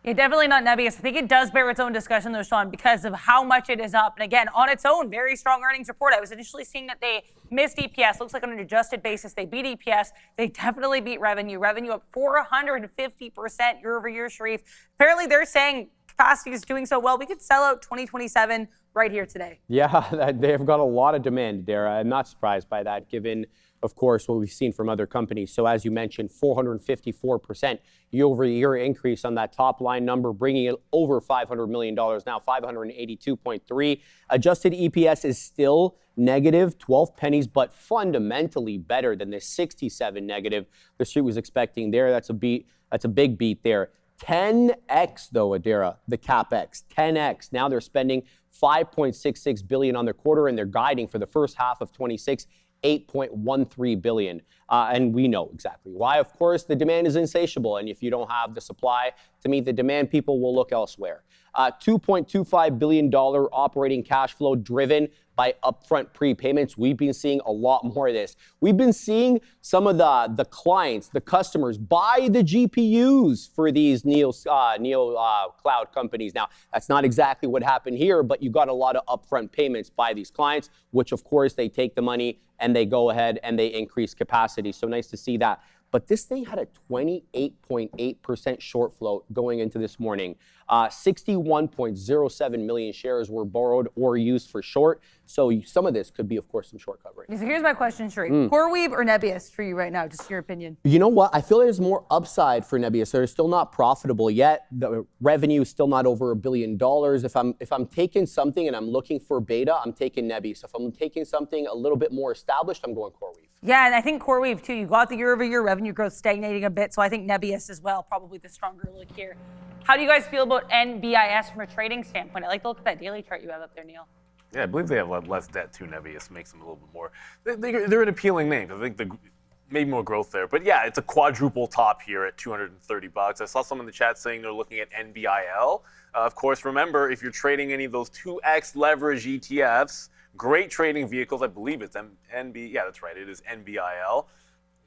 Yeah, definitely not Nebius. I think it does bear its own discussion, though, Sean, because of how much it is up. And again, on its own, very strong earnings report. I was initially seeing that they missed EPS. Looks like on an adjusted basis, they beat EPS. They definitely beat revenue. Revenue up 450% year over year, Sharif. Apparently, they're saying capacity is doing so well, we could sell out 2027 right here today. Yeah, they've got a lot of demand, Dara. I'm not surprised by that, given, of course, what we've seen from other companies. So as you mentioned, 454% year-over-year increase on that top line number, bringing it over $500 million now, 582.3. Adjusted EPS is still negative 12 pennies, but fundamentally better than the 67 negative the street was expecting there. That's a beat. That's a big beat there. 10x though, Adara, the capex, 10x. Now they're spending $5.66 billion on their quarter, and they're guiding for the first half of 26, $8.13 billion. And we know exactly why. Of course, the demand is insatiable, and if you don't have the supply to meet the demand, people will look elsewhere. $2.25 billion operating cash flow driven by upfront prepayments. We've been seeing a lot more of this. We've been seeing some of the clients, the customers, buy the GPUs for these neo cloud companies. Now, that's not exactly what happened here, but you got a lot of upfront payments by these clients, which of course they take the money and they go ahead and they increase capacity. So nice to see that. But this thing had a 28.8% short float going into this morning. 61.07 million shares were borrowed or used for short. So some of this could be, of course, some short coverage. So here's my question, Sheree. CoreWeave or NBIS for you right now? Just your opinion. You know what? I feel there's more upside for NBIS. They're still not profitable yet. The revenue is still not over $1 billion. If I'm taking something and I'm looking for beta, I'm taking NBIS. If I'm taking something a little bit more established, I'm going CoreWeave. Yeah, and I think CoreWeave too. You got the year-over-year revenue growth stagnating a bit, so I think NBIS as well, probably the stronger look here. How do you guys feel about NBIS from a trading standpoint? I like to look at that daily chart you have up there, Neil. Yeah, I believe they have less debt too. NBIS makes them a little bit more. They're an appealing name. I think maybe more growth there. But yeah, it's a quadruple top here at $230. I saw some in the chat saying they're looking at NBIL. Of course, remember, if you're trading any of those 2x leverage ETFs, great trading vehicles. I believe it's yeah, that's right. It is NBIL.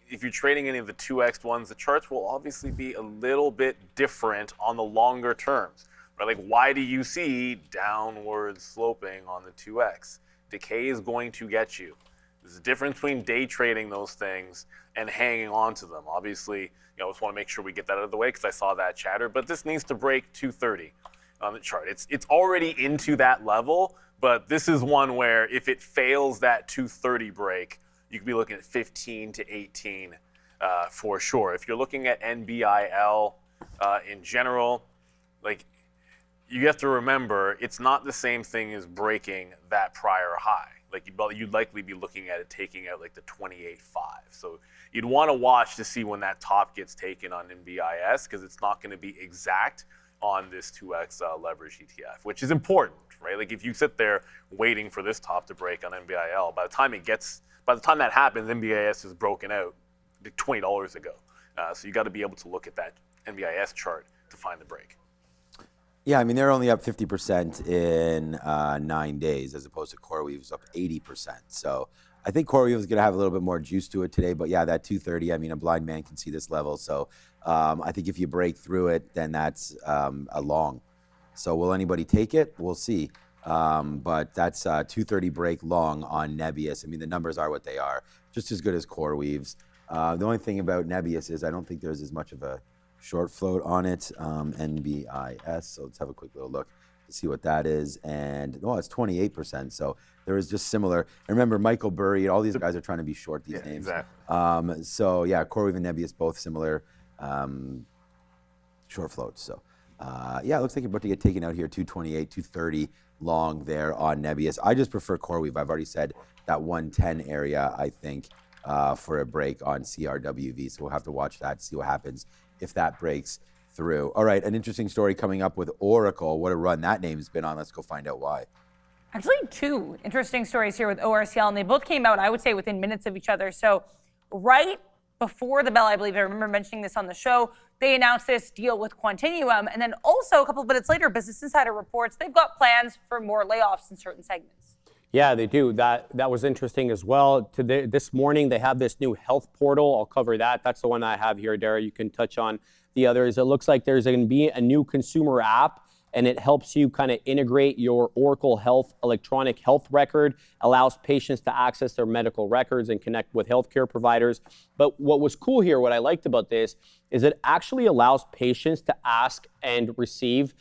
If you're trading any of the 2x ones, the charts will obviously be a little bit different on the longer terms. Right? Like, why do you see downward sloping on the 2x? Decay is going to get you. There's a difference between day trading those things and hanging on to them. Obviously, I just want to make sure we get that out of the way because I saw that chatter. But this needs to break 230 on the chart. It's already into that level, but this is one where if it fails that 230 break, you could be looking at 15 to 18 for sure. If you're looking at NBIL in general, like, you have to remember, it's not the same thing as breaking that prior high. Like, you'd likely be looking at it taking out like the 28.5. So you'd want to watch to see when that top gets taken on NBIS, because it's not going to be exact on this 2x leverage ETF, which is important, right? Like, if you sit there waiting for this top to break on NBIL, by the time that happens, NBIS is broken out like $20 ago. So you got to be able to look at that NBIS chart to find the break. Yeah, I mean, they're only up 50% in 9 days, as opposed to CoreWeave's up 80%. So I think CoreWeave is going to have a little bit more juice to it today. But yeah, that 230, I mean, a blind man can see this level. So I think if you break through it, then that's a long. So will anybody take it? We'll see. But that's 230 break long on NBIS. I mean, the numbers are what they are, just as good as CoreWeave's. The only thing about NBIS is I don't think there's as much of a short float on it, NBIS. So let's have a quick little look to see what that is. And it's 28%. So there is just similar. And remember, Michael Burry, all these guys are trying to be short these names. Exactly. So yeah, CoreWeave and NBIS both similar short floats. So yeah, it looks like you're about to get taken out here, 228, 230 long there on NBIS. I just prefer CoreWeave. I've already said that 110 area, I think, for a break on CRWV. So we'll have to watch that, see what happens if that breaks through. All right, an interesting story coming up with Oracle. What a run that name's been on. Let's go find out why. Actually, two interesting stories here with ORCL, and they both came out, I would say, within minutes of each other. So right before the bell, I believe, I remember mentioning this on the show, they announced this deal with Quantinuum, and then also a couple of minutes later, Business Insider reports they've got plans for more layoffs in certain segments. Yeah, they do. That was interesting as well. This morning, they have this new health portal. I'll cover that. That's the one I have here, Dara. You can touch on the others. It looks like there's going to be a new consumer app, and it helps you kind of integrate your Oracle Health electronic health record, allows patients to access their medical records and connect with healthcare providers. But what was cool here, what I liked about this, is it actually allows patients to ask and receive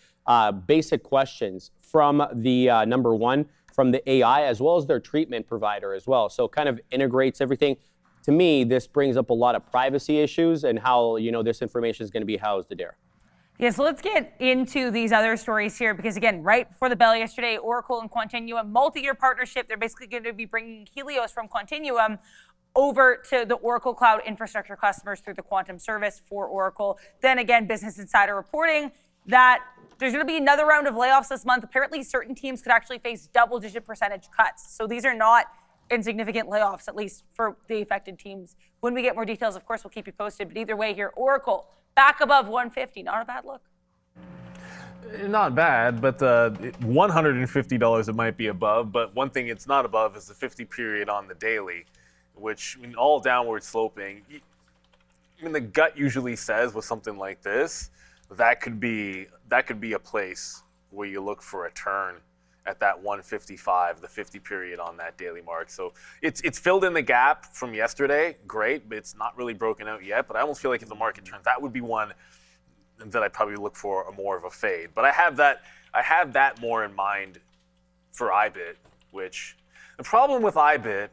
basic questions from the number one, from the AI, as well as their treatment provider as well. So kind of integrates everything. To me, this brings up a lot of privacy issues and how, this information is going to be housed, Adara. Yeah, so let's get into these other stories here because, again, right before the bell yesterday, Oracle and Quantinuum, multi-year partnership. They're basically going to be bringing Helios from Quantinuum over to the Oracle Cloud Infrastructure customers through the Quantum service for Oracle. Then again, Business Insider reporting that there's going to be another round of layoffs this month. Apparently, certain teams could actually face double-digit percentage cuts. So these are not insignificant layoffs, at least for the affected teams. When we get more details, of course, we'll keep you posted. But either way here, Oracle back above 150. Not a bad look. Not bad, but $150 it might be above. But one thing it's not above is the 50 period on the daily, which, all downward sloping. The gut usually says with something like this, that could be a place where you look for a turn at that 155, the 50 period on that daily mark. So it's filled in the gap from yesterday, great, but it's not really broken out yet. But I almost feel like if the market turns, that would be one that I'd probably look for more of a fade. But I have that more in mind for IBIT, which the problem with IBIT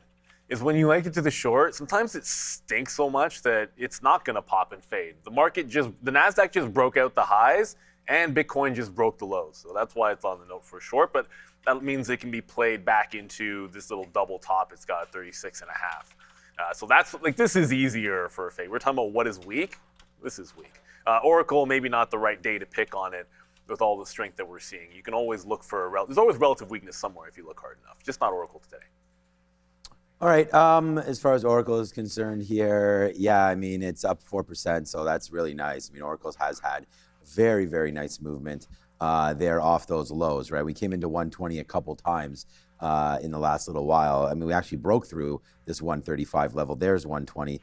is when you like it to the short, sometimes it stinks so much that it's not gonna pop and fade. The NASDAQ just broke out the highs and Bitcoin just broke the lows. So that's why it's on the note for short, but that means it can be played back into this little double top. It's got 36.5. So that's this is easier for a fade. We're talking about what is weak. This is weak. Oracle, maybe not the right day to pick on it with all the strength that we're seeing. You can always look for there's always relative weakness somewhere if you look hard enough, just not Oracle today. All right, as far as Oracle is concerned here, yeah, it's up 4%, so that's really nice. Oracle has had very, very nice movement there off those lows, right? We came into 120 a couple times in the last little while. We actually broke through this 135 level. There's 120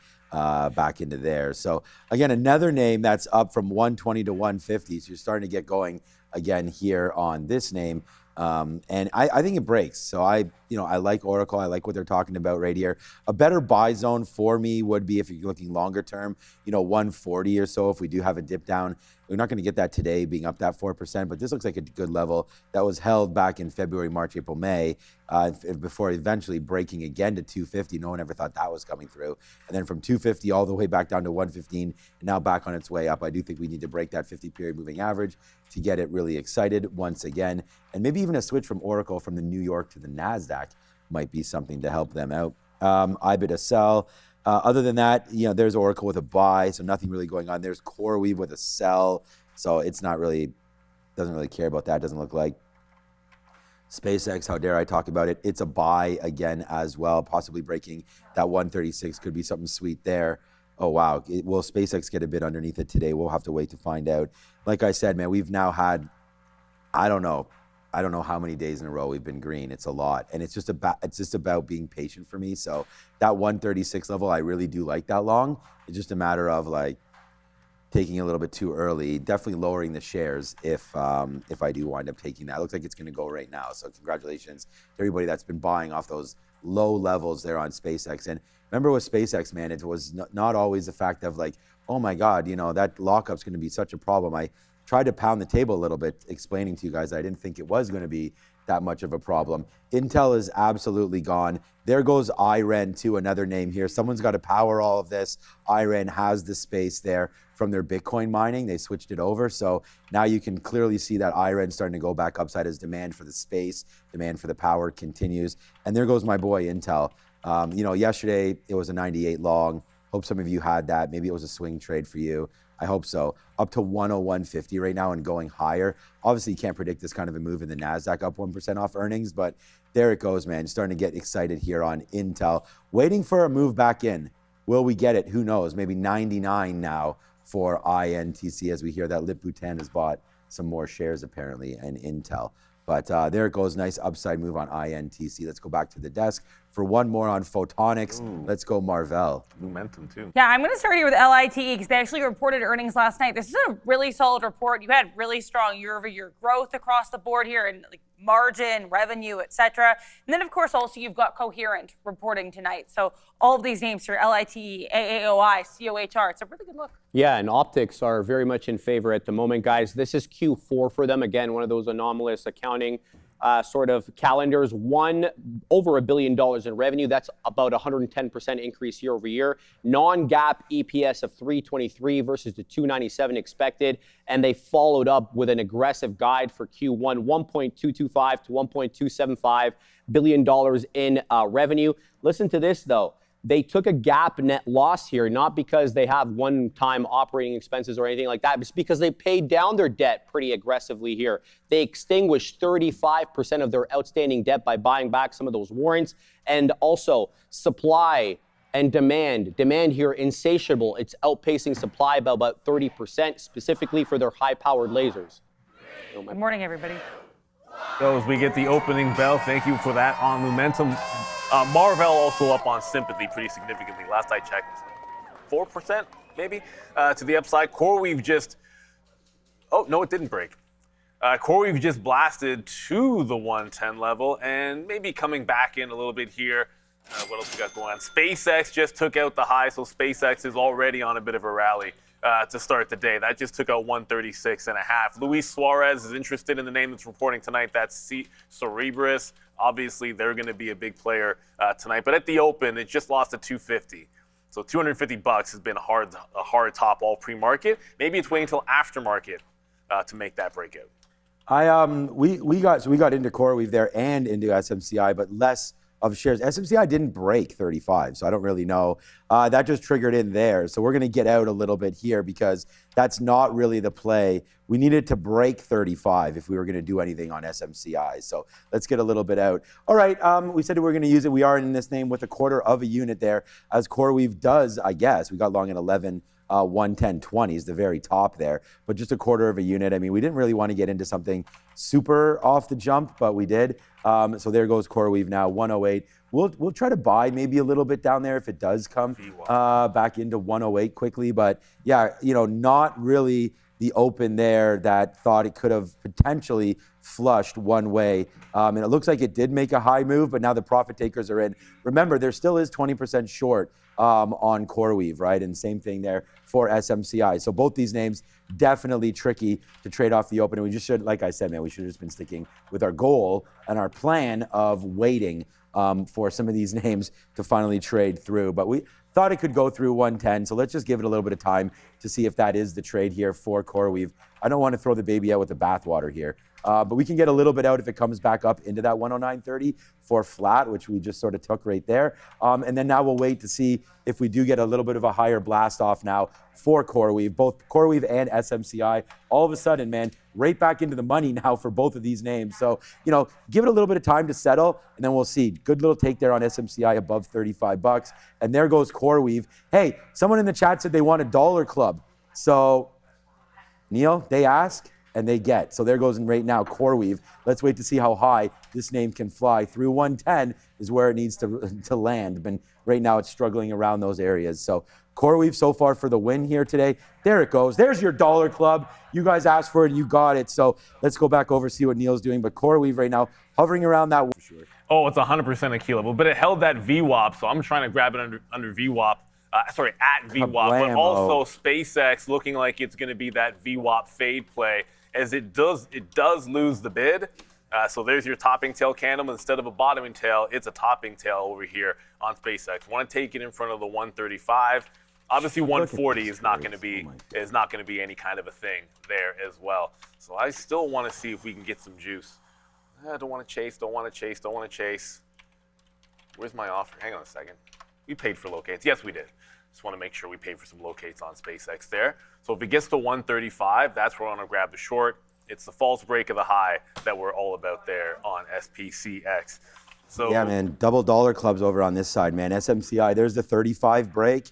back into there. So again, another name that's up from 120 to 150. So you're starting to get going again here on this name. And I think it breaks. So I like Oracle. I like what they're talking about right here. A better buy zone for me would be, if you're looking longer term, 140 or so. If we do have a dip down, we're not going to get that today being up that 4%, but this looks like a good level that was held back in February, March, April, May, before eventually breaking again to 250. No one ever thought that was coming through. And then from 250 all the way back down to 115, and now back on its way up. I do think we need to break that 50 period moving average to get it really excited once again. And maybe even a switch from Oracle from the New York to the NASDAQ might be something to help them out. IBIT a sell. Other than that, there's Oracle with a buy, so nothing really going on. There's CoreWeave with a sell, so it's not really, doesn't really care about that, doesn't look like. SpaceX, how dare I talk about it? It's a buy again as well, possibly breaking that 136, could be something sweet there. Oh, wow. Will SpaceX get a bit underneath it today? We'll have to wait to find out. Like I said, man, we've now had, I don't know how many days in a row we've been green. It's a lot. And it's just about being patient for me. So that 136 level, I really do like that long. It's just a matter of taking a little bit too early, definitely lowering the shares if I do wind up taking that. It looks like it's going to go right now. So congratulations to everybody that's been buying off those low levels there on SpaceX. And remember with SpaceX, man, it was not always the fact of oh my God, that lockup's going to be such a problem. I tried to pound the table a little bit, explaining to you guys I didn't think it was going to be that much of a problem. Intel is absolutely gone. There goes IREN too, another name here. Someone's got to power all of this. IREN has the space there from their Bitcoin mining. They switched it over. So now you can clearly see that IREN starting to go back upside as demand for the space, demand for the power continues. And there goes my boy Intel. Yesterday it was a 98 long. Hope some of you had that. Maybe it was a swing trade for you. I hope so. Up to 101.50 right now and going higher. Obviously, you can't predict this kind of a move in the NASDAQ up 1% off earnings, but there it goes, man. Starting to get excited here on Intel. Waiting for a move back in. Will we get it? Who knows? Maybe 99 now for INTC, as we hear that Lip Bhutan has bought some more shares apparently in Intel. But there it goes, nice upside move on INTC. Let's go back to the desk for one more on Photonics. Ooh. Let's go Marvell. Momentum too. Yeah, I'm going to start here with LITE because they actually reported earnings last night. This is a really solid report. You had really strong year-over-year growth across the board here, and margin, revenue, etc. And then, of course, also you've got Coherent reporting tonight. So all of these names here, LIT, AAOI, COHR, it's a really good look. Yeah, and optics are very much in favor at the moment, guys. This is Q4 for them. Again, one of those anomalous accounting sort of calendars. Over $1 billion in revenue. That's about 110% increase year over year. Non-GAAP EPS of $3.23 versus the $2.97 expected. And they followed up with an aggressive guide for Q1, $1.225 to $1.275 billion in revenue. Listen to this, though. They took a GAAP net loss here, not because they have one-time operating expenses or anything like that. It's because they paid down their debt pretty aggressively here. They extinguished 35% of their outstanding debt by buying back some of those warrants. And also supply and demand. Demand here insatiable. It's outpacing supply by about 30%, specifically for their high-powered lasers. Good morning, everybody. So as we get the opening bell, thank you for that on momentum. Marvell also up on sympathy pretty significantly. Last I checked, 4% maybe to the upside. CoreWeave just, oh no, it didn't break. CoreWeave just blasted to the 110 level and maybe coming back in a little bit here. What else we got going on? SpaceX just took out the high, so SpaceX is already on a bit of a rally to start the day. That just took out 136.5. Luis Suarez is interested in the name that's reporting tonight. That's Cerebras. Obviously, they're going to be a big player tonight. But at the open, it just lost to 250. So $250 has been a hard top all pre-market. Maybe it's waiting until aftermarket to make that breakout. We got into CoreWeave there and into SMCI, but less of shares. SMCI didn't break 35, so I don't really know. That just triggered in there. So we're going to get out a little bit here because that's not really the play. We needed to break 35 if we were going to do anything on SMCI. So let's get a little bit out. All right, we said we were going to use it. We are in this name with 1/4 of a unit there, as CoreWeave does, I guess. We got long at 11. 110.20 is the very top there, but just 1/4 of a unit. I mean, we didn't really want to get into something super off the jump, but we did. So there goes CoreWeave now, 108. We'll try to buy maybe a little bit down there if it does come back into 108 quickly. But yeah, not really the open there that thought it could have potentially flushed one way. And it looks like it did make a high move, but now the profit takers are in. Remember, there still is 20% short on CoreWeave, right? And same thing there for SMCI. So both these names definitely tricky to trade off the open. And we just should, like I said, man, we should have just been sticking with our goal and our plan of waiting for some of these names to finally trade through. But we thought it could go through 110. So let's just give it a little bit of time to see if that is the trade here for CoreWeave. I don't want to throw the baby out with the bathwater here. But we can get a little bit out if it comes back up into that 109.30 for flat, which we just sort of took right there. And then now we'll wait to see if we do get a little bit of a higher blast off now for CoreWeave, both CoreWeave and SMCI. All of a sudden, man, right back into the money now for both of these names. So, give it a little bit of time to settle, and then we'll see. Good little take there on SMCI above 35 bucks. And there goes CoreWeave. Hey, someone in the chat said they want a dollar club. So, Neil, they ask and they get. So there goes in right now CoreWeave. Let's wait to see how high this name can fly. Through 110 is where it needs to land. But right now it's struggling around those areas. So CoreWeave so far for the win here today. There it goes. There's your dollar club. You guys asked for it and you got it. So let's go back over, see what Neil's doing. But CoreWeave right now hovering around that. Oh, it's 100% a key level, but it held that VWAP. So I'm trying to grab it under VWAP. At VWAP, but also SpaceX looking like it's going to be that VWAP fade play, as it does lose the bid. So there's your topping tail candle. Instead of a bottoming tail, it's a topping tail over here on SpaceX. Want to take it in front of the 135. Obviously, 140 is not going to be any kind of a thing there as well. So I still want to see if we can get some juice. I don't want to chase. Don't want to chase. Don't want to chase. Where's my offer? Hang on a second. We paid for locates. Yes, we did. Just want to make sure we paid for some locates on SpaceX there. So if it gets to 135, that's where I want to grab the short. It's the false break of the high that we're all about there on SPCX. So yeah, man, double dollar clubs over on this side, man. SMCI, there's the 35 break.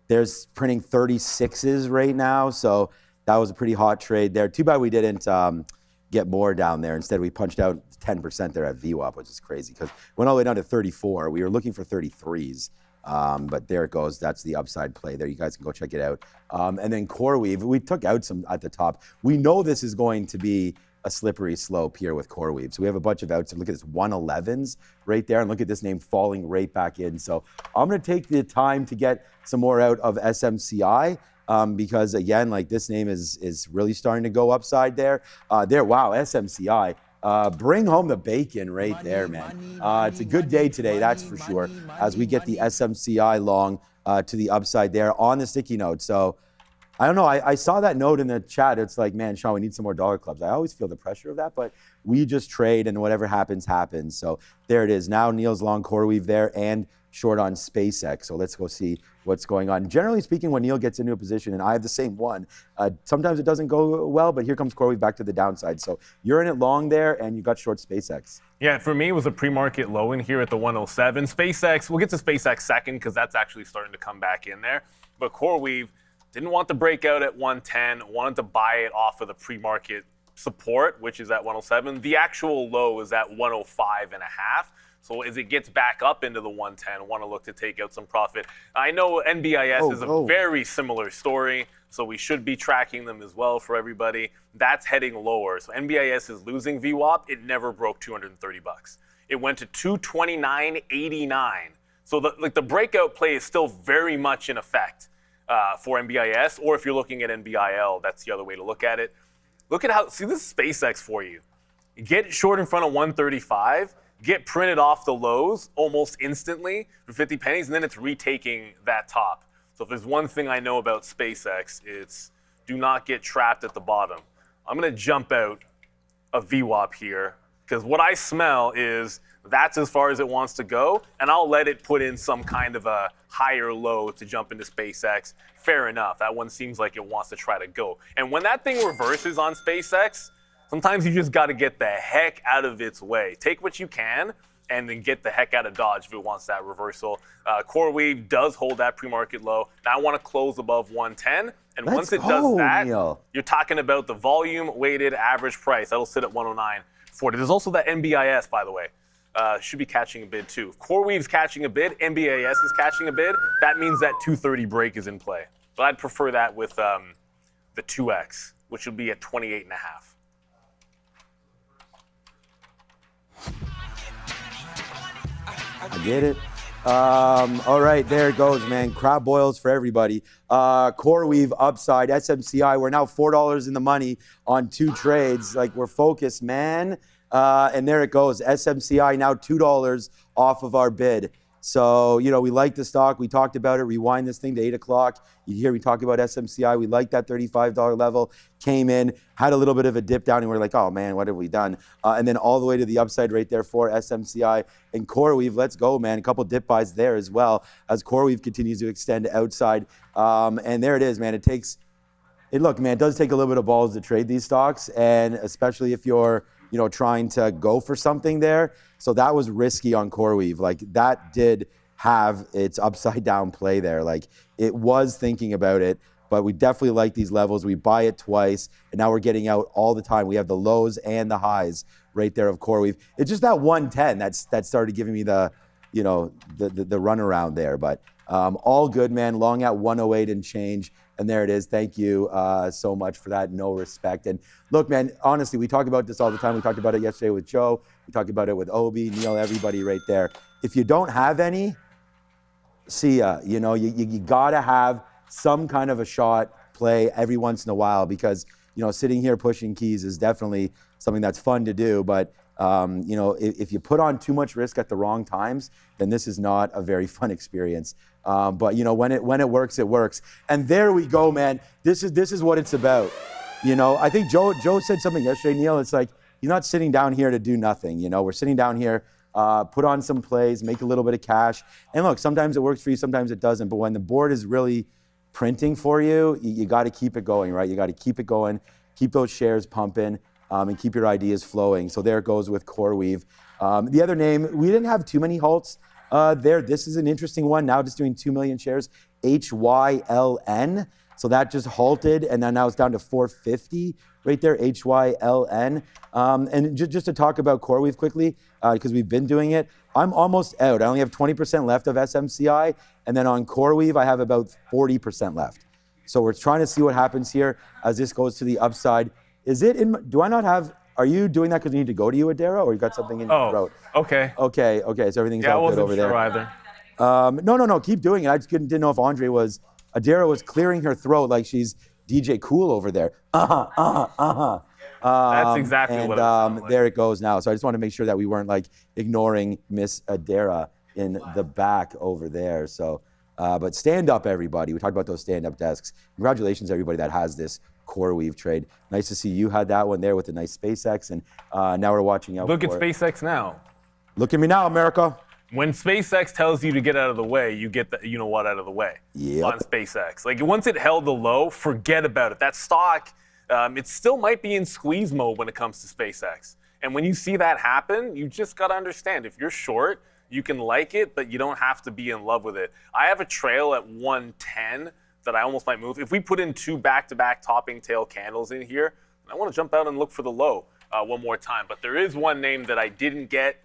There's printing 36s right now. So that was a pretty hot trade there. Too bad we didn't get more down there. Instead, we punched out 10% there at VWAP, which is crazy because went all the way down to 34. We were looking for 33s. But there it goes. That's the upside play there. You guys can go check it out. And then CoreWeave, we took out some at the top. We know this is going to be a slippery slope here with CoreWeave. So we have a bunch of outs. Look at this 111s right there, and look at this name falling right back in. So I'm going to take the time to get some more out of SMCI. Because again, like this name is really starting to go upside there. Wow, SMCI. Bring home the bacon right there, man. It's a good day today, that's for sure, as we get the SMCI long to the upside there on the sticky note. So I don't know, I saw that note in the chat. It's like, man, Sean, we need some more dollar clubs. I always feel the pressure of that, but we just trade and whatever happens, happens. So there it is. Now Neil's long CoreWeave there and short on SpaceX. So let's go see what's going on. Generally speaking, when Neil gets into a position, and I have the same one, sometimes it doesn't go well, but here comes CoreWeave back to the downside. So you're in it long there, and you got short SpaceX. Yeah, for me, it was a pre-market low in here at the 107. SpaceX, we'll get to SpaceX second because that's actually starting to come back in there. But CoreWeave didn't want to break out at 110, wanted to buy it off of the pre-market support, which is at 107. The actual low is at 105.5. So as it gets back up into the 110, want to look to take out some profit. I know NBIS is a very similar story, so we should be tracking them as well for everybody. That's heading lower. So NBIS is losing VWAP. It never broke 230 bucks. It went to 229.89. So the breakout play is still very much in effect for NBIS, or if you're looking at NBIL, that's the other way to look at it. Look at how, see this is SpaceX for you. You get short in front of 135, get printed off the lows almost instantly for 50 pennies, and then it's retaking that top. So if there's one thing I know about SpaceX, it's do not get trapped at the bottom. I'm going to jump out of VWAP here because what I smell is that's as far as it wants to go, and I'll let it put in some kind of a higher low to jump into SpaceX. Fair enough. That one seems like it wants to try to go. And when that thing reverses on SpaceX, sometimes you just got to get the heck out of its way. Take what you can and then get the heck out of Dodge if it wants that reversal. CoreWeave does hold that pre-market low. Now I want to close above 110. And once it does that, Neil. You're talking about the volume-weighted average price. That'll sit at 109.40. There's also that NBIS, by the way. Should be catching a bid too. If CoreWeave's catching a bid, NBIS is catching a bid, that means that 230 break is in play. But I'd prefer that with the 2X, which would be at 28.5. I get it. All right, there it goes, man. Crab boils for everybody. CoreWeave upside, SMCI. We're now $4 in the money on 2 trades. Like, we're focused, man. And there it goes. SMCI now $2 off of our bid. So, you know, we like the stock. We talked about it. Rewind this thing to 8 o'clock. You hear me talk about SMCI. We like that $35 level. Came in, had a little bit of a dip down, and we're like, oh, man, what have we done? And then all the way to the upside right there for SMCI and CoreWeave. Let's go, man. A couple dip buys there as well as CoreWeave continues to extend outside. And there it is, man. Look, man, it does take a little bit of balls to trade these stocks, and especially if you're, you know, trying to go for something there. So that was risky on CoreWeave. Like, that did have its upside down play there. Like, it was thinking about it, but we definitely like these levels. We buy it twice, and now we're getting out all the time. We have the lows and the highs right there of CoreWeave. It's just that 110 that started giving me the, you know, the runaround there. But all good, man. Long at 108 and change. And there it is. Thank you so much for that. No respect. And look, man, honestly, we talk about this all the time. We talked about it yesterday with Joe. We talked about it with Obi, Neil, everybody right there. If you don't have any, see ya. You know, you got to have some kind of a shot play every once in a while because, you know, sitting here pushing keys is definitely something that's fun to do. But, you know, if you put on too much risk at the wrong times, then this is not a very fun experience. But, you know, when it works, it works. And there we go, man. This is what it's about. You know, I think Joe said something yesterday, Neil. It's like, you're not sitting down here to do nothing. You know, we're sitting down here, put on some plays, make a little bit of cash. And look, sometimes it works for you, sometimes it doesn't. But when the board is really printing for you, you got to keep it going, right? You got to keep it going, keep those shares pumping, and keep your ideas flowing. So there it goes with CoreWeave. The other name, we didn't have too many halts there. This is an interesting one. Now just doing 2 million shares, HYLN. So that just halted, and then now it's down to 450 right there, HYLN. And just to talk about CoreWeave quickly, because we've been doing it, I'm almost out. I only have 20% left of SMCI, and then on CoreWeave, I have about 40% left. So we're trying to see what happens here as this goes to the upside. Do I not have Are you doing that because you need to go to you, Adara, or you got something in your throat? Okay. Okay. So everything's all good over there. Yeah, I wasn't sure either. No. Keep doing it. I just didn't know if Adara was clearing her throat like she's DJ Cool over there. That's exactly what it sounded like. There it goes now. So I just want to make sure that we weren't like ignoring Miss Adara in the back over there. So, but stand up, everybody. We talked about those stand-up desks. Congratulations, everybody that has this CoreWeave trade. Nice to see you had that one there with the nice SpaceX, and now we're watching out. Look at SpaceX now. Look at me now, America. When SpaceX tells you to get out of the way, you get the you know what out of the way on SpaceX. Like once it held the low, forget about it. That stock, it still might be in squeeze mode when it comes to SpaceX. And when you see that happen, you just got to understand, if you're short, you can like it, but you don't have to be in love with it. I have a trail at 110 that I almost might move. If we put in 2 back-to-back topping tail candles in here, I want to jump out and look for the low one more time. But there is one name that I didn't get,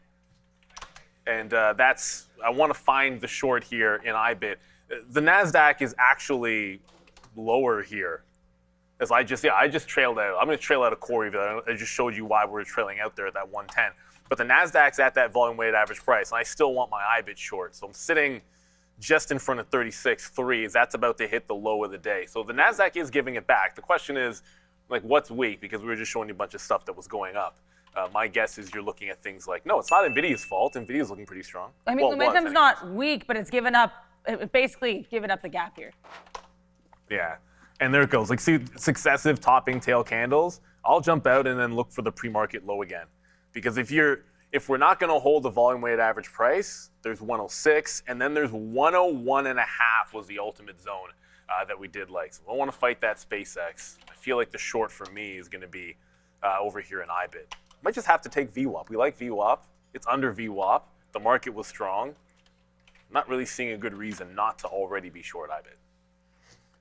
and I want to find the short here in IBIT. The NASDAQ is actually lower here. As I just trailed out. I'm going to trail out a CoreWeave. I just showed you why we're trailing out there at that 110. But the NASDAQ's at that volume weighted average price, and I still want my IBIT short. So I'm sitting just in front of 36.3. That's about to hit the low of the day. So the NASDAQ is giving it back. The question is, like, what's weak? Because we were just showing you a bunch of stuff that was going up. My guess is you're looking at things like, no, it's not Nvidia's fault. Nvidia's looking pretty strong. I mean, momentum's not weak, but it's basically given up the gap here. Yeah. And there it goes. Like, see, successive topping tail candles. I'll jump out and then look for the pre-market low again. Because if we're not going to hold the volume weighted average price, there's 106, and then there's 101.5 was the ultimate zone that we did like. So I want to fight that SpaceX. I feel like the short for me is going to be over here in IBIT. Might just have to take VWAP. We like VWAP. It's under VWAP. The market was strong. Not really seeing a good reason not to already be short IBIT.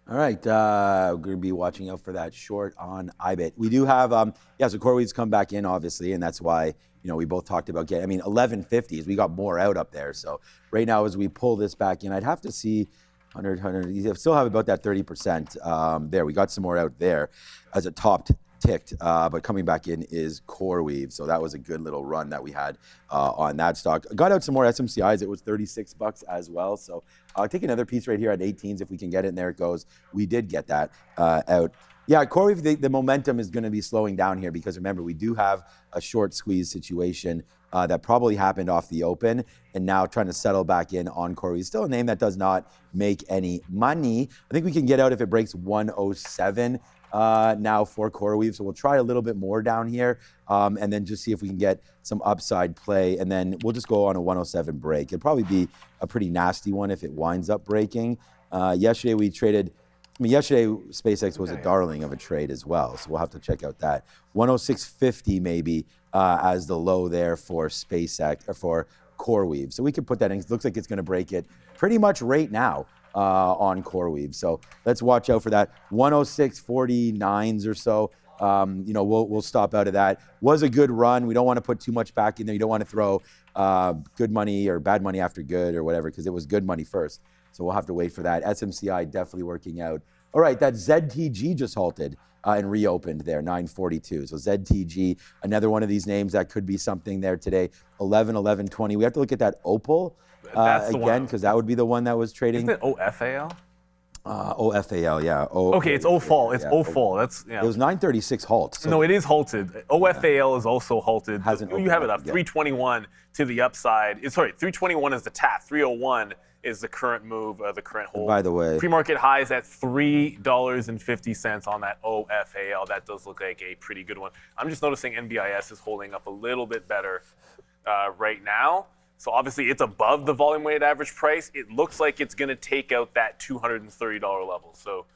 All right, we're going to be watching out for that short on IBIT. We do have, so CoreWeave's come back in, obviously, and that's why, we both talked about getting, 1150s, we got more out up there. So right now, as we pull this back in, I'd have to see 100, you still have about that 30% there. We got some more out there as a top ticked, but coming back in is CoreWeave. So that was a good little run that we had on that stock. Got out some more SMCIs. It was $36 as well. So I'll take another piece right here at 18s if we can get it, and there it goes. We did get that out. Yeah, CoreWeave, the momentum is going to be slowing down here because remember, we do have a short squeeze situation that probably happened off the open and now trying to settle back in on CoreWeave. Still a name that does not make any money. I think we can get out if it breaks 107 now for CoreWeave. So we'll try a little bit more down here and then just see if we can get some upside play. And then we'll just go on a 107 break. It'd probably be a pretty nasty one if it winds up breaking. Yesterday we traded, yesterday SpaceX was a darling of a trade as well. So we'll have to check out that. 106.50 maybe as the low there for SpaceX, or for CoreWeave. So we could put that in. It looks like it's going to break it pretty much right now on CoreWeave. So let's watch out for that. 106.49s or so. We'll stop out of that. Was a good run. We don't want to put too much back in there. You don't want to throw good money or bad money after good or whatever, because it was good money first. So we'll have to wait for that. SMCI definitely working out. All right, that ZTG just halted and reopened there, 942. So ZTG, another one of these names that could be something there today. 11.20. We have to look at that Opal again, because that would be the one that was trading. Isn't it OFAL? OFAL, yeah. Okay, it's OFAL. It's OFAL. That's It was 936 halt. So no, it is halted. OFAL is also halted. Hasn't You have it up. yet. 321 to the upside. 321 is the tap. 301 is the current move, the current hold. By the way, pre-market highs at $3.50 on that OFAL. That does look like a pretty good one. I'm just noticing NBIS is holding up a little bit better right now. So obviously it's above the volume weighted average price. It looks like it's going to take out that $230 level. So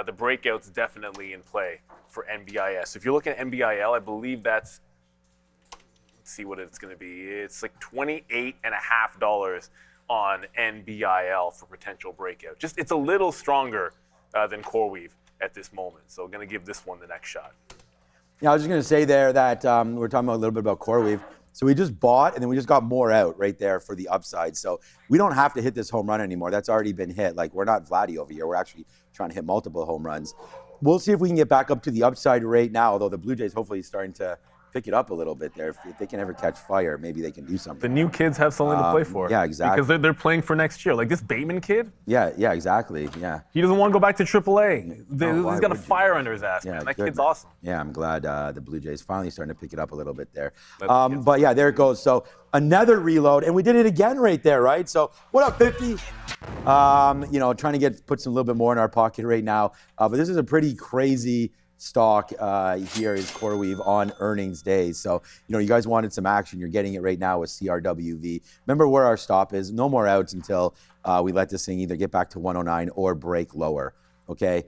the breakout's definitely in play for NBIS. If you're looking at NBIL, I believe that's, let's see what it's going to be. It's like $28.50 on NBIL for potential breakout. Just it's a little stronger than CoreWeave at this moment. So I'm going to give this one the next shot. Yeah, I was just going to say there that we're talking about a little bit about CoreWeave. So we just bought, and then we just got more out right there for the upside. So we don't have to hit this home run anymore. That's already been hit. Like, we're not Vladdy over here. We're actually trying to hit multiple home runs. We'll see if we can get back up to the upside right now, although the Blue Jays hopefully starting to pick it up a little bit there. If they can ever catch fire, maybe they can do something. The new kids have something to play for. Yeah, exactly. Because they're playing for next year. Like this Bateman kid. Yeah, exactly. Yeah. He doesn't want to go back to AAA. why He's got a would you? fire under his ass, Yeah, man. That good, kid's man. awesome. Yeah, I'm glad the Blue Jays finally starting to pick it up a little bit there. kids. But yeah, there it goes. So another reload, and we did it again right there, right? So what up, 50? You know, trying to put some little bit more in our pocket right now. But this is a pretty crazy stock here is CoreWeave on earnings day. So, you know, you guys wanted some action. You're getting it right now with CRWV. Remember where our stop is. No more outs until we let this thing either get back to 109 or break lower. Okay,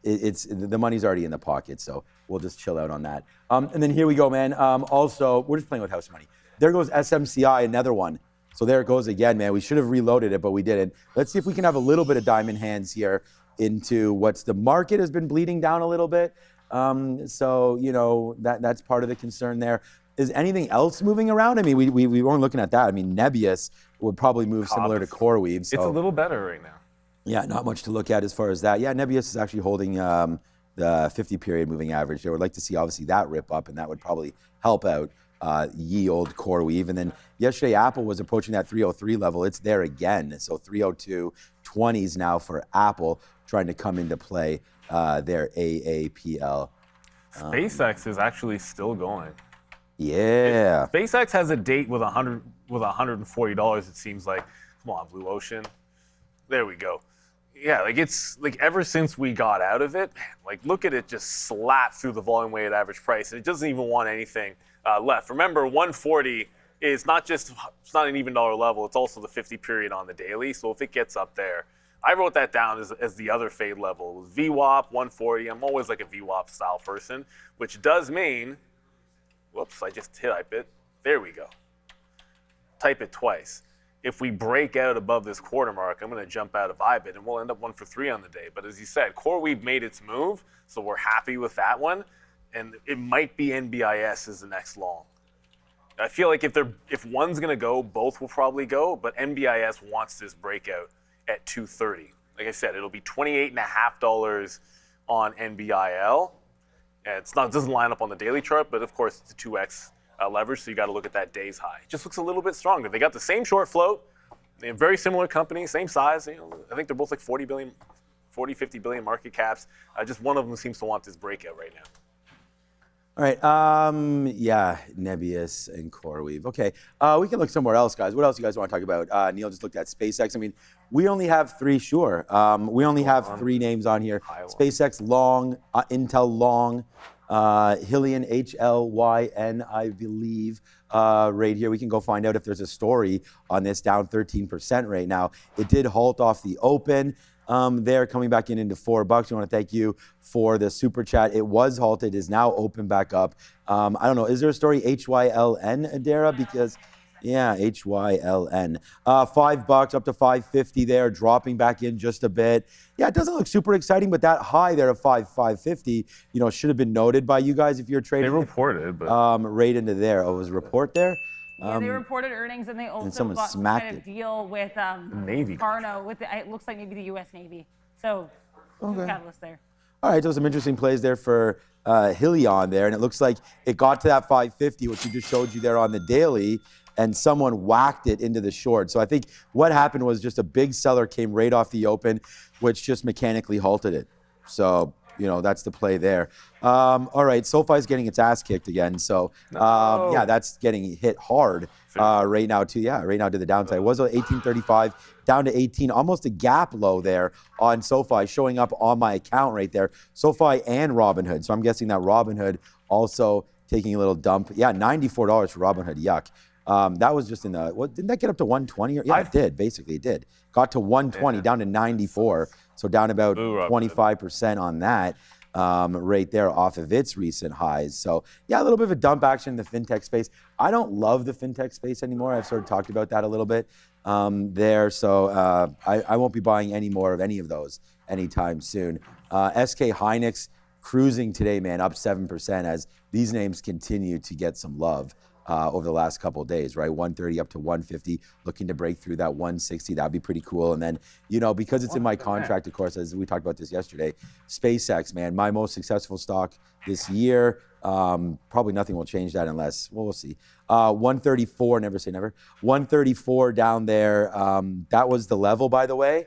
it's the money's already in the pocket, so we'll just chill out on that. And then here we go, man. Also, we're just playing with house money. There goes SMCI, another one. So there it goes again, man. We should have reloaded it, but we didn't. Let's see if we can have a little bit of diamond hands here into what's the market has been bleeding down a little bit. So, you know, that's part of the concern there. Is anything else moving around? I mean, we weren't looking at that. I mean, NBIS would probably move similar to CoreWeave. So. It's a little better right now. Yeah, not much to look at as far as that. Yeah, NBIS is actually holding the 50-period moving average. They would like to see, obviously, that rip up, and that would probably help out ye old CoreWeave. And then yesterday, Apple was approaching that 303 level. It's there again. So 302.20s now for Apple trying to come into play their AAPL. SpaceX is actually still going. Yeah. SpaceX has a date with $140. It seems like. Come on, Blue Ocean. There we go. Yeah, like it's like ever since we got out of it, like look at it just slap through the volume weighted average price, and it doesn't even want anything left. Remember, 140 is not just, it's not an even dollar level, it's also the 50 period on the daily. So if it gets up there, I wrote that down as the other fade level. It was VWAP 140. I'm always like a VWAP style person, which does mean, whoops, I just type it. There we go. Type it twice. If we break out above this quarter mark, I'm going to jump out of IBIT, and we'll end up 1 for 3 on the day. But as you said, CoreWeave made its move, so we're happy with that one. And it might be NBIS as the next long. I feel like if one's going to go, both will probably go. But NBIS wants this breakout at 230. Like I said, it'll be $28.50 on NBIL. And it doesn't line up on the daily chart, but of course it's a 2x. Leverage, so you got to look at that day's high. It just looks a little bit stronger. They got the same short float. They have very similar companies, same size. You know, I think they're both like 40, 50 billion market caps. Just one of them seems to want this breakout right now. All right. Yeah, NBIS and CoreWeave. Okay. We can look somewhere else, guys. What else you guys want to talk about? Neil just looked at SpaceX. I mean, we only have 3, sure. We only have 3 names on here. SpaceX long, Intel long, Hillian, HLYN, I believe, right here. We can go find out if there's a story on this, down 13% right now. It did halt off the open. They're coming back into $4. We want to thank you for the super chat. It was halted, is now open back up. I don't know. Is there a story HYLN, Adara? Because yeah, HYLN. $5 up to $5.50 there, dropping back in just a bit. Yeah, it doesn't look super exciting, but that high there of $5.50, you know, should have been noted by you guys if you're trading. They reported, but right into there. Oh, was a report there? Yeah, they reported earnings, and they also got some kind of deal with Navy. Carno. It looks like maybe the U.S. Navy. So, catalyst there. All right, those some interesting plays there for Hillion there, and it looks like it got to that 550, which we just showed you there on the daily, and someone whacked it into the short. So I think what happened was just a big seller came right off the open, which just mechanically halted it. So, you know, that's the play there. All right, SoFi's getting its ass kicked again. So, yeah, that's getting hit hard right now too. Yeah, right now to the downside. It was at 1835, down to 18, almost a gap low there on SoFi, showing up on my account right there. SoFi and Robinhood. So I'm guessing that Robinhood also taking a little dump. Yeah, $94 for Robinhood. Yuck. That was just in the, didn't that get up to 120? Yeah, it did. Basically, it did. Got to 120, down to 94. So down about 25% on that right there off of its recent highs. So yeah, a little bit of a dump action in the fintech space. I don't love the fintech space anymore. I've sort of talked about that a little bit there. So I won't be buying any more of any of those anytime soon. SK Hynix cruising today, man, up 7% as these names continue to get some love. over the last couple of days, right? 130 up to 150, looking to break through that 160. That'd be pretty cool. And then, you know, because it's in my contract, of course, as we talked about this yesterday, SpaceX, man, my most successful stock this year. Probably nothing will change that unless, well, we'll see. 134, never say never. 134 down there. That was the level, by the way.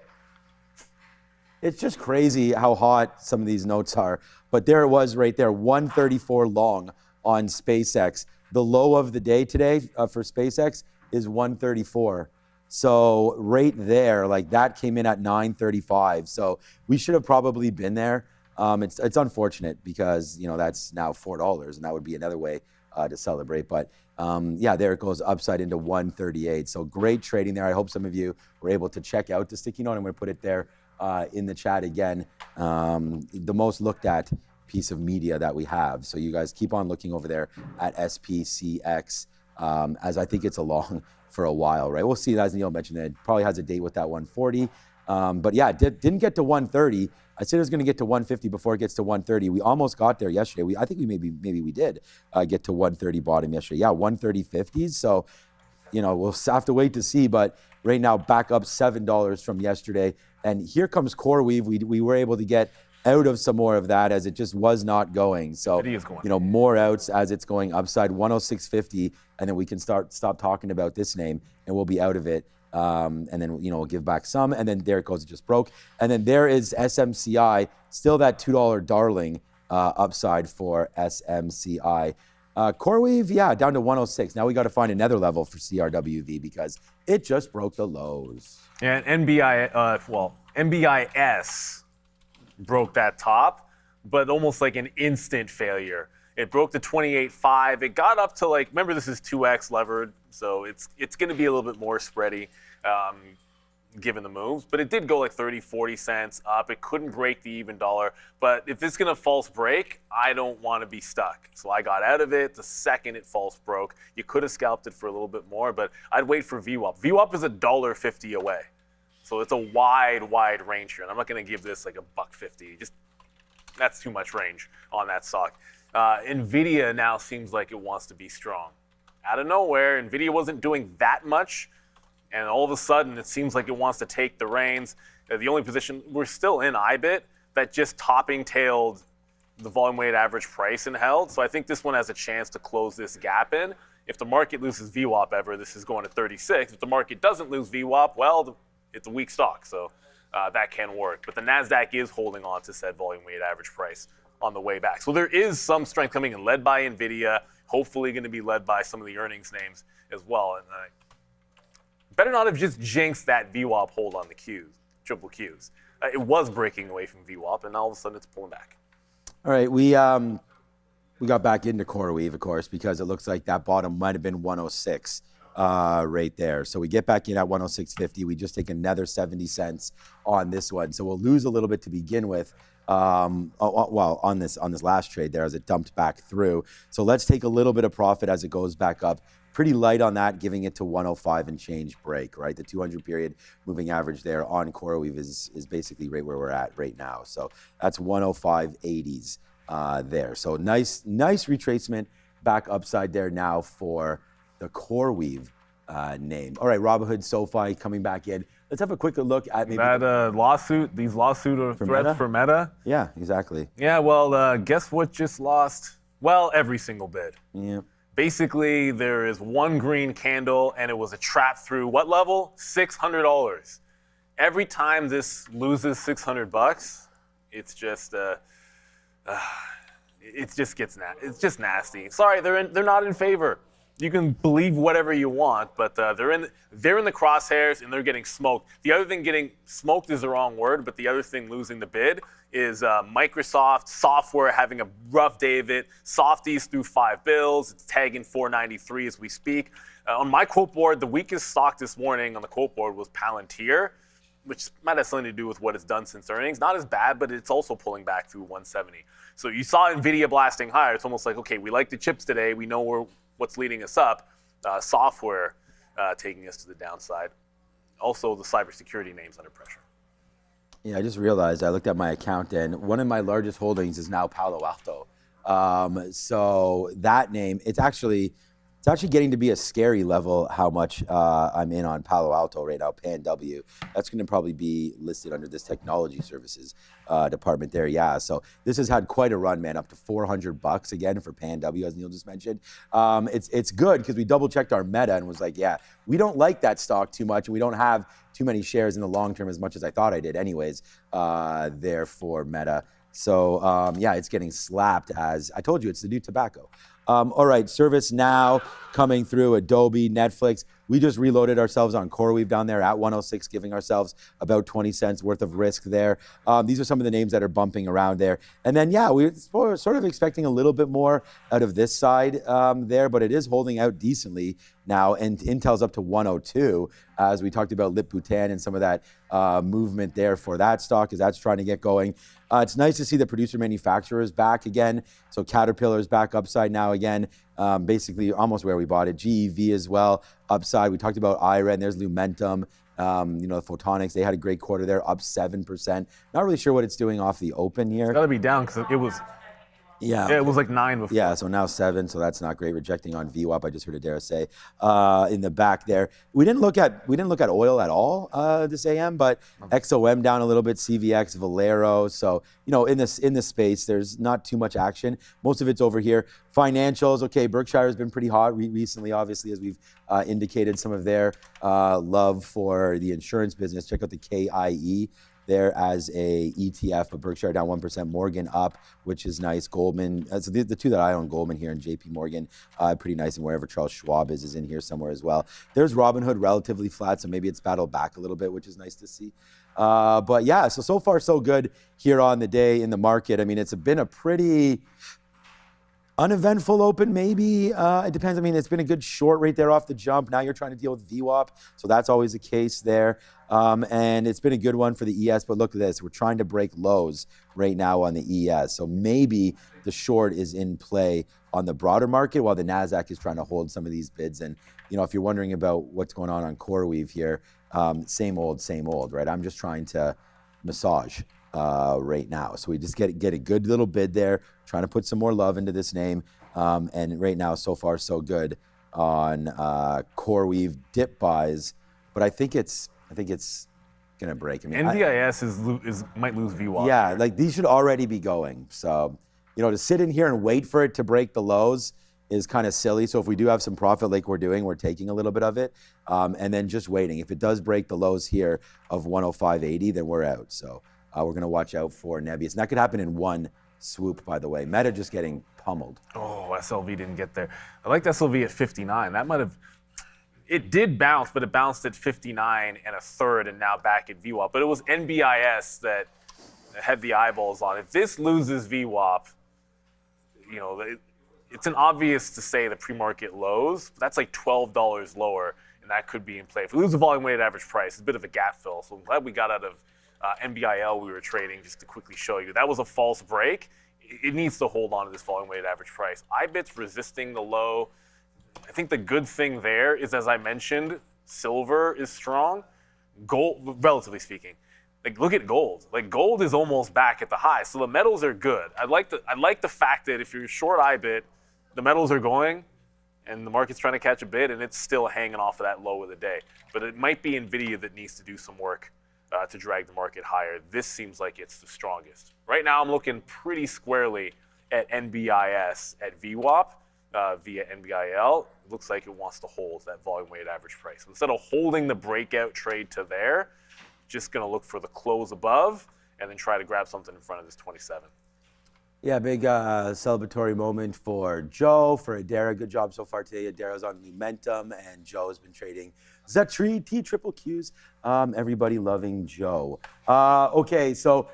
It's just crazy how hot some of these notes are. But there it was right there, 134 long on SpaceX. The low of the day today for SpaceX is 134. So right there, like that came in at 935. So we should have probably been there. It's unfortunate because, you know, that's now $4 and that would be another way to celebrate. But yeah, there it goes upside into 138. So great trading there. I hope some of you were able to check out the sticky note. I'm going to put it there in the chat again. The most looked at piece of media that we have. So you guys keep on looking over there at SPCX, as I think it's along for a while, right? We'll see, as Neil mentioned, it probably has a date with that 140. But yeah, didn't get to 130. I said it was going to get to 150 before it gets to 130. We almost got there yesterday. I think we maybe we did get to 130 bottom yesterday. Yeah, 130.50s. So, you know, we'll have to wait to see. But right now, back up $7 from yesterday. And here comes CoreWeave. We were able to get out of some more of that as it just was not going. So, you know, more outs as it's going upside 106.50, and then we can stop talking about this name and we'll be out of it. And then, you know, we'll give back some, and then there it goes, it just broke. And then there is SMCI, still that $2 darling upside for SMCI. CoreWeave, yeah, down to 106. Now we got to find another level for CRWV because it just broke the lows. And NBIS broke that top, but almost like an instant failure. It broke the 28.5. It got up to, like, remember this is 2x levered, so it's going to be a little bit more spready given the moves. But it did go like 30, 40 cents up. It couldn't break the even dollar. But if it's going to false break, I don't want to be stuck. So I got out of it the second it false broke. You could have scalped it for a little bit more, but I'd wait for VWAP. VWAP is $1.50 away. So it's a wide range here. And I'm not going to give this like $1.50. Just that's too much range on that stock. Nvidia now seems like it wants to be strong. Out of nowhere, Nvidia wasn't doing that much, and all of a sudden it seems like it wants to take the reins. The only position, we're still in IBIT, that just topping tailed the volume weighted average price and held. So I think this one has a chance to close this gap in. If the market loses VWAP ever, this is going to 36. If the market doesn't lose VWAP, well, it's a weak stock, so that can work. But the NASDAQ is holding on to said volume weighted average price on the way back. So there is some strength coming in, led by Nvidia, hopefully going to be led by some of the earnings names as well. And better not have just jinxed that VWAP hold on the Qs, triple Qs. It was breaking away from VWAP, and all of a sudden it's pulling back. All right, we got back into CoreWeave, of course, because it looks like that bottom might have been 106 right there. So we get back in at 106.50. We just take another 70 cents on this one. So we'll lose a little bit to begin with. Well, on this last trade there as it dumped back through. So let's take a little bit of profit as it goes back up. Pretty light on that, giving it to 105 and change break, right? The 200 period moving average there on CoreWeave is basically right where we're at right now. So that's 105.80s there. So nice retracement back upside there now for the CoreWeave name. All right, Robinhood, SoFi coming back in. Let's have a quick look at maybe that lawsuit. These lawsuit threats for Meta. Yeah, exactly. Yeah, well, guess what just lost? Well, every single bid. Yeah. Basically, there is one green candle, and it was a trap through what level? $600. Every time this loses $600, it's just it's just nasty. Sorry, they're not in favor. You can believe whatever you want, but they're in the crosshairs and they're getting smoked. The other thing, getting smoked is the wrong word, but the other thing losing the bid is Microsoft software having a rough day of it. Softies through 5 bills. It's tagging 493 as we speak. On my quote board, the weakest stock this morning on the quote board was Palantir, which might have something to do with what it's done since earnings. Not as bad, but it's also pulling back through 170. So you saw Nvidia blasting higher. It's almost like, okay, we like the chips today. We know what's leading us up. Software taking us to the downside. Also, the cybersecurity names under pressure. Yeah, I just realized I looked at my account and one of my largest holdings is now Palo Alto. So that name, it's It's actually getting to be a scary level how much I'm in on Palo Alto right now, PAN-W. That's going to probably be listed under this technology services department there. Yeah, so this has had quite a run, man, up to $400 again for PAN-W, as Neil just mentioned. It's good because we double checked our meta and was like, yeah, we don't like that stock too much, and we don't have too many shares in the long term as much as I thought I did anyways there for meta. So yeah, it's getting slapped as, I told you, it's the new tobacco. All right, ServiceNow coming through, Adobe, Netflix. We just reloaded ourselves on CoreWeave down there at 106, giving ourselves about 20 cents worth of risk there. These are some of the names that are bumping around there. And then, yeah, we're sort of expecting a little bit more out of this side there, but it is holding out decently now. And Intel's up to 102, as we talked about Lip Bhutan and some of that movement there for that stock as that's trying to get going. It's nice to see the producer manufacturers back again. So Caterpillar's back upside now again, basically almost where we bought it. GEV as well, upside. We talked about IRA, and there's Lumentum. You know, the Photonics, they had a great quarter there, up 7%. Not really sure what it's doing off the open here. It's got to be down because it was. Yeah, it was like 9 before. Yeah, so now 7, so that's not great. Rejecting on VWAP, I just heard Adara say in the back there. We didn't look at oil at all this AM, but XOM down a little bit, CVX, Valero. So you know, in this space, there's not too much action. Most of it's over here. Financials, okay. Berkshire has been pretty hot recently, obviously, as we've indicated some of their love for the insurance business. Check out the KIE. There as a ETF, but Berkshire down 1%, Morgan up, which is nice. Goldman, so the two that I own, Goldman here and JP Morgan, pretty nice, and wherever Charles Schwab is in here somewhere as well. There's Robinhood, relatively flat, so maybe it's battled back a little bit, which is nice to see. But yeah, so far so good here on the day in the market. I mean, it's been a pretty uneventful open, maybe. It depends. I mean, it's been a good short right there off the jump. Now you're trying to deal with VWAP, so that's always the case there. And it's been a good one for the ES, but look at this. We're trying to break lows right now on the ES. So maybe the short is in play on the broader market while the NASDAQ is trying to hold some of these bids. And, you know, if you're wondering about what's going on CoreWeave here, same old, right? I'm just trying to massage right now. So we just get a good little bid there, trying to put some more love into this name. And right now, so far, so good on CoreWeave dip buys. But I think it's gonna break. I mean, NBIS might lose VWAP. Yeah, like these should already be going. So, you know, to sit in here and wait for it to break the lows is kind of silly. So if we do have some profit like we're doing, we're taking a little bit of it, and then just waiting. If it does break the lows here of 105.80, then we're out. So we're gonna watch out for Nvidia. And that could happen in one swoop, by the way. Meta just getting pummeled. Oh, SLV didn't get there. I liked SLV at 59. That might have. It did bounce, but it bounced at 59 and a third, and now back at VWAP. But it was NBIS that had the eyeballs on. If this loses VWAP, you know, it's an obvious to say the pre-market lows. But that's like $12 lower, and that could be in play. If we lose the volume-weighted average price, it's a bit of a gap fill. So I'm glad we got out of NBIL we were trading, just to quickly show you. That was a false break. It needs to hold on to this volume-weighted average price. IBIT's resisting the low. I think the good thing there is, as I mentioned, silver is strong. Gold, relatively speaking. Like, look at gold. Like, gold is almost back at the high. So the metals are good. I like the fact that if you're short IBIT, the metals are going, and the market's trying to catch a bid, and it's still hanging off of that low of the day. But it might be Nvidia that needs to do some work to drag the market higher. This seems like it's the strongest. Right now, I'm looking pretty squarely at NBIS at VWAP via NBIL. It looks like it wants to hold that volume-weighted average price. So instead of holding the breakout trade to there, just going to look for the close above and then try to grab something in front of this 27. Yeah, big celebratory moment for Joe, for Adara. Good job so far today. Adara's on momentum, and Joe has been trading Zetri, T-triple-Qs. Everybody loving Joe. Okay, so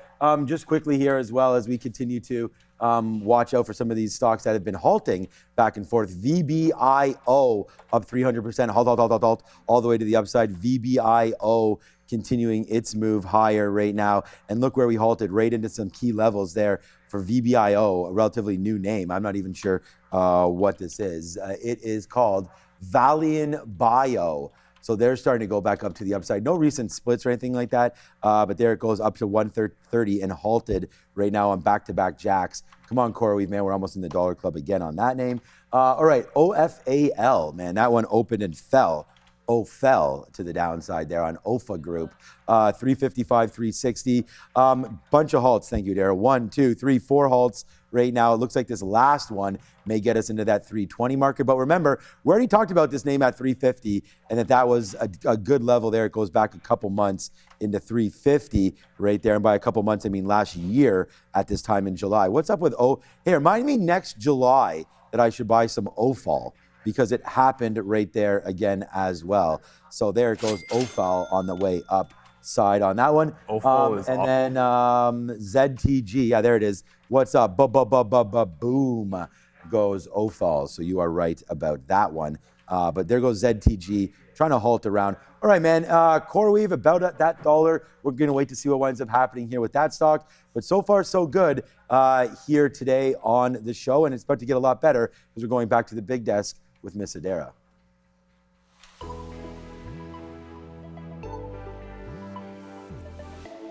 just quickly here as well as we continue to watch out for some of these stocks that have been halting back and forth. VBIO up 300%, halt, all the way to the upside. VBIO continuing its move higher right now. And look where we halted, right into some key levels there for VBIO, a relatively new name. I'm not even sure what this is. It is called Valian Bio. So they're starting to go back up to the upside. No recent splits or anything like that, but there it goes up to 130 and halted right now on back-to-back jacks. Come on, CoreWeave, man, we're almost in the dollar club again on that name. All right, OFAL, man, that one opened and fell. OFAL to the downside there on OFA Group, 355, 360. Bunch of halts, thank you, Dara. 1, 2, 3, 4 halts right now. It looks like this last one may get us into that 320 market. But remember, we already talked about this name at 350 and that was a good level there. It goes back a couple months into 350 right there. And by a couple months, I mean last year at this time in July. What's up with Hey, remind me next July that I should buy some OFAL, because it happened right there again as well. So there it goes, OFAL on the way up side on that one. OFAL is and awful. then ZTG, yeah, there it is. What's up? Boom goes OFAL. So you are right about that one. But there goes ZTG trying to halt around. All right, man. CoreWeave about at that dollar. We're going to wait to see what winds up happening here with that stock. But so far, so good here today on the show. And it's about to get a lot better because we're going back to the big desk with Miss Adara.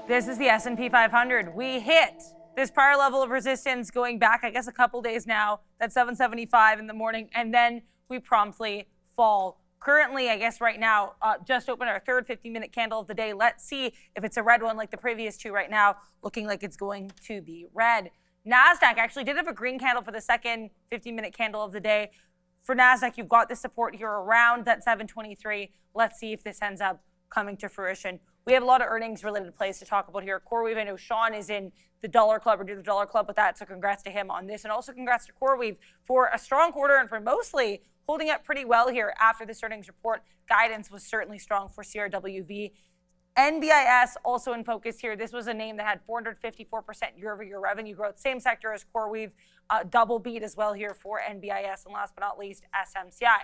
This is the S&P 500. We hit this prior level of resistance going back, I guess, a couple days now. That's 775 in the morning, and then we promptly fall. Currently, I guess right now, just opened our third 50-minute candle of the day. Let's see if it's a red one like the previous two right now, looking like it's going to be red. NASDAQ actually did have a green candle for the second 50-minute candle of the day. For NASDAQ, you've got the support here around that 723. Let's see if this ends up coming to fruition. We have a lot of earnings-related plays to talk about here. CoreWeave, I know Sean is in the dollar club or do the dollar club with that, so congrats to him on this. And also congrats to CoreWeave for a strong quarter and for mostly holding up pretty well here after this earnings report. Guidance was certainly strong for CRWV. NBIS also in focus here. This was a name that had 454% year-over-year revenue growth. Same sector as CoreWeave, double beat as well here for NBIS. And last but not least, SMCI.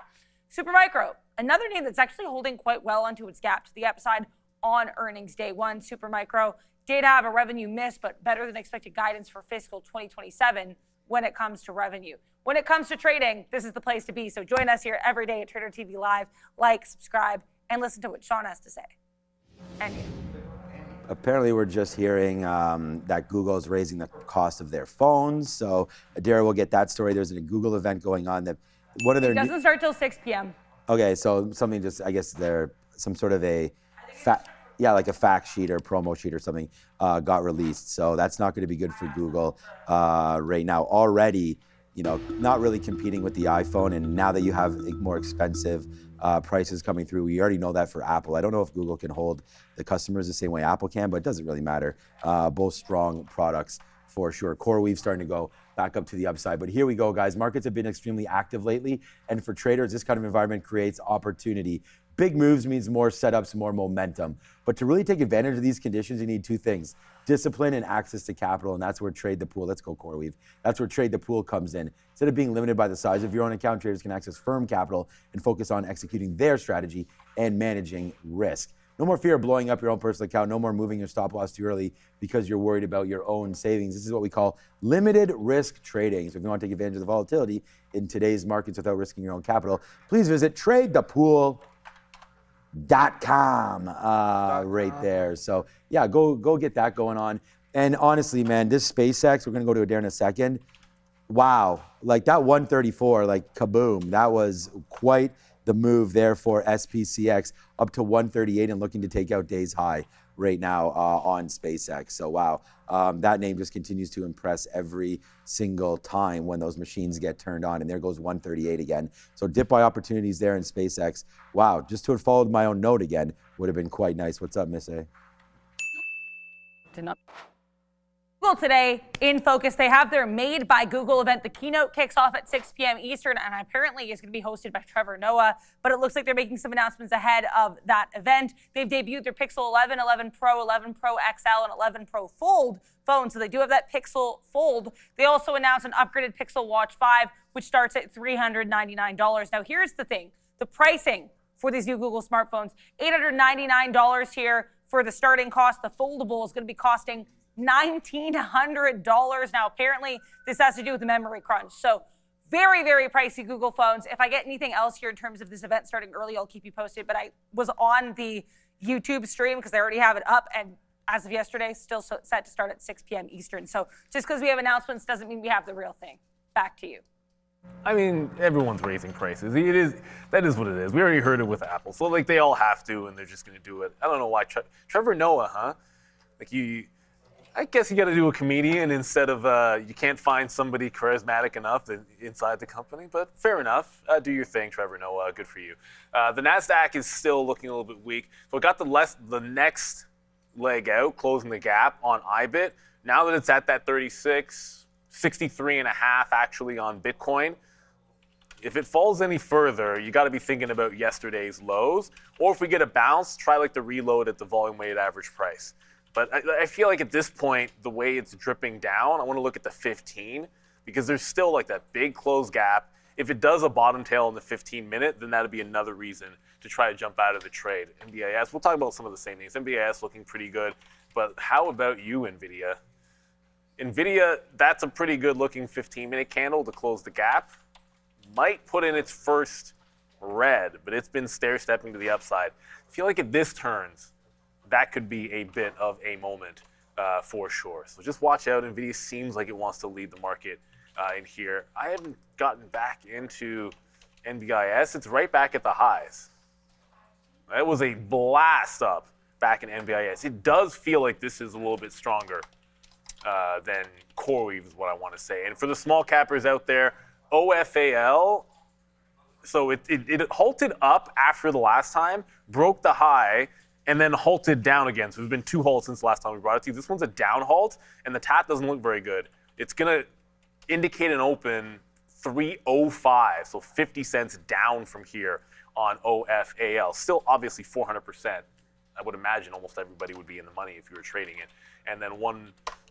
SuperMicro, another name that's actually holding quite well onto its gap to the upside on earnings day one. SuperMicro did have a revenue miss, but better than expected guidance for fiscal 2027 when it comes to revenue. When it comes to trading, this is the place to be. So join us here every day at Trader TV Live. Like, subscribe, and listen to what Sean has to say. And you. Apparently, we're just hearing that Google is raising the cost of their phones. So Adara will get that story. There's a Google event going on that one of their It doesn't start till 6 p.m. Okay, so something just, I guess they're some sort of a like a fact sheet or promo sheet or something got released. So that's not going to be good for Google right now. Already, not really competing with the iPhone, and now that you have more expensive prices coming through, we already know that for Apple. I don't know if Google can hold the customers the same way Apple can, but it doesn't really matter. Both strong products for sure. CoreWeave starting to go back up to the upside. But here we go, guys. Markets have been extremely active lately, and for traders, this kind of environment creates opportunity. Big moves means more setups, more momentum. But to really take advantage of these conditions, you need two things: discipline and access to capital, and that's where Trade the Pool, let's go CoreWeave, that's where Trade the Pool comes in. Instead of being limited by the size of your own account, traders can access firm capital and focus on executing their strategy and managing risk. No more fear of blowing up your own personal account, no more moving your stop loss too early because you're worried about your own savings. This is what we call limited risk trading. So if you want to take advantage of the volatility in today's markets without risking your own capital, please visit tradethepool.com right there. So yeah, go get that going on. And honestly, man, this SpaceX, we're gonna go to Adara in a second. Wow, like that 134, like kaboom, that was quite the move there for SPCX up to 138 and looking to take out day's high right now on SpaceX. So wow, that name just continues to impress every single time when those machines get turned on. And there goes 138 again. So dip buy opportunities there in SpaceX. Wow, just to have followed my own note again would have been quite nice. What's up, Miss A? Google today in focus. They have their Made by Google event. The keynote kicks off at 6 p.m. Eastern and apparently is going to be hosted by Trevor Noah. But it looks like they're making some announcements ahead of that event. They've debuted their Pixel 11, 11 Pro, 11 Pro XL, and 11 Pro Fold phones. So they do have that Pixel Fold. They also announced an upgraded Pixel Watch 5, which starts at $399. Now, here's the thing. The pricing for these new Google smartphones, $899 here for the starting cost. The foldable is going to be costing $1,900. Now, apparently, this has to do with the memory crunch. So Very, very pricey Google phones. If I get anything else here in terms of this event starting early, I'll keep you posted. But I was on the YouTube stream because I already have it up, and as of yesterday, still set to start at 6 p.m. Eastern. So just because we have announcements doesn't mean we have the real thing. Back to you. I mean, everyone's raising prices. That is what it is. We already heard it with Apple. So like they all have to, and they're just going to do it. I don't know why. Trevor Noah, huh? Like I guess you got to do a comedian instead of you can't find somebody charismatic enough inside the company. But fair enough. Do your thing, Trevor Noah. Good for you. The Nasdaq is still looking a little bit weak. So it got the next leg out, closing the gap on IBIT. Now that it's at that 36, 63 and a half actually on Bitcoin. If it falls any further, you got to be thinking about yesterday's lows. Or if we get a bounce, try like the reload at the volume weighted average price. But I feel like at this point, the way it's dripping down, I want to look at the 15 because there's still like that big close gap. If it does a bottom tail in the 15-minute, then that'll be another reason to try to jump out of the trade. NBIS, we'll talk about some of the same things. NBIS looking pretty good, but how about you, Nvidia? Nvidia, that's a pretty good looking 15-minute candle to close the gap. Might put in its first red, but it's been stair-stepping to the upside. I feel like if this turns, that could be a bit of a moment for sure. So just watch out. Nvidia seems like it wants to lead the market in here. I haven't gotten back into NBIS. It's right back at the highs. It was a blast up back in NBIS. It does feel like this is a little bit stronger than CoreWeave is what I want to say. And for the small cappers out there, OFAL, so it halted up after the last time, broke the high, and then halted down again. So there's been 2 halts since the last time we brought it to you. This one's a down halt, and the tap doesn't look very good. It's going to indicate an open 305, so 50 cents down from here on OFAL. Still obviously 400%. I would imagine almost everybody would be in the money if you were trading it. And then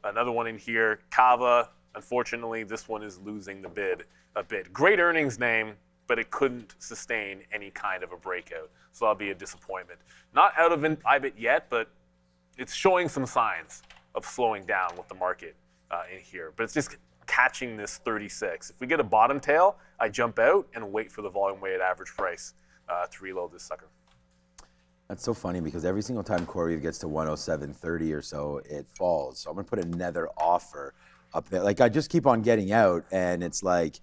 another one in here, Kava. Unfortunately, this one is losing the bid a bit. Great earnings name, but it couldn't sustain any kind of a breakout. So that'll be a disappointment. Not out of IBIT yet, but it's showing some signs of slowing down with the market in here. But it's just catching this 36. If we get a bottom tail, I jump out and wait for the volume weighted average price to reload this sucker. That's so funny because every single time CoreWeave gets to 107.30 or so, it falls. So I'm gonna put another offer up there. Like I just keep on getting out, and it's like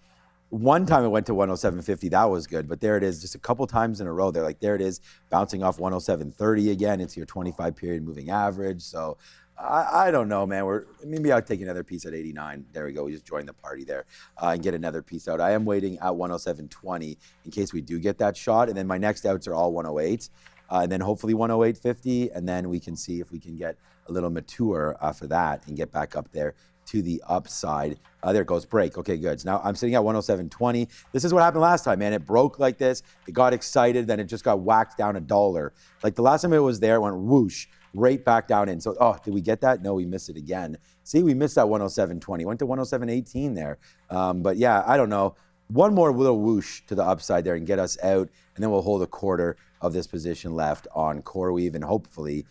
one time it went to 107.50, that was good, but there it is, just a couple times in a row. They're like, there it is, bouncing off 107.30 again. It's your 25 period moving average. So I don't know, man. Maybe I'll take another piece at 89. There we go. We just joined the party there and get another piece out. I am waiting at 107.20 in case we do get that shot, and then my next outs are all 108. And then hopefully 108.50, and then we can see if we can get a little mature after that and get back up there to the upside. There it goes, break. Okay, good. So now I'm sitting at 107.20. This is what happened last time, man. It broke like this. It got excited, then it just got whacked down $1. Like the last time it was there, it went whoosh, right back down in. So, did we get that? No, we missed it again. See, we missed that 107.20. Went to 107.18 there. But yeah, I don't know. One more little whoosh to the upside there and get us out, and then we'll hold a quarter of this position left on CoreWeave and hopefully,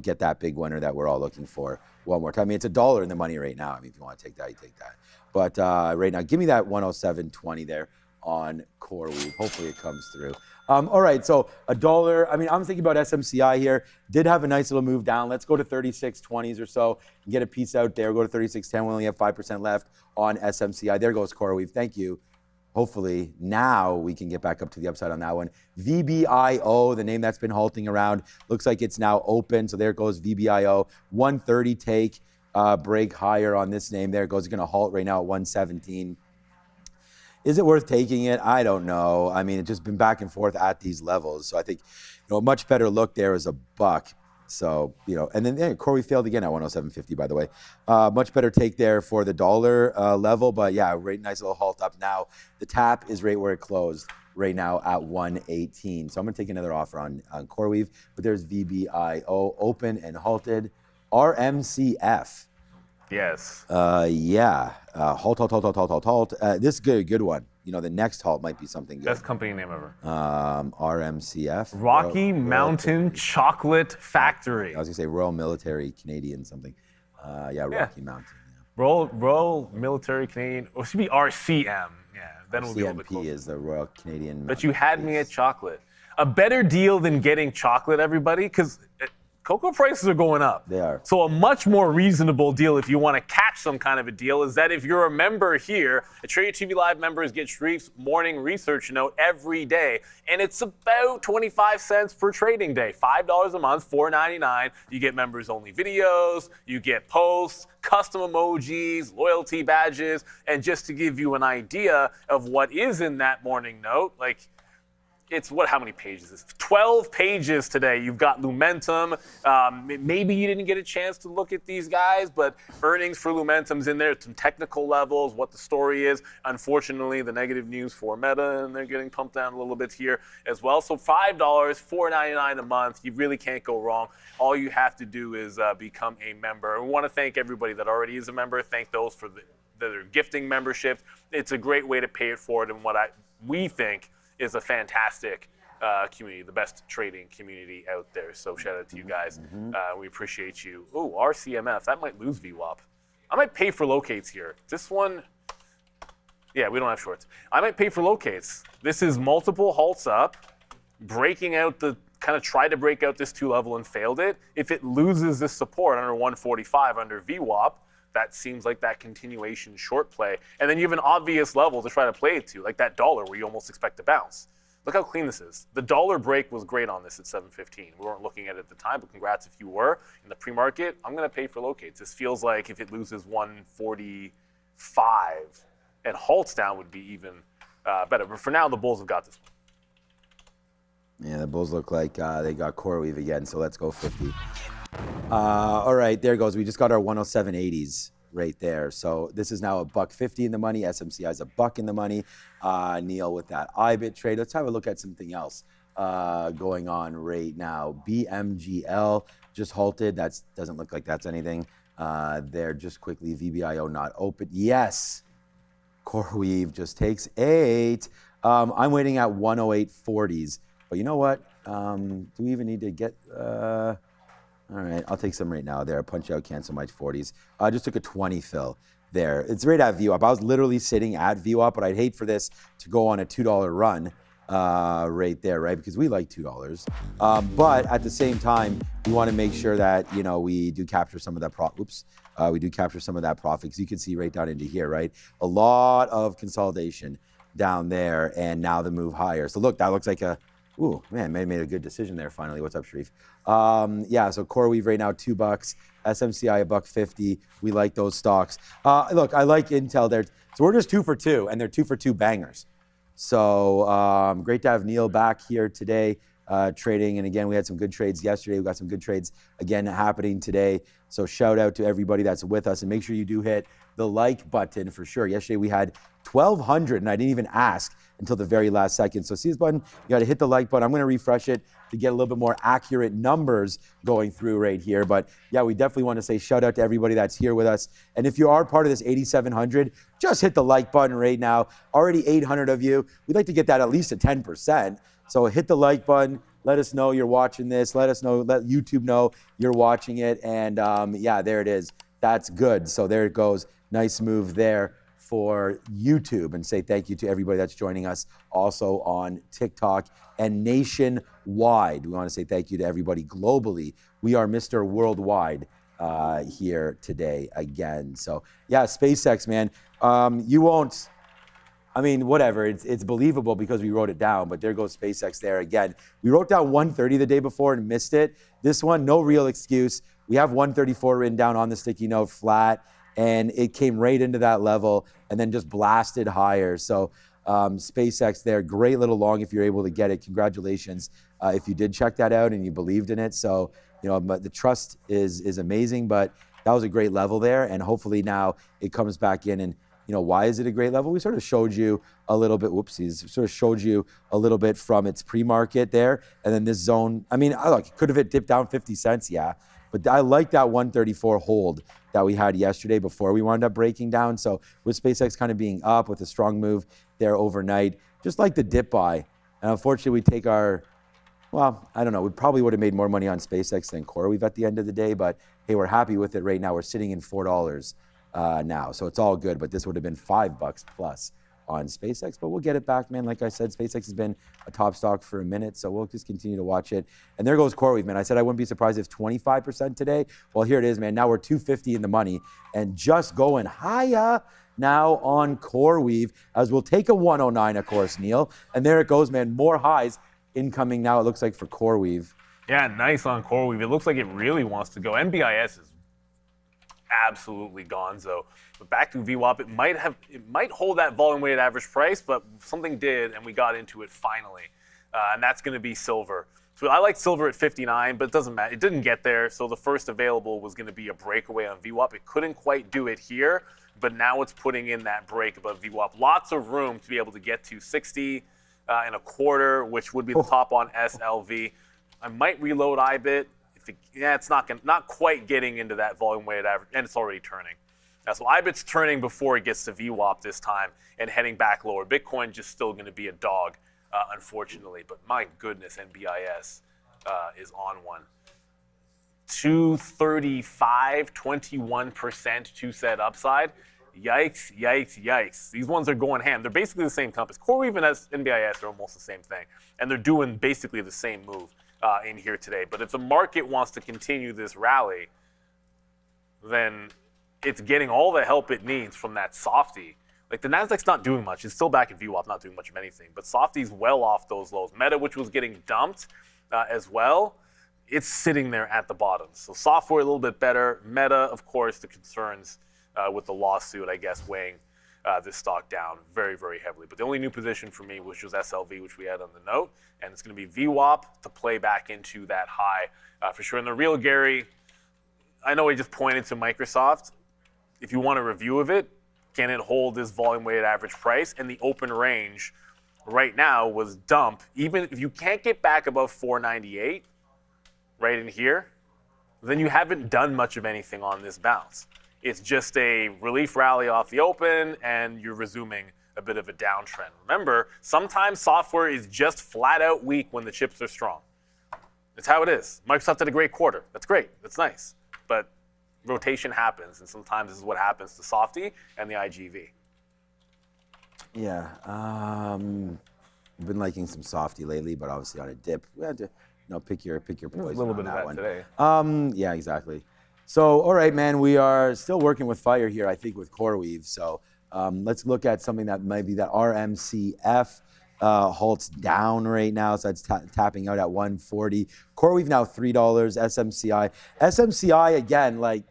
get that big winner that we're all looking for one more time. I mean, it's $1 in the money right now. I mean, if you want to take that, you take that. But right now, give me that 107.20 there on CoreWeave. Hopefully it comes through. All right, so $1. I mean, I'm thinking about SMCI here. Did have a nice little move down. Let's go to 36.20s or so and get a piece out there. Go to 36.10. We only have 5% left on SMCI. There goes CoreWeave. Thank you. Hopefully now we can get back up to the upside on that one. VBIO, the name that's been halting around, looks like it's now open. So there goes VBIO. 130 take, break higher on this name. There it goes. It's going to halt right now at 117. Is it worth taking it? I don't know. I mean, it's just been back and forth at these levels. So I think, a much better look there is $1. So, and then CoreWeave failed again at 107.50, by the way. Much better take there for the dollar level, but yeah, right, nice little halt up now. The tap is right where it closed right now at 118. So I'm gonna take another offer on CoreWeave, but there's VBIO open and halted. RMCF. Yes. Yeah, halt. This is a good one. The next halt might be something good. Best company name ever. RMCF. Rocky Mountain Chocolate Factory. I was gonna say Royal Military Canadian something. Rocky Mountain. Yeah. Royal Military Canadian, or it should be RCM. Yeah, then we'll be a little bit CNP closer. is the Royal Canadian. But you had me at chocolate. A better deal than getting chocolate, everybody, because cocoa prices are going up. They are. So a much more reasonable deal if you want to catch some kind of a deal is that if you're a member here, a Trader TV Live members get Sharif's morning research note every day. And it's about 25 cents per trading day. $5 a month, $4.99. You get members only videos, you get posts, custom emojis, loyalty badges. And just to give you an idea of what is in that morning note, like, it's how many pages is it? 12 pages today. You've got Lumentum. Maybe you didn't get a chance to look at these guys, but earnings for Lumentum's in there, some technical levels, what the story is. Unfortunately, the negative news for Meta, and they're getting pumped down a little bit here as well. So $5, $4.99 a month. You really can't go wrong. All you have to do is become a member. We want to thank everybody that already is a member. Thank those that are gifting membership. It's a great way to pay it forward, and we think is a fantastic community, the best trading community out there. So shout out to you guys. We appreciate you. Oh, RCMF, that might lose VWAP. I might pay for locates here. This one, yeah, we don't have shorts. I might pay for locates. This is multiple halts up, breaking out kind of tried to break out this 2 level and failed it. If it loses this support under 145 under VWAP, that seems like that continuation short play. And then you have an obvious level to try to play it to, like that dollar where you almost expect to bounce. Look how clean this is. The dollar break was great on this at 7.15. We weren't looking at it at the time, but congrats if you were. In the pre-market, I'm going to pay for locates. This feels like if it loses 145 and halts down would be even better. But for now, the Bulls have got this one. Yeah, the Bulls look like they got CoreWeave again, so let's go 50. All right, there goes. We just got our 107.80s right there. So this is now $1.50 in the money. SMCI is $1 in the money. Neil with that IBIT trade. Let's have a look at something else going on right now. BMGL just halted. That doesn't look like that's anything. There, just quickly, VBIO not open. Yes, CoreWeave just takes 8. I'm waiting at 108.40s. But you know what? Do we even need to get... all right, I'll take some right now there. Punch out, cancel my 40s. I just took a 20 fill there. It's right at VWAP. I was literally sitting at VWAP, but I'd hate for this to go on a $2 run right there, right? Because we like $2. But at the same time, we want to make sure that, we do capture some of that we do capture some of that profit. Because you can see right down into here, right? A lot of consolidation down there, and now the move higher. So look, that looks like a... Ooh, man, made a good decision there finally. What's up, Sharif? Yeah, so CoreWeave right now, $2. SMCI, $1.50. We like those stocks. Look, I like Intel there. So we're just 2 for 2, and they're 2 for 2 bangers. So great to have Neil back here today trading. And again, we had some good trades yesterday. We got some good trades again happening today. So shout out to everybody that's with us. And make sure you do hit the like button for sure. Yesterday we had 1,200, and I didn't even ask until the very last second. So see this button? You got to hit the like button. I'm going to refresh it to get a little bit more accurate numbers going through right here. But yeah, we definitely want to say shout out to everybody that's here with us. And if you are part of this 8,700, just hit the like button right now. Already 800 of you. We'd like to get that at least at 10%. So hit the like button. Let us know you're watching this. Let us know, let YouTube know you're watching it. And yeah, there it is. That's good. So there it goes. Nice move there for YouTube, and say thank you to everybody that's joining us also on TikTok and nationwide. We want to say thank you to everybody globally. We are Mr. Worldwide here today again. So yeah, SpaceX, man. You won't, I mean, whatever, it's believable because we wrote it down, but there goes SpaceX there again. We wrote down 130 the day before and missed it. This one, no real excuse. We have 134 written down on the sticky note flat, and it came right into that level and then just blasted higher. So SpaceX there, great little long if you're able to get it. Congratulations if you did check that out and you believed in it. So, but the trust is amazing, but that was a great level there. And hopefully now it comes back in. And, why is it a great level? We sort of showed you a little bit, sort of showed you a little bit from its pre-market there. And then this zone, I mean, look, could have it dipped down 50 cents? Yeah. But I like that 134 hold that we had yesterday before we wound up breaking down. So with SpaceX kind of being up with a strong move there overnight, just like the dip buy. And unfortunately, we take our, well, I don't know, we probably would have made more money on SpaceX than CoreWeave at the end of the day. But hey, we're happy with it right now. We're sitting in $4 now. So it's all good. But this would have been $5 plus on SpaceX, but we'll get it back, man. Like I said, SpaceX has been a top stock for a minute, so we'll just continue to watch it. And there goes CoreWeave, man. I said I wouldn't be surprised if 25% today. Well, here it is, man. Now we're 250 in the money and just going higher now on CoreWeave, as we'll take a 109, of course, Neil. And there it goes, man. More highs incoming now, it looks like, for CoreWeave. Yeah, nice on CoreWeave. It looks like it really wants to go. NBIS is absolutely gonzo. But back to VWAP, it might hold that volume weighted average price, but something did, and we got into it finally. And that's going to be silver. So I like silver at 59, but it doesn't matter. It didn't get there, so the first available was going to be a breakaway on VWAP. It couldn't quite do it here, but now it's putting in that break above VWAP. Lots of room to be able to get to 60 and a quarter, which would be the top on SLV. I might reload IBIT. It's not quite getting into that volume weighted average, and it's already turning. So IBIT's turning before it gets to VWAP this time and heading back lower. Bitcoin just still going to be a dog, unfortunately. But my goodness, NBIS is on one. 235, 21% two-set upside. Yikes, yikes, yikes. These ones are going ham. They're basically the same companies. CoreWeave and NBIS are almost the same thing. And they're doing basically the same move in here today. But if the market wants to continue this rally, then it's getting all the help it needs from that softy. Like the Nasdaq's not doing much. It's still back in VWAP, not doing much of anything. But softy's well off those lows. Meta, which was getting dumped as well, it's sitting there at the bottom. So software a little bit better. Meta, of course, the concerns with the lawsuit, I guess, weighing this stock down very, very heavily. But the only new position for me was just SLV, which we had on the note. And it's going to be VWAP to play back into that high for sure. And the real Gary, I know he just pointed to Microsoft. If you want a review of it, can it hold this volume weighted average price? And the open range right now was dump. Even if you can't get back above 498 right in here, then you haven't done much of anything on this bounce. It's just a relief rally off the open, and you're resuming a bit of a downtrend. Remember, sometimes software is just flat out weak when the chips are strong. That's how it is. Microsoft had a great quarter. That's great. That's nice. But rotation happens, and sometimes this is what happens to Softy and the IGV. Yeah, I've been liking some Softy lately, but obviously on a dip. We had to, pick your poison. A little bit on of that one today. Yeah, exactly. So, all right, man, we are still working with fire here, I think, with CoreWeave. So let's look at something that might be that RMCF halts down right now. So it's tapping out at 140. CoreWeave now $3. SMCI. SMCI, again, like,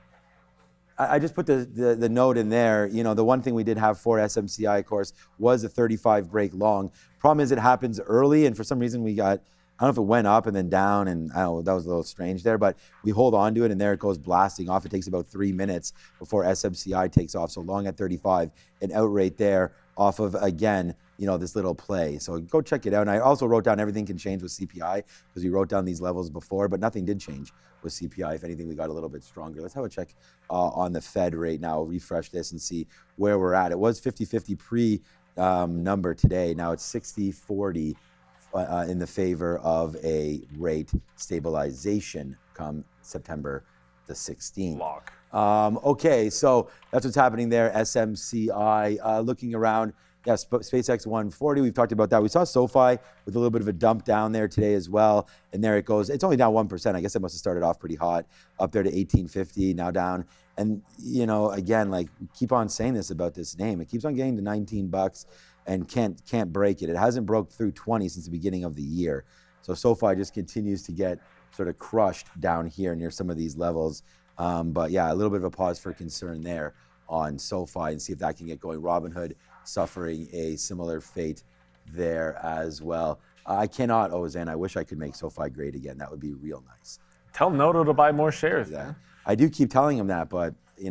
I just put the note in there. The one thing we did have for SMCI, of course, was a 35 break long. Problem is it happens early, and for some reason we got, I don't know if it went up and then down, and I don't know, that was a little strange there, but we hold on to it, and there it goes blasting off. It takes about 3 minutes before SMCI takes off, so long at 35, an out rate there off of, again, this little play. So go check it out. And I also wrote down everything can change with CPI, because we wrote down these levels before, but nothing did change with CPI. If anything, we got a little bit stronger. Let's have a check on the Fed right now. Refresh this and see where we're at. It was 50-50 pre number today. Now it's 60-40 in the favor of a rate stabilization come September the 16th. Lock. Okay, so that's what's happening there. SMCI looking around. Yeah, SpaceX 140, we've talked about that. We saw SoFi with a little bit of a dump down there today as well. And there it goes. It's only down 1%. I guess it must have started off pretty hot, up there to 1850, now down. And, again, like, we keep on saying this about this name. It keeps on getting to $19 and can't break it. It hasn't broke through 20 since the beginning of the year. So SoFi just continues to get sort of crushed down here near some of these levels. But, yeah, a little bit of a pause for concern there on SoFi and see if that can get going. Robinhood suffering a similar fate there as well. I cannot, Ozan, I wish I could make SoFi great again. That would be real nice. Tell Noto to buy more shares. Yeah. I do keep telling him that, but, he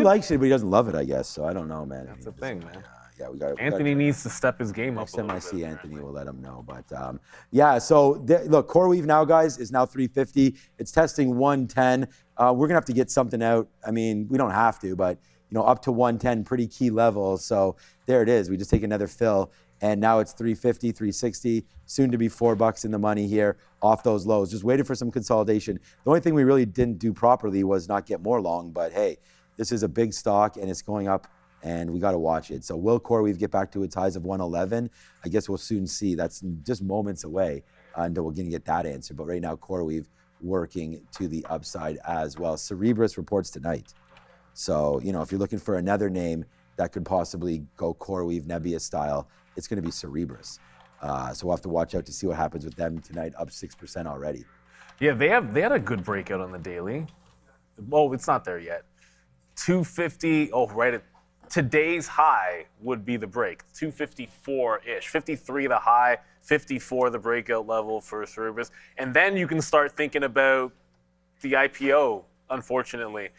likes it, but he doesn't love it, I guess. So I don't know, man. That's the thing, man. Yeah, we got Anthony needs to step his game up. Next time I see Anthony, we'll let him know. But yeah, so look, CoreWeave now, guys, is now 350. It's testing 110. We're gonna have to get something out. I mean, we don't have to, but up to 110, pretty key level. So there it is. We just take another fill, and now it's 350, 360, soon to be $4 in the money here off those lows. Just waited for some consolidation. The only thing we really didn't do properly was not get more long. But hey, this is a big stock, and it's going up and we got to watch it. So will CoreWeave get back to its highs of 111? I guess we'll soon see. That's just moments away until we're going to get that answer. But right now, CoreWeave working to the upside as well. Cerberus reports tonight. So, you know, if you're looking for another name that could possibly go CoreWeave NBIS style, it's going to be Cerberus. So we'll have to watch out to see what happens with them tonight, up 6% already. Yeah, they had a good breakout on the daily. Well, it's not there yet. 250. Oh, right at today's high would be the break. 254-ish. 53 the high, 54 the breakout level for Cerberus. And then you can start thinking about the IPO, unfortunately.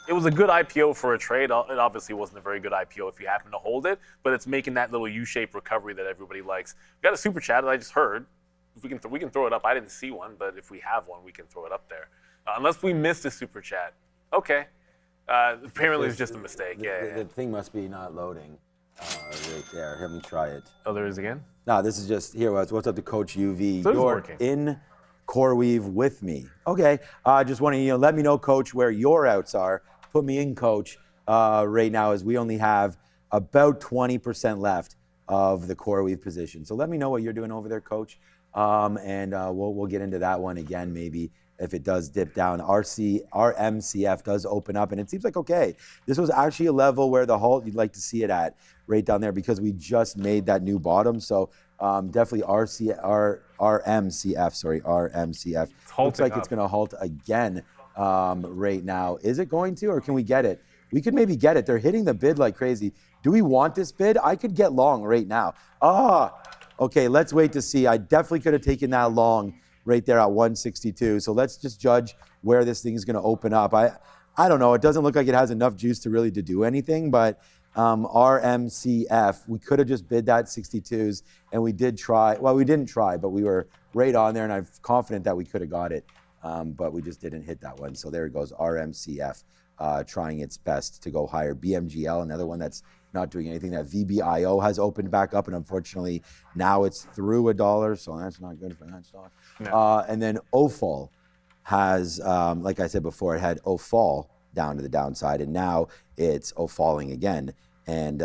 It was a good IPO for a trade. It obviously wasn't a very good IPO if you happen to hold it, but it's making that little U-shaped recovery that everybody likes. We got a super chat that I just heard. If we can throw it up. I didn't see one, but if we have one, we can throw it up there. Unless we missed a super chat. Okay. Apparently it's just a mistake. The thing must be not loading right there. Let me try it. Oh, there is again? No, this is just, here, what's up to Coach UV? So You're working. in CoreWeave with me. Okay, just want to let me know, Coach, where your outs are. Put me in, Coach, right now, as we only have about 20% left of the CoreWeave position. So let me know what you're doing over there, Coach, and we'll get into that one again, maybe, if it does dip down. RMCF does open up, and it seems like, okay, this was actually a level where the halt you'd like to see it at, right down there, because we just made that new bottom. So definitely RMCF. Looks like it's going to halt again right now. Is it going to, or can we get it? We could maybe get it. They're hitting the bid like crazy. Do we want this bid? I could get long right now. Okay, let's wait to see. I definitely could have taken that long right there at 162. So let's just judge where this thing is going to open up. I don't know. It doesn't look like it has enough juice to really to do anything, but RMCF, we could have just bid that 62s, and we did try. Well, we didn't try, but we were right on there, and I'm confident that we could have got it, but we just didn't hit that one. So there it goes, RMCF, trying its best to go higher. BMGL, another one that's not doing anything. That VBIO has opened back up, and unfortunately now it's through $1, so that's not good for that stock. No. And then OFAL has, like I said before, it had OFAL down to the downside, and now it's OFALing again. And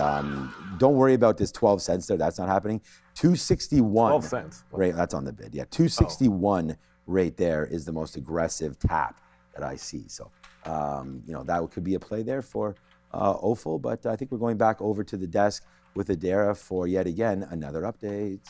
don't worry about this 12 cents there. That's not happening. 261. 12 cents. Right, that's on the bid. Yeah, 261 right there is the most aggressive tap that I see. So, you know, that could be a play there for OFAL, but I think we're going back over to the desk with Adara for yet again another update.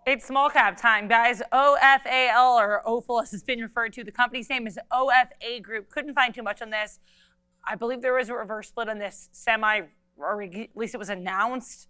It's small cap time, guys. OFAL, or OFAL as it's been referred to. The company's name is OFA Group. Couldn't find too much on this. I believe there was a reverse split on this or at least it was announced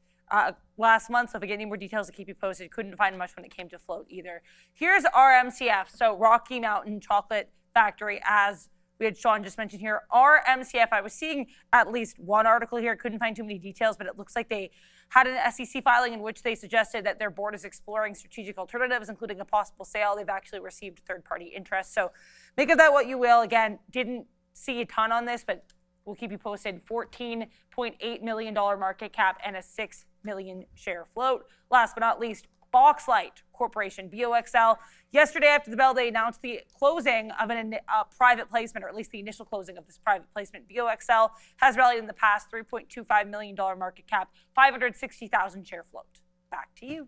last month. So if I get any more details, I'll keep you posted. Couldn't find much when it came to float either. Here's RMCF, so Rocky Mountain Chocolate Factory, as we had Sean just mentioned here. RMCF, I was seeing at least one article here. Couldn't find too many details, but it looks like they had an SEC filing in which they suggested that their board is exploring strategic alternatives, including a possible sale. They've actually received third-party interest. So make of that what you will. Again, didn't see a ton on this, but we'll keep you posted. $14.8 million market cap and a 6 million share float. Last but not least, Boxlight Corporation, BOXL. Yesterday after the bell, they announced the closing of a private placement, or at least the initial closing of this private placement. BOXL has rallied in the past, $3.25 million market cap, 560,000 share float. Back to you.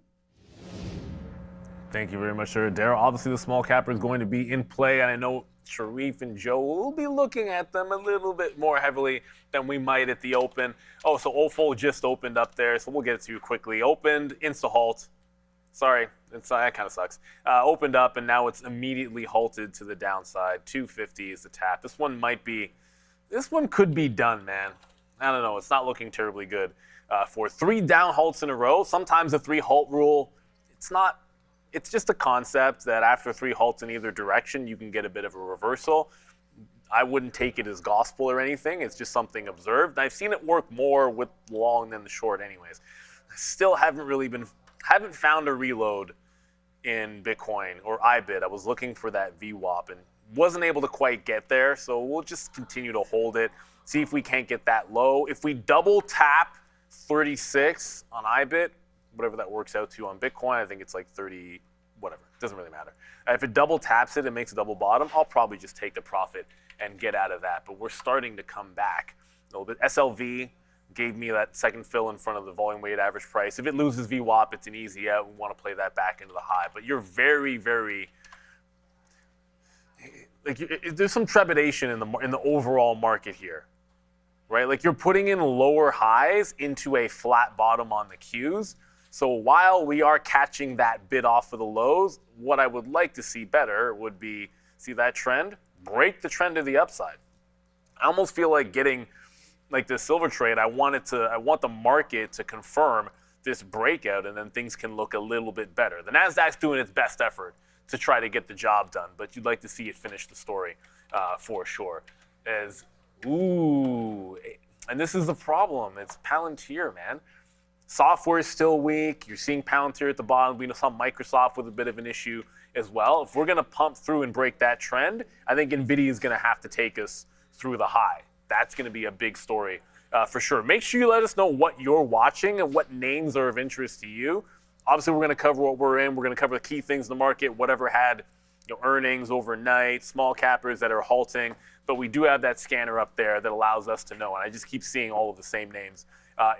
Thank you very much, sir. Daryl, obviously the small capper is going to be in play, and I know Sharif and Joe will be looking at them a little bit more heavily than we might at the open. Oh, so OFAL just opened up there, so we'll get it to you quickly. Opened, insta-halt. Sorry, that kind of sucks. Opened up, and now it's immediately halted to the downside. 250 is the tap. This one could be done, man. I don't know. It's not looking terribly good. For 3 down halts in a row, sometimes the 3 halt rule, it's just a concept that after 3 halts in either direction, you can get a bit of a reversal. I wouldn't take it as gospel or anything. It's just something observed. I've seen it work more with long than the short anyways. I still haven't found a reload in Bitcoin or IBIT. I was looking for that VWAP and wasn't able to quite get there. So we'll just continue to hold it, see if we can't get that low. If we double tap 36 on IBIT, whatever that works out to on Bitcoin, I think it's like whatever, doesn't really matter. If it double taps it and makes a double bottom, I'll probably just take the profit and get out of that. But we're starting to come back. So the SLV gave me that second fill in front of the volume weighted average price. If it loses VWAP, it's an easy out. We want to play that back into the high. But you're very, very, like, there's some trepidation in the overall market here, right? Like, you're putting in lower highs into a flat bottom on the Qs. So while we are catching that bid off of the lows, what I would like to see better would be, see that trend, break the trend to the upside. I almost feel like getting like this silver trade, I want the market to confirm this breakout, and then things can look a little bit better. The Nasdaq's doing its best effort to try to get the job done, but you'd like to see it finish the story for sure. And this is the problem. It's Palantir, man. Software is still weak. You're seeing Palantir at the bottom. We saw Microsoft with a bit of an issue as well. If we're going to pump through and break that trend, I think Nvidia is going to have to take us through the high. That's going to be a big story for sure. Make sure you let us know what you're watching and what names are of interest to you. Obviously, we're going to cover what we're in. We're going to cover the key things in the market, whatever had earnings overnight, small cappers that are halting. But we do have that scanner up there that allows us to know. And I just keep seeing all of the same names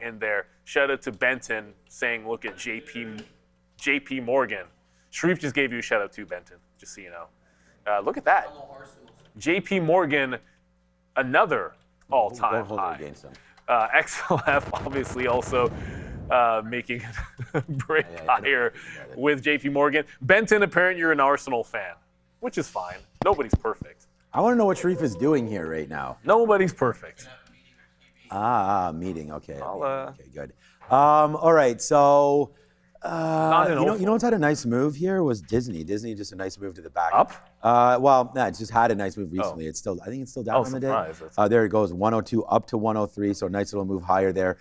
in there. Shout out to Benton saying, look at JP Morgan. Sharif just gave you a shout out too, Benton, just so you know. Look at that. JP Morgan, another all-time high. XLF obviously also making a break higher with JP Morgan. Benton, apparently you're an Arsenal fan, which is fine. Nobody's perfect. I want to know what Sharif is doing here right now. Nobody's perfect. Meeting. Okay. Okay, good. All right. So, you know what's had a nice move here was Disney. Disney just a nice move to the back. Up? It's just had a nice move recently. It's still, I think it's still down on the day. Surprise. There it goes, 102 up to 103. So a nice little move higher there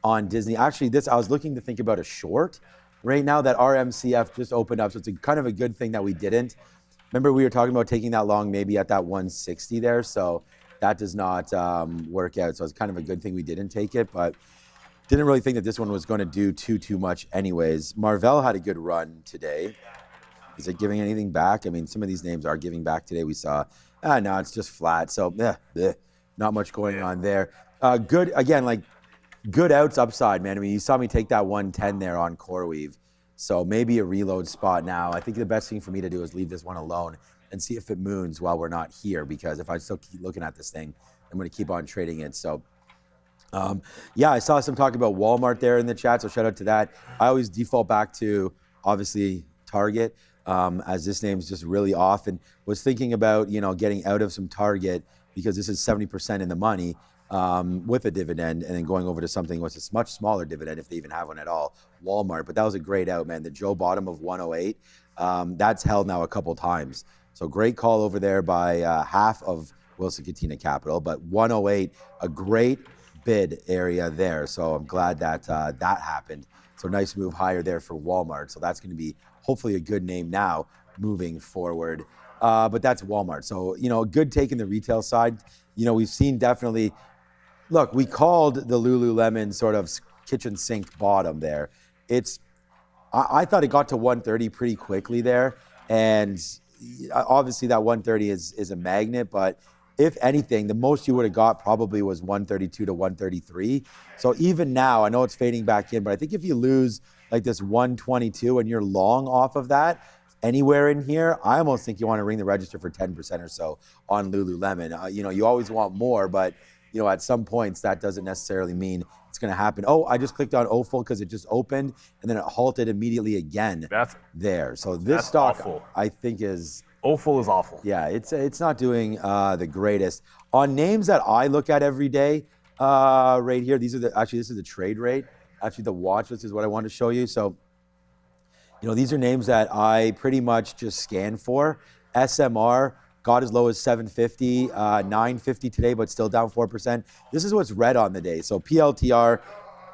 on Disney. Actually, I was looking to think about a short right now. That RMCF just opened up, so it's kind of a good thing that we didn't. Remember, we were talking about taking that long maybe at that 160 there. So that does not work out. So it's kind of a good thing we didn't take it, but didn't really think that this one was going to do too much anyways. Marvell had a good run today. Is it giving anything back? I mean, some of these names are giving back today. We saw, no, it's just flat. So not much going on there. Good, again, like good outs upside, man. I mean, you saw me take that 110 there on CoreWeave. So maybe a reload spot now. I think the best thing for me to do is leave this one alone and see if it moons while we're not here, because if I still keep looking at this thing, I'm going to keep on trading it. So I saw some talk about Walmart there in the chat, so shout out to that. I always default back to, obviously, Target, as this name's just really off, and was thinking about, getting out of some Target because this is 70% in the money with a dividend, and then going over to something with a much smaller dividend, if they even have one at all, Walmart. But that was a great out, man. The Joe bottom of 108, that's held now a couple times. So great call over there by half of Wilson Katina Capital, but 108, a great bid area there. So I'm glad that that happened. So nice move higher there for Walmart. So that's going to be hopefully a good name now moving forward. But that's Walmart. So, a good take in the retail side. We've seen definitely, look, we called the Lululemon sort of kitchen sink bottom there. I thought it got to 130 pretty quickly there. And obviously that 130 is a magnet, but if anything, the most you would have got probably was 132 to 133. So even now, I know it's fading back in, but I think if you lose like this 122 and you're long off of that, anywhere in here, I almost think you want to ring the register for 10% or so on Lululemon. You always want more, but at some points that doesn't necessarily mean it's going to happen. Oh, I just clicked on OFAL because it just opened and then it halted immediately again there. So this stock, awful. I think is... OFAL is awful. Yeah, it's not doing the greatest. On names that I look at every day, right here, this is the trade rate. Actually, the watch list is what I want to show you. So, these are names that I pretty much just scan for. SMR got as low as 750, 950 today, but still down 4%. This is what's red on the day. So PLTR,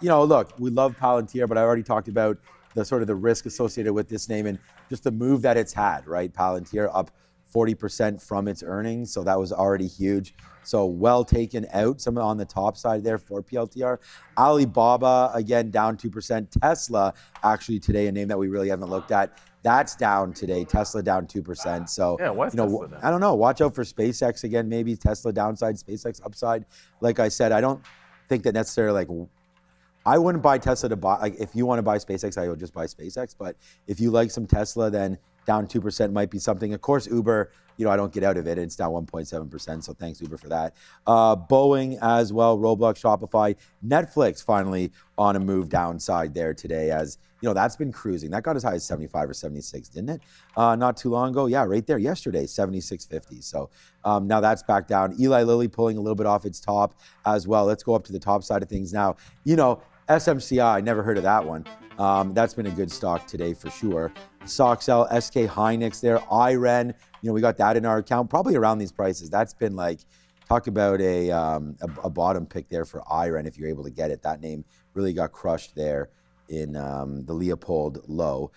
look, we love Palantir, but I already talked about the sort of the risk associated with this name and just the move that it's had, right? Palantir up 40% from its earnings, so that was already huge. So well taken out, some on the top side there for PLTR. Alibaba, again, down 2%. Tesla, actually today, a name that we really haven't looked at. That's down today. Tesla down 2%. So, Yeah, why is Tesla down? I don't know. Watch out for SpaceX again, maybe. Tesla downside, SpaceX upside. Like I said, I don't think that necessarily I wouldn't buy Tesla to buy, like if you want to buy SpaceX, I would just buy SpaceX. But if you like some Tesla, then down 2% might be something. Of course, Uber, I don't get out of it. It's down 1.7%. So thanks, Uber, for that. Boeing as well, Roblox, Shopify, Netflix finally on a move downside there today as, that's been cruising. That got as high as 75 or 76, didn't it? Not too long ago. Yeah, right there yesterday, 76.50. So now that's back down. Eli Lilly pulling a little bit off its top as well. Let's go up to the top side of things now. SMCI, never heard of that one. That's been a good stock today for sure. SOXL, SK Hynix there, IREN, we got that in our account, probably around these prices. That's been talk about a bottom pick there for IREN if you're able to get it. That name really got crushed there in the Leopold low.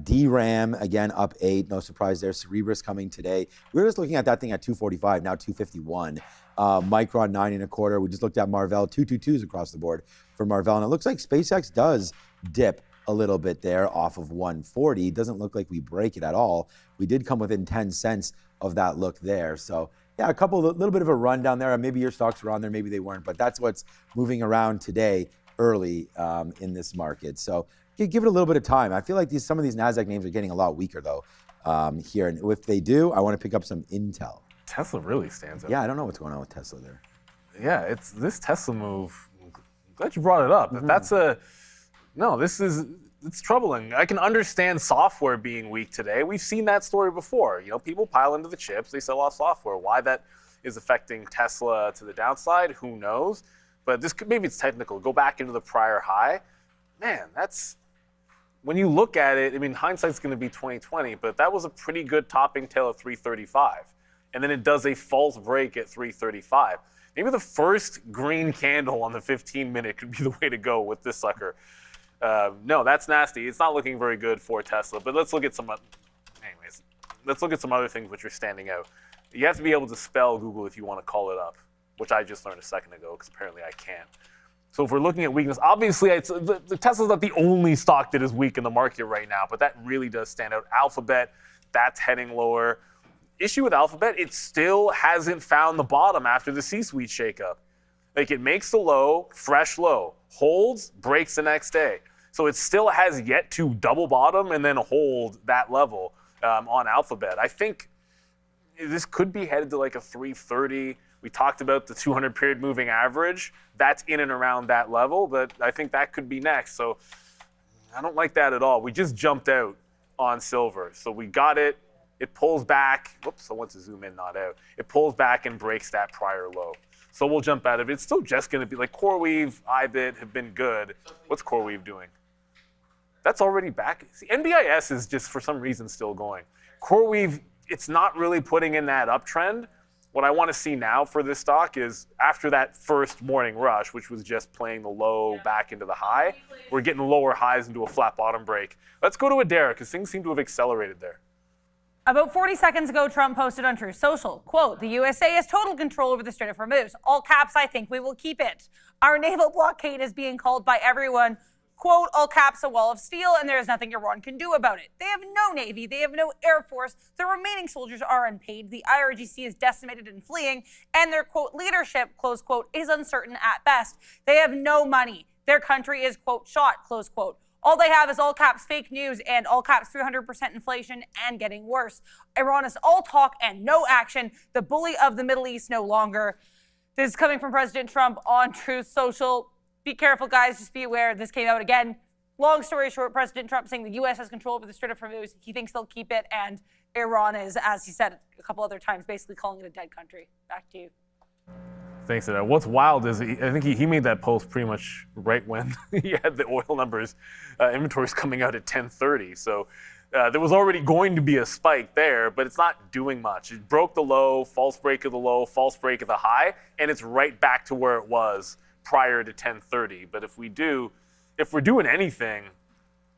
DRAM, again, up 8, no surprise there. Cerebras coming today. We were just looking at that thing at 245, now 251. Micron 9.25. We just looked at Marvell, 222s across the board for Marvell. And it looks like SpaceX does dip a little bit there off of 140. Doesn't look like we break it at all. We did come within 10 cents of that look there. So yeah, little bit of a run down there. Maybe your stocks were on there, maybe they weren't, but that's what's moving around today early in this market. So give it a little bit of time. I feel like some of these NASDAQ names are getting a lot weaker though here. And if they do, I want to pick up some Intel. Tesla really stands out. Yeah, I don't know what's going on with Tesla there. Yeah, it's this Tesla move. I'm glad you brought it up. Mm-hmm. It's troubling. I can understand software being weak today. We've seen that story before. People pile into the chips, they sell off software. Why that is affecting Tesla to the downside, who knows? But maybe it's technical. Go back into the prior high. Man, when you look at it, hindsight's going to be 2020, but that was a pretty good topping tail at 335. And then it does a false break at 335. Maybe the first green candle on the 15-minute could be the way to go with this sucker. No, that's nasty. It's not looking very good for Tesla. But let's look at some other things which are standing out. You have to be able to spell Google if you want to call it up, which I just learned a second ago because apparently I can't. So if we're looking at weakness, obviously the Tesla's not the only stock that is weak in the market right now, but that really does stand out. Alphabet, that's heading lower. Issue with Alphabet, it still hasn't found the bottom after the C-suite shakeup. It makes the low, fresh low, holds, breaks the next day. So it still has yet to double bottom and then hold that level on Alphabet. I think this could be headed to a 330. We talked about the 200-period moving average. That's in and around that level, but I think that could be next. So I don't like that at all. We just jumped out on silver. So we got it. It pulls back. Whoops, I want to zoom in, not out. It pulls back and breaks that prior low. So we'll jump out of it. It's still just going to be CoreWeave, IBIT have been good. What's CoreWeave doing? That's already back. See, NBIS is just for some reason still going. CoreWeave, it's not really putting in that uptrend. What I want to see now for this stock is after that first morning rush, which was just playing the low back into the high, we're getting lower highs into a flat bottom break. Let's go to Adara because things seem to have accelerated there. About 40 seconds ago, Trump posted on Truth Social, quote, "The USA has total control over the Strait of Hormuz. All caps, I think we will keep it. Our naval blockade is being called by everyone, quote, all caps, a wall of steel, and there is nothing Iran can do about it. They have no Navy. They have no Air Force. The remaining soldiers are unpaid. The IRGC is decimated and fleeing, and their, quote, leadership, close quote, is uncertain at best. They have no money. Their country is, quote, shot, close quote. All they have is all caps fake news and all caps 300% inflation and getting worse. Iran is all talk and no action. The bully of the Middle East no longer." This is coming from President Trump on Truth Social. Be careful, guys. Just be aware. This came out again. Long story short, President Trump saying the U.S. has control over the Strait of Hormuz. He thinks they'll keep it. And Iran is, as he said a couple other times, basically calling it a dead country. Back to you. Thanks to that. What's wild is I think he made that post pretty much right when he had the oil numbers, inventories coming out at 10:30. So there was already going to be a spike there, but it's not doing much. It broke the low, false break of the low, false break of the high, and it's right back to where it was prior to 10:30. But if we're doing anything,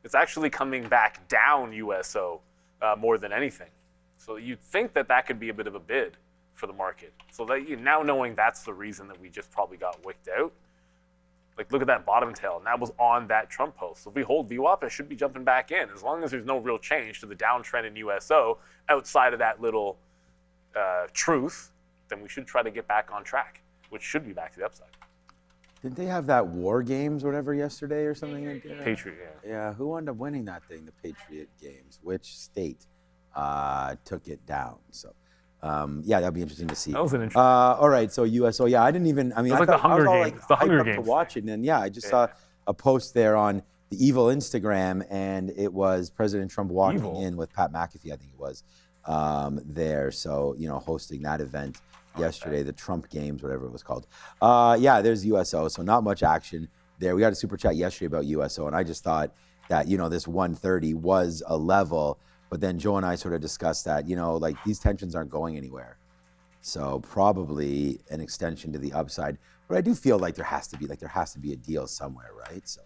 it's actually coming back down USO more than anything. So you'd think that could be a bit of a bid for the market. So that now knowing that's the reason that we just probably got wicked out, Like, look at that bottom tail, and that was on that Trump post. So if we hold VWAP, it should be jumping back in. As long as there's no real change to the downtrend in USO outside of that little truth, then we should try to get back on track, which should be back to the upside. Didn't they have that War Games or whatever yesterday or something? Patriot, yeah. Yeah, who wound up winning that thing, the Patriot Games? Which state took it down? So, yeah, that'd be interesting to see. That was an interesting. All right, so USO, yeah, I didn't even. I mean, It was I like the thought- I was Hunger all, Games. like, The Hunger hyped up Games to watch it, and then yeah, I just saw a post there on the Evil Instagram, and it was President Trump walking in with Pat McAfee, I think it was, there. So hosting that event yesterday, the Trump Games, whatever it was called. Yeah, there's USO, so not much action there. We got a super chat yesterday about USO, and I just thought that this 130 was a level, but then Joe and I sort of discussed that like these tensions aren't going anywhere, so probably an extension to the upside. But I do feel like there has to be a deal somewhere, right? So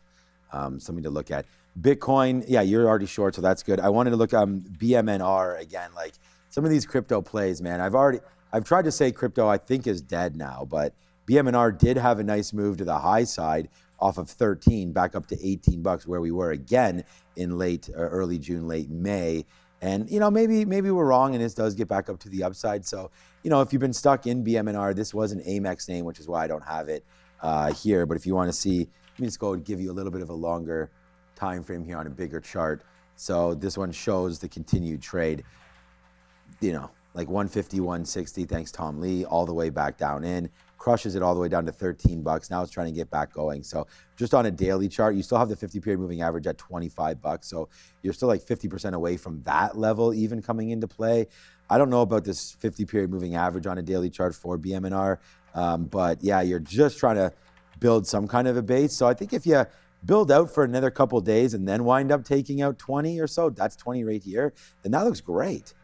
something to look at. Bitcoin, yeah, you're already short, so that's good. I wanted to look BMNR again, like some of these crypto plays, man. I've tried to say crypto I think is dead now, but BMNR did have a nice move to the high side off of 13 back up to $18 where we were again in early June, late May. And maybe we're wrong and this does get back up to the upside. So, if you've been stuck in BMNR, this was an Amex name, which is why I don't have it here. But if you want to see, let me just go and give you a little bit of a longer time frame here on a bigger chart. So this one shows the continued trade, like 150, 160, thanks Tom Lee, all the way back down in, crushes it all the way down to $13. Now it's trying to get back going. So just on a daily chart, you still have the 50-period moving average at $25. So you're still like 50% away from that level even coming into play. I don't know about this 50-period moving average on a daily chart for BMNR, but yeah, you're just trying to build some kind of a base. So I think if you build out for another couple of days and then wind up taking out 20 or so, that's 20 right here, then that looks great.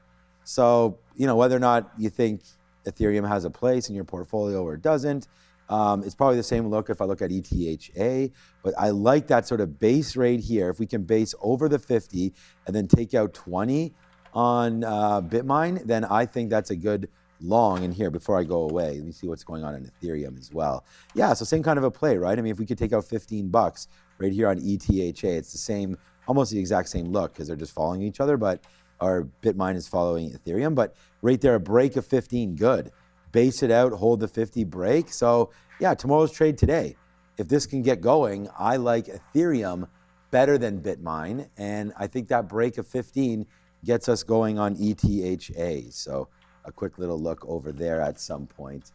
So, whether or not you think Ethereum has a place in your portfolio or it doesn't, it's probably the same look if I look at ETHA, but I like that sort of base rate here. If we can base over the 50 and then take out 20 on Bitmine, then I think that's a good long. And here, before I go away, let me see what's going on in Ethereum as well. Yeah, so same kind of a play, right? I mean, if we could take out $15 right here on ETHA, it's the same, almost the exact same look because they're just following each other, but our Bitmine is following Ethereum. But right there, a break of 15, good. Base it out, hold the 50 break. So yeah, tomorrow's trade today. If this can get going, I like Ethereum better than Bitmine. And I think that break of 15 gets us going on ETHA. So a quick little look over there at some point.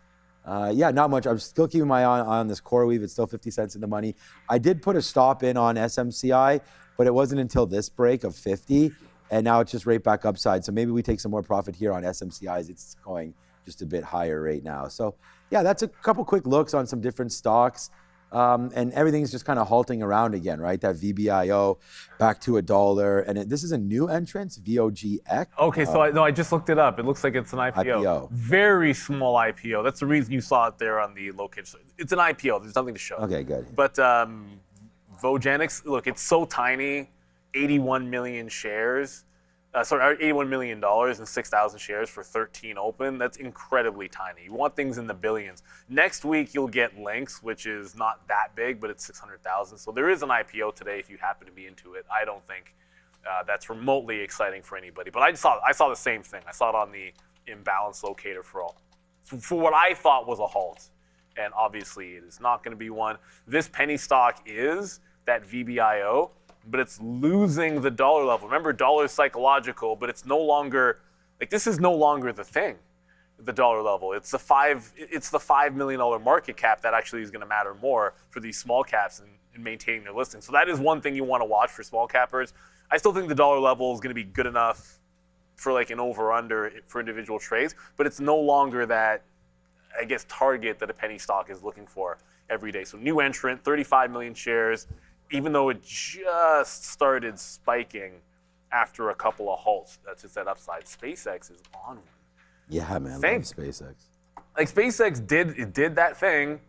Yeah, not much. I'm still keeping my eye on this CoreWeave. It's still 50 cents in the money. I did put a stop in on SMCI, but it wasn't until this break of 50. And now it's just right back upside. So maybe we take some more profit here on SMCIs. It's going just a bit higher right now. So yeah, that's a couple quick looks on some different stocks. And everything's just kind of halting around again, right? That VBIO back to $1. And this is a new entrance, VOGX. Okay, so I just looked it up. It looks like it's an IPO. Very small IPO. That's the reason you saw it there on the location. It's an IPO. There's nothing to show. Okay, good. But Vogenics, look, it's so tiny. 81 million shares. 81 million dollars and 6,000 shares for 13 open. That's incredibly tiny. You want things in the billions. Next week you'll get Lynx, which is not that big, but it's 600,000. So there is an IPO today if you happen to be into it. I don't think that's remotely exciting for anybody. But I saw the same thing. I saw it on the imbalance locator for what I thought was a halt, and obviously it is not going to be one. This penny stock is that VBIO. But it's losing the dollar level. Remember, dollar is psychological, but it's no longer, this is no longer the thing, the dollar level. It's the $5 million market cap that actually is going to matter more for these small caps in maintaining their listing. So that is one thing you want to watch for small cappers. I still think the dollar level is going to be good enough for an over-under for individual trades, but it's no longer that, target that a penny stock is looking for every day. So new entrant, 35 million shares, even though it just started spiking after a couple of halts. That's just that upside. SpaceX is on one. Yeah, man, love SpaceX. SpaceX did that thing,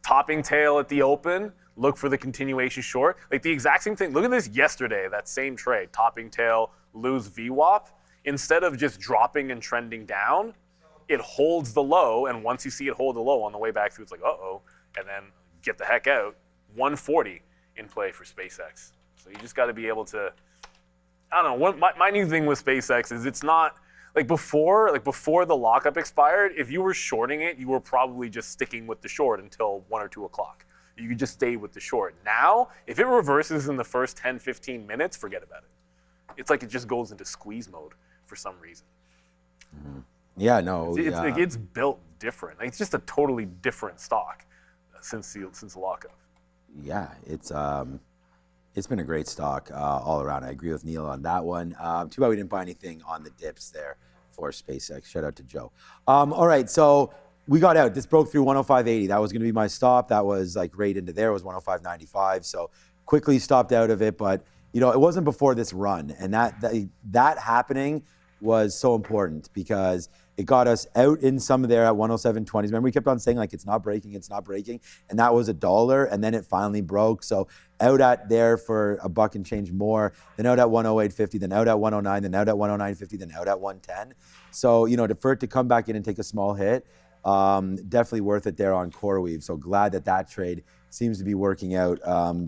topping tail at the open, look for the continuation short. The exact same thing. Look at this yesterday, that same trade, topping tail, lose VWAP. Instead of just dropping and trending down, it holds the low, and once you see it hold the low on the way back through, it's like, uh-oh, and then get the heck out. 140 in play for SpaceX. So you just got to be able to, I don't know, my new thing with SpaceX is it's not, before the lockup expired, if you were shorting it, you were probably just sticking with the short until 1 or 2 o'clock. You could just stay with the short. Now, if it reverses in the first 10, 15 minutes, forget about it. It's like it just goes into squeeze mode for some reason. Mm-hmm. Yeah, no. It's built different. It's just a totally different stock since the lockup. Yeah, it's been a great stock all around. I agree with Neil on that one. Too bad we didn't buy anything on the dips there for SpaceX. Shout out to Joe. All right, so we got out. This broke through 105.80. That was going to be my stop. That was like right into there. It was 105.95. So quickly stopped out of it. But it wasn't before this run, and that happening was so important because it got us out in some of there at 107.20s. Remember, we kept on saying it's not breaking, and that was $1, and then it finally broke. So out at there for $1 and change more, then out at 108.50, then out at 109, then out at 109.50, then out at 110. So for it to come back in and take a small hit, definitely worth it there on CoreWeave. So glad that trade seems to be working out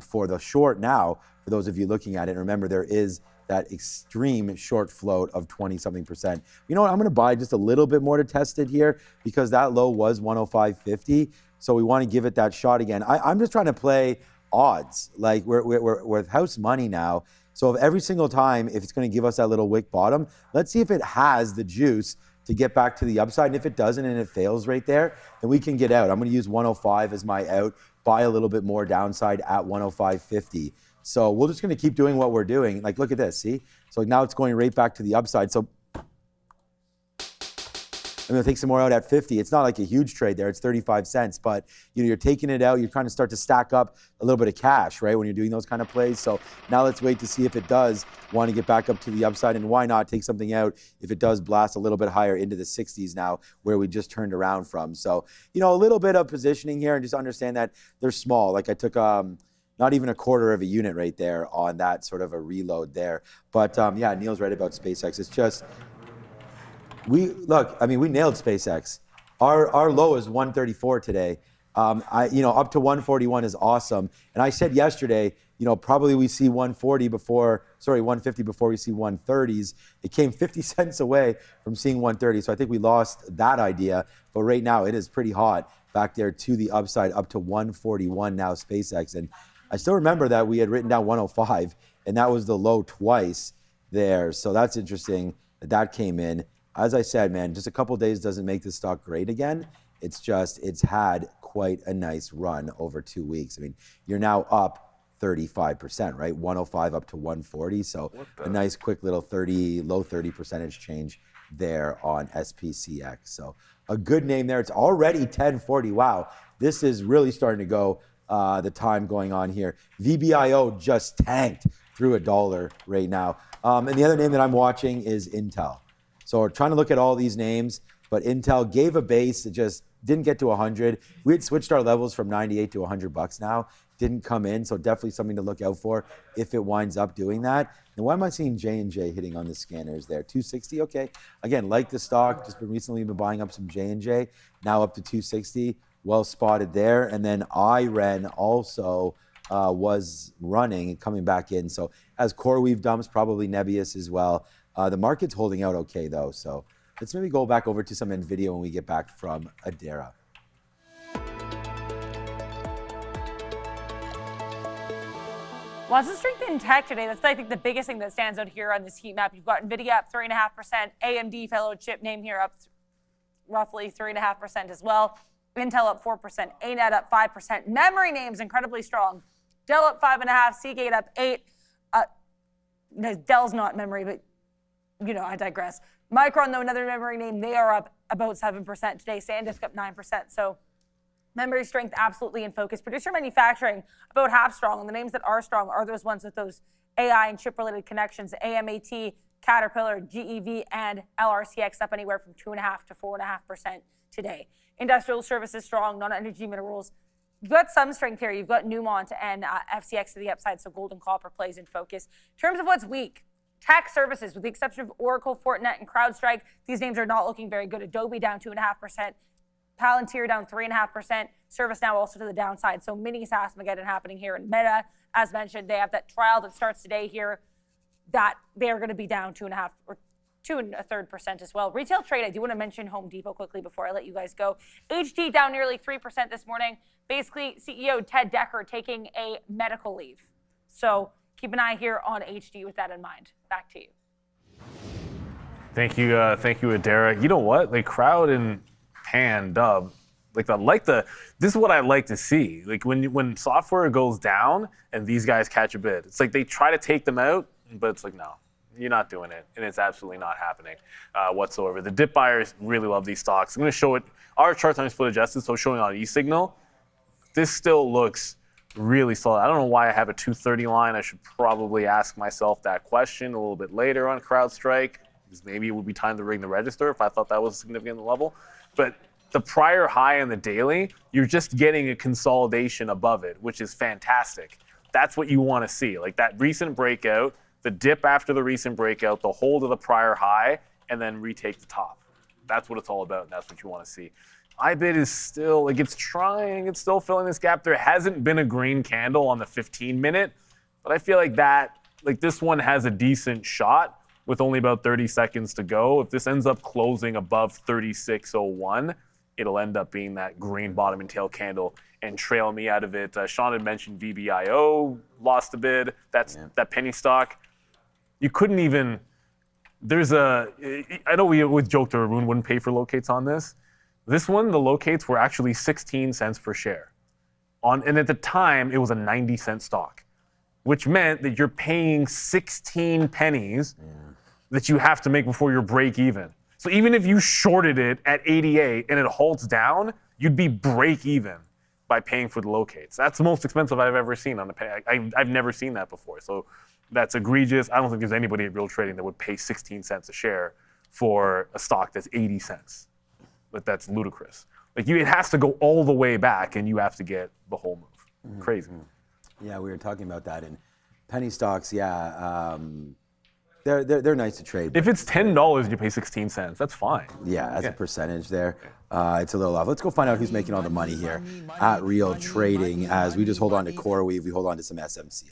for the short now. For those of you looking at it, remember there is that extreme short float of 20-something%. You know what? I'm going to buy just a little bit more to test it here because that low was 105.50. So we want to give it that shot again. I'm just trying to play odds. We're with house money now. So if every single time, if it's going to give us that little wick bottom, let's see if it has the juice to get back to the upside. And if it doesn't and it fails right there, then we can get out. I'm going to use 105 as my out, buy a little bit more downside at 105.50. So we're just going to keep doing what we're doing. Look at this, see? So now it's going right back to the upside. So I'm going to take some more out at 50. It's not like a huge trade there. It's 35 cents. But you're taking it out. You're trying to start to stack up a little bit of cash, right, when you're doing those kind of plays. So now let's wait to see if it does want to get back up to the upside. And why not take something out if it does blast a little bit higher into the 60s now where we just turned around from. So, a little bit of positioning here and just understand that they're small. I took not even a quarter of a unit right there on that sort of a reload there. But yeah, Neil's right about SpaceX. It's just, we nailed SpaceX. Our low is 134 today. Up to 141 is awesome. And I said yesterday, probably we see 150 before we see 130s. It came 50 cents away from seeing 130. So I think we lost that idea. But right now it is pretty hot back there to the upside, up to 141 now, SpaceX. And I still remember that we had written down 105, and that was the low twice there. So that's interesting that came in. As I said, man, just a couple of days doesn't make this stock great again. It's had quite a nice run over 2 weeks. You're now up 35%, right? 105 up to 140. So a nice quick little low 30% change there on SPCX. So a good name there. It's already 1040. Wow. This is really starting to go the time going on here. VBIO just tanked through $1 right now. And the other name that I'm watching is Intel. So we're trying to look at all these names, but Intel gave a base. It just didn't get to 100. We had switched our levels from 98 to $100 now. Didn't come in, so definitely something to look out for if it winds up doing that. And why am I seeing J&J hitting on the scanners there? 260, okay. Again, like the stock, just recently been buying up some J&J, now up to 260. Well spotted there. And then IREN also was running and coming back in. So as CoreWeave dumps, probably NBIS as well. The market's holding out okay, though. So let's maybe go back over to some NVIDIA when we get back from Adara. Lots of strength in tech today. That's, I think, the biggest thing that stands out here on this heat map. You've got Nvidia up 3.5%, AMD, fellow chip name here, up roughly 3.5% as well. Intel up 4%, ANET up 5%. Memory names incredibly strong. Dell up 5.5%, Seagate up 8%. Dell's not memory, but I digress. Micron, though, another memory name, they are up about 7% today. SanDisk up 9%. So memory strength absolutely in focus. Producer manufacturing about half strong. And the names that are strong are those ones with those AI and chip-related connections. AMAT, Caterpillar, GEV, and LRCX up anywhere from 2.5% to 4.5% today. Industrial services strong, non-energy minerals. You've got some strength here. You've got Newmont and FCX to the upside, so gold and copper plays in focus. In terms of what's weak, tech services, with the exception of Oracle, Fortinet, and CrowdStrike, these names are not looking very good. Adobe down 2.5%. Palantir down 3.5%. ServiceNow also to the downside. So mini SaaSmageddon happening here. And Meta, as mentioned, they have that trial that starts today here that they are going to be down 2.5 or 2.33% as well. Retail trade, I do want to mention Home Depot quickly before I let you guys go. HG down nearly 3% this morning. Basically, CEO Ted Decker taking a medical leave. So keep an eye here on HG with that in mind. Back to you. Thank you, Adara. You know what? Like crowd and pan dub. This is what I like to see. Like when software goes down and these guys catch a bid, it's like they try to take them out, but it's like no, you're not doing it, and it's absolutely not happening whatsoever. The dip buyers really love these stocks. I'm going to show it. Our chart time split adjusted, so showing on eSignal. This still looks really solid. I don't know why I have a 230 line. I should probably ask myself that question a little bit later on CrowdStrike, because maybe it would be time to ring the register if I thought that was a significant level. But the prior high in the daily, you're just getting a consolidation above it, which is fantastic. That's what you want to see. Like that recent breakout, the dip after the recent breakout, the hold of the prior high, and then retake the top. That's what it's all about, and that's what you want to see. IBIT is still, like it's still filling this gap. There hasn't been a green candle on the 15-minute, but I feel like this one has a decent shot with only about 30 seconds to go. If this ends up closing above 36.01, it'll end up being that green bottom and tail candle and trail me out of it. Sean had mentioned VBIO lost a bid. That's that penny stock. You couldn't even, I know we always joked Arun wouldn't pay for locates on this. This one, the locates were actually 16 cents per share. And at the time, it was a 90-cent stock, which meant that you're paying 16 pennies that you have to make before your break even. So even if you shorted it at 88 and it halts down, you'd be break even by paying for the locates. That's the most expensive I've ever seen on the penny. I've never seen that before. So that's egregious. I don't think there's anybody at Real Trading that would pay 16 cents a share for a stock that's 80 cents. But that's ludicrous. Like it has to go all the way back and you have to get the whole move. Crazy. Yeah, we were talking about that in penny stocks. They're nice to trade. If it's $10, you pay 16 cents. That's fine. Yeah, as a percentage there, it's a little off. Let's go find out who's making all the money here at Real Trading as we just hold on to CoreWeave, we hold on to some SMCI.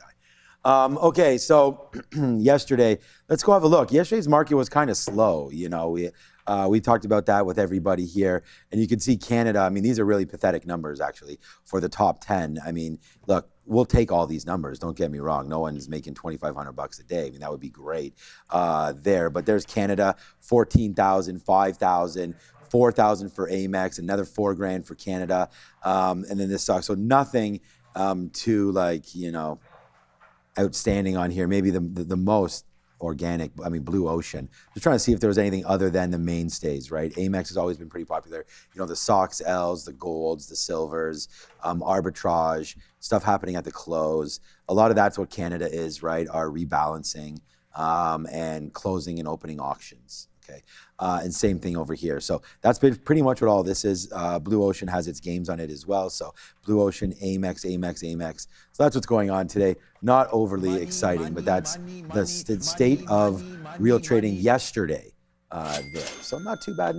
Okay, so yesterday, let's go have a look. Yesterday's market was kind of slow. You know, we talked about that with everybody here, and you can see Canada. I mean, these are really pathetic numbers actually for the top 10. I mean, look, we'll take all these numbers. Don't get me wrong. No one's making $2,500 a day. I mean, that would be great there. But there's Canada, 14,000, 5,000. 4,000 for Amex, another $4,000 for Canada, and then this stock. So nothing too outstanding on here. Maybe the most organic, I mean, Blue Ocean. Just trying to see if there was anything other than the mainstays, right? Amex has always been pretty popular. You know, the SOX Ls, the golds, the silvers, arbitrage, stuff happening at the close. A lot of that's what Canada is, right? Our rebalancing and closing and opening auctions. Okay, and same thing over here. So that's been pretty much what all this is. Blue Ocean has its games on it as well. So Blue Ocean, Amex. So that's what's going on today. Not overly exciting, but that's the state of Real Trading yesterday there. So not too bad.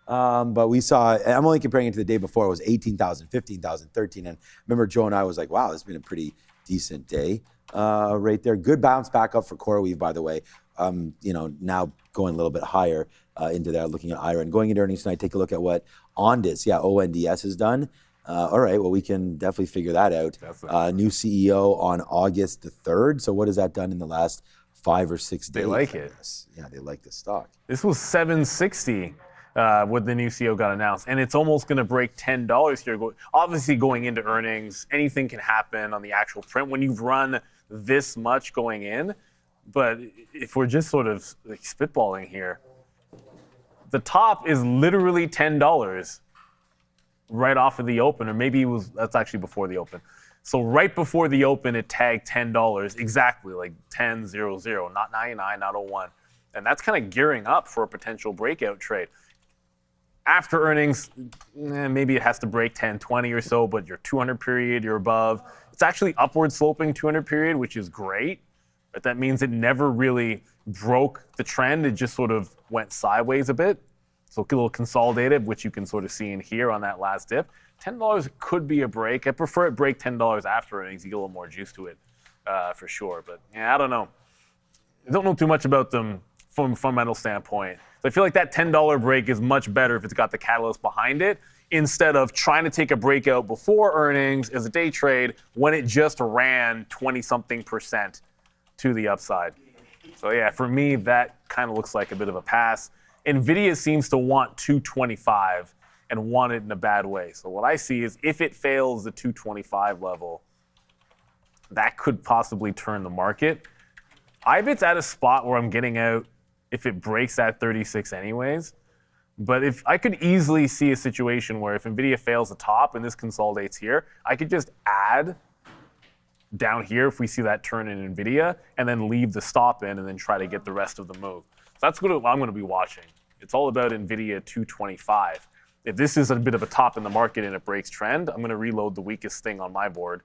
But we saw, I'm only comparing it to the day before, it was 18,000, 15,000, 13. And remember Joe and I was like, wow, this has been a pretty decent day right there. Good bounce back up for CoreWeave, by the way. Now going a little bit higher into there, looking at IRA and going into earnings tonight. Take a look at what ONDS, ONDS has done. All right, well, we can definitely figure that out. New CEO on August the 3rd. So what has that done in the last 5 or 6 days? They like it. Yeah, they like the stock. This was $7.60 when the new CEO got announced, and it's almost going to break $10 here. Obviously, going into earnings, anything can happen on the actual print when you've run this much going in. But if we're just sort of like spitballing here, the top is literally $10 right off of the open, or maybe that's actually before the open. So right before the open, it tagged $10 exactly, like 10.00, not 99, not 01. And that's kind of gearing up for a potential breakout trade. After earnings, maybe it has to break 10.20 or so, but your 200 period, you're above. It's actually upward sloping 200 period, which is great. But that means it never really broke the trend. It just sort of went sideways a bit. So a little consolidated, which you can sort of see in here on that last dip. $10 could be a break. I prefer it break $10 after earnings. You get a little more juice to it for sure. But yeah, I don't know. I don't know too much about them from a fundamental standpoint. So I feel like that $10 break is much better if it's got the catalyst behind it, instead of trying to take a breakout before earnings as a day trade when it just ran 20-something% to the upside. So yeah, for me, that kind of looks like a bit of a pass. Nvidia seems to want 225 and want it in a bad way. So what I see is if it fails the 225 level, that could possibly turn the market. IBIT's at a spot where I'm getting out if it breaks that 36 anyways. But if I could easily see a situation where if Nvidia fails the top and this consolidates here, I could just add down here if we see that turn in Nvidia and then leave the stop in and then try to get the rest of the move. So that's what I'm going to be watching. It's all about Nvidia 225. If this is a bit of a top in the market and it breaks trend, I'm going to reload the weakest thing on my board,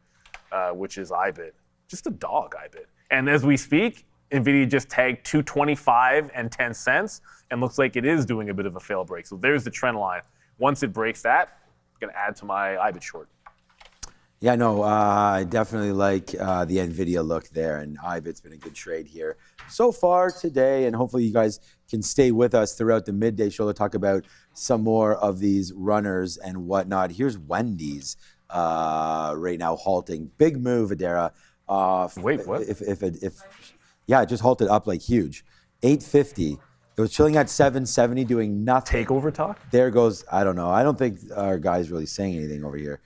which is IBIT. Just a dog, IBIT. And as we speak, Nvidia just tagged 225 and 10 cents and looks like it is doing a bit of a fail break. So there's the trend line. Once it breaks that, I'm going to add to my IBIT short. Yeah, no, I definitely like the Nvidia look there, and IBIT's been a good trade here so far today, and hopefully you guys can stay with us throughout the midday show to talk about some more of these runners and whatnot. Here's Wendy's right now halting. Big move, Adara. Wait, what? Yeah, it just halted up like huge. 850. It was chilling at 770, doing nothing. Takeover talk? There goes, I don't know. I don't think our guy's really saying anything over here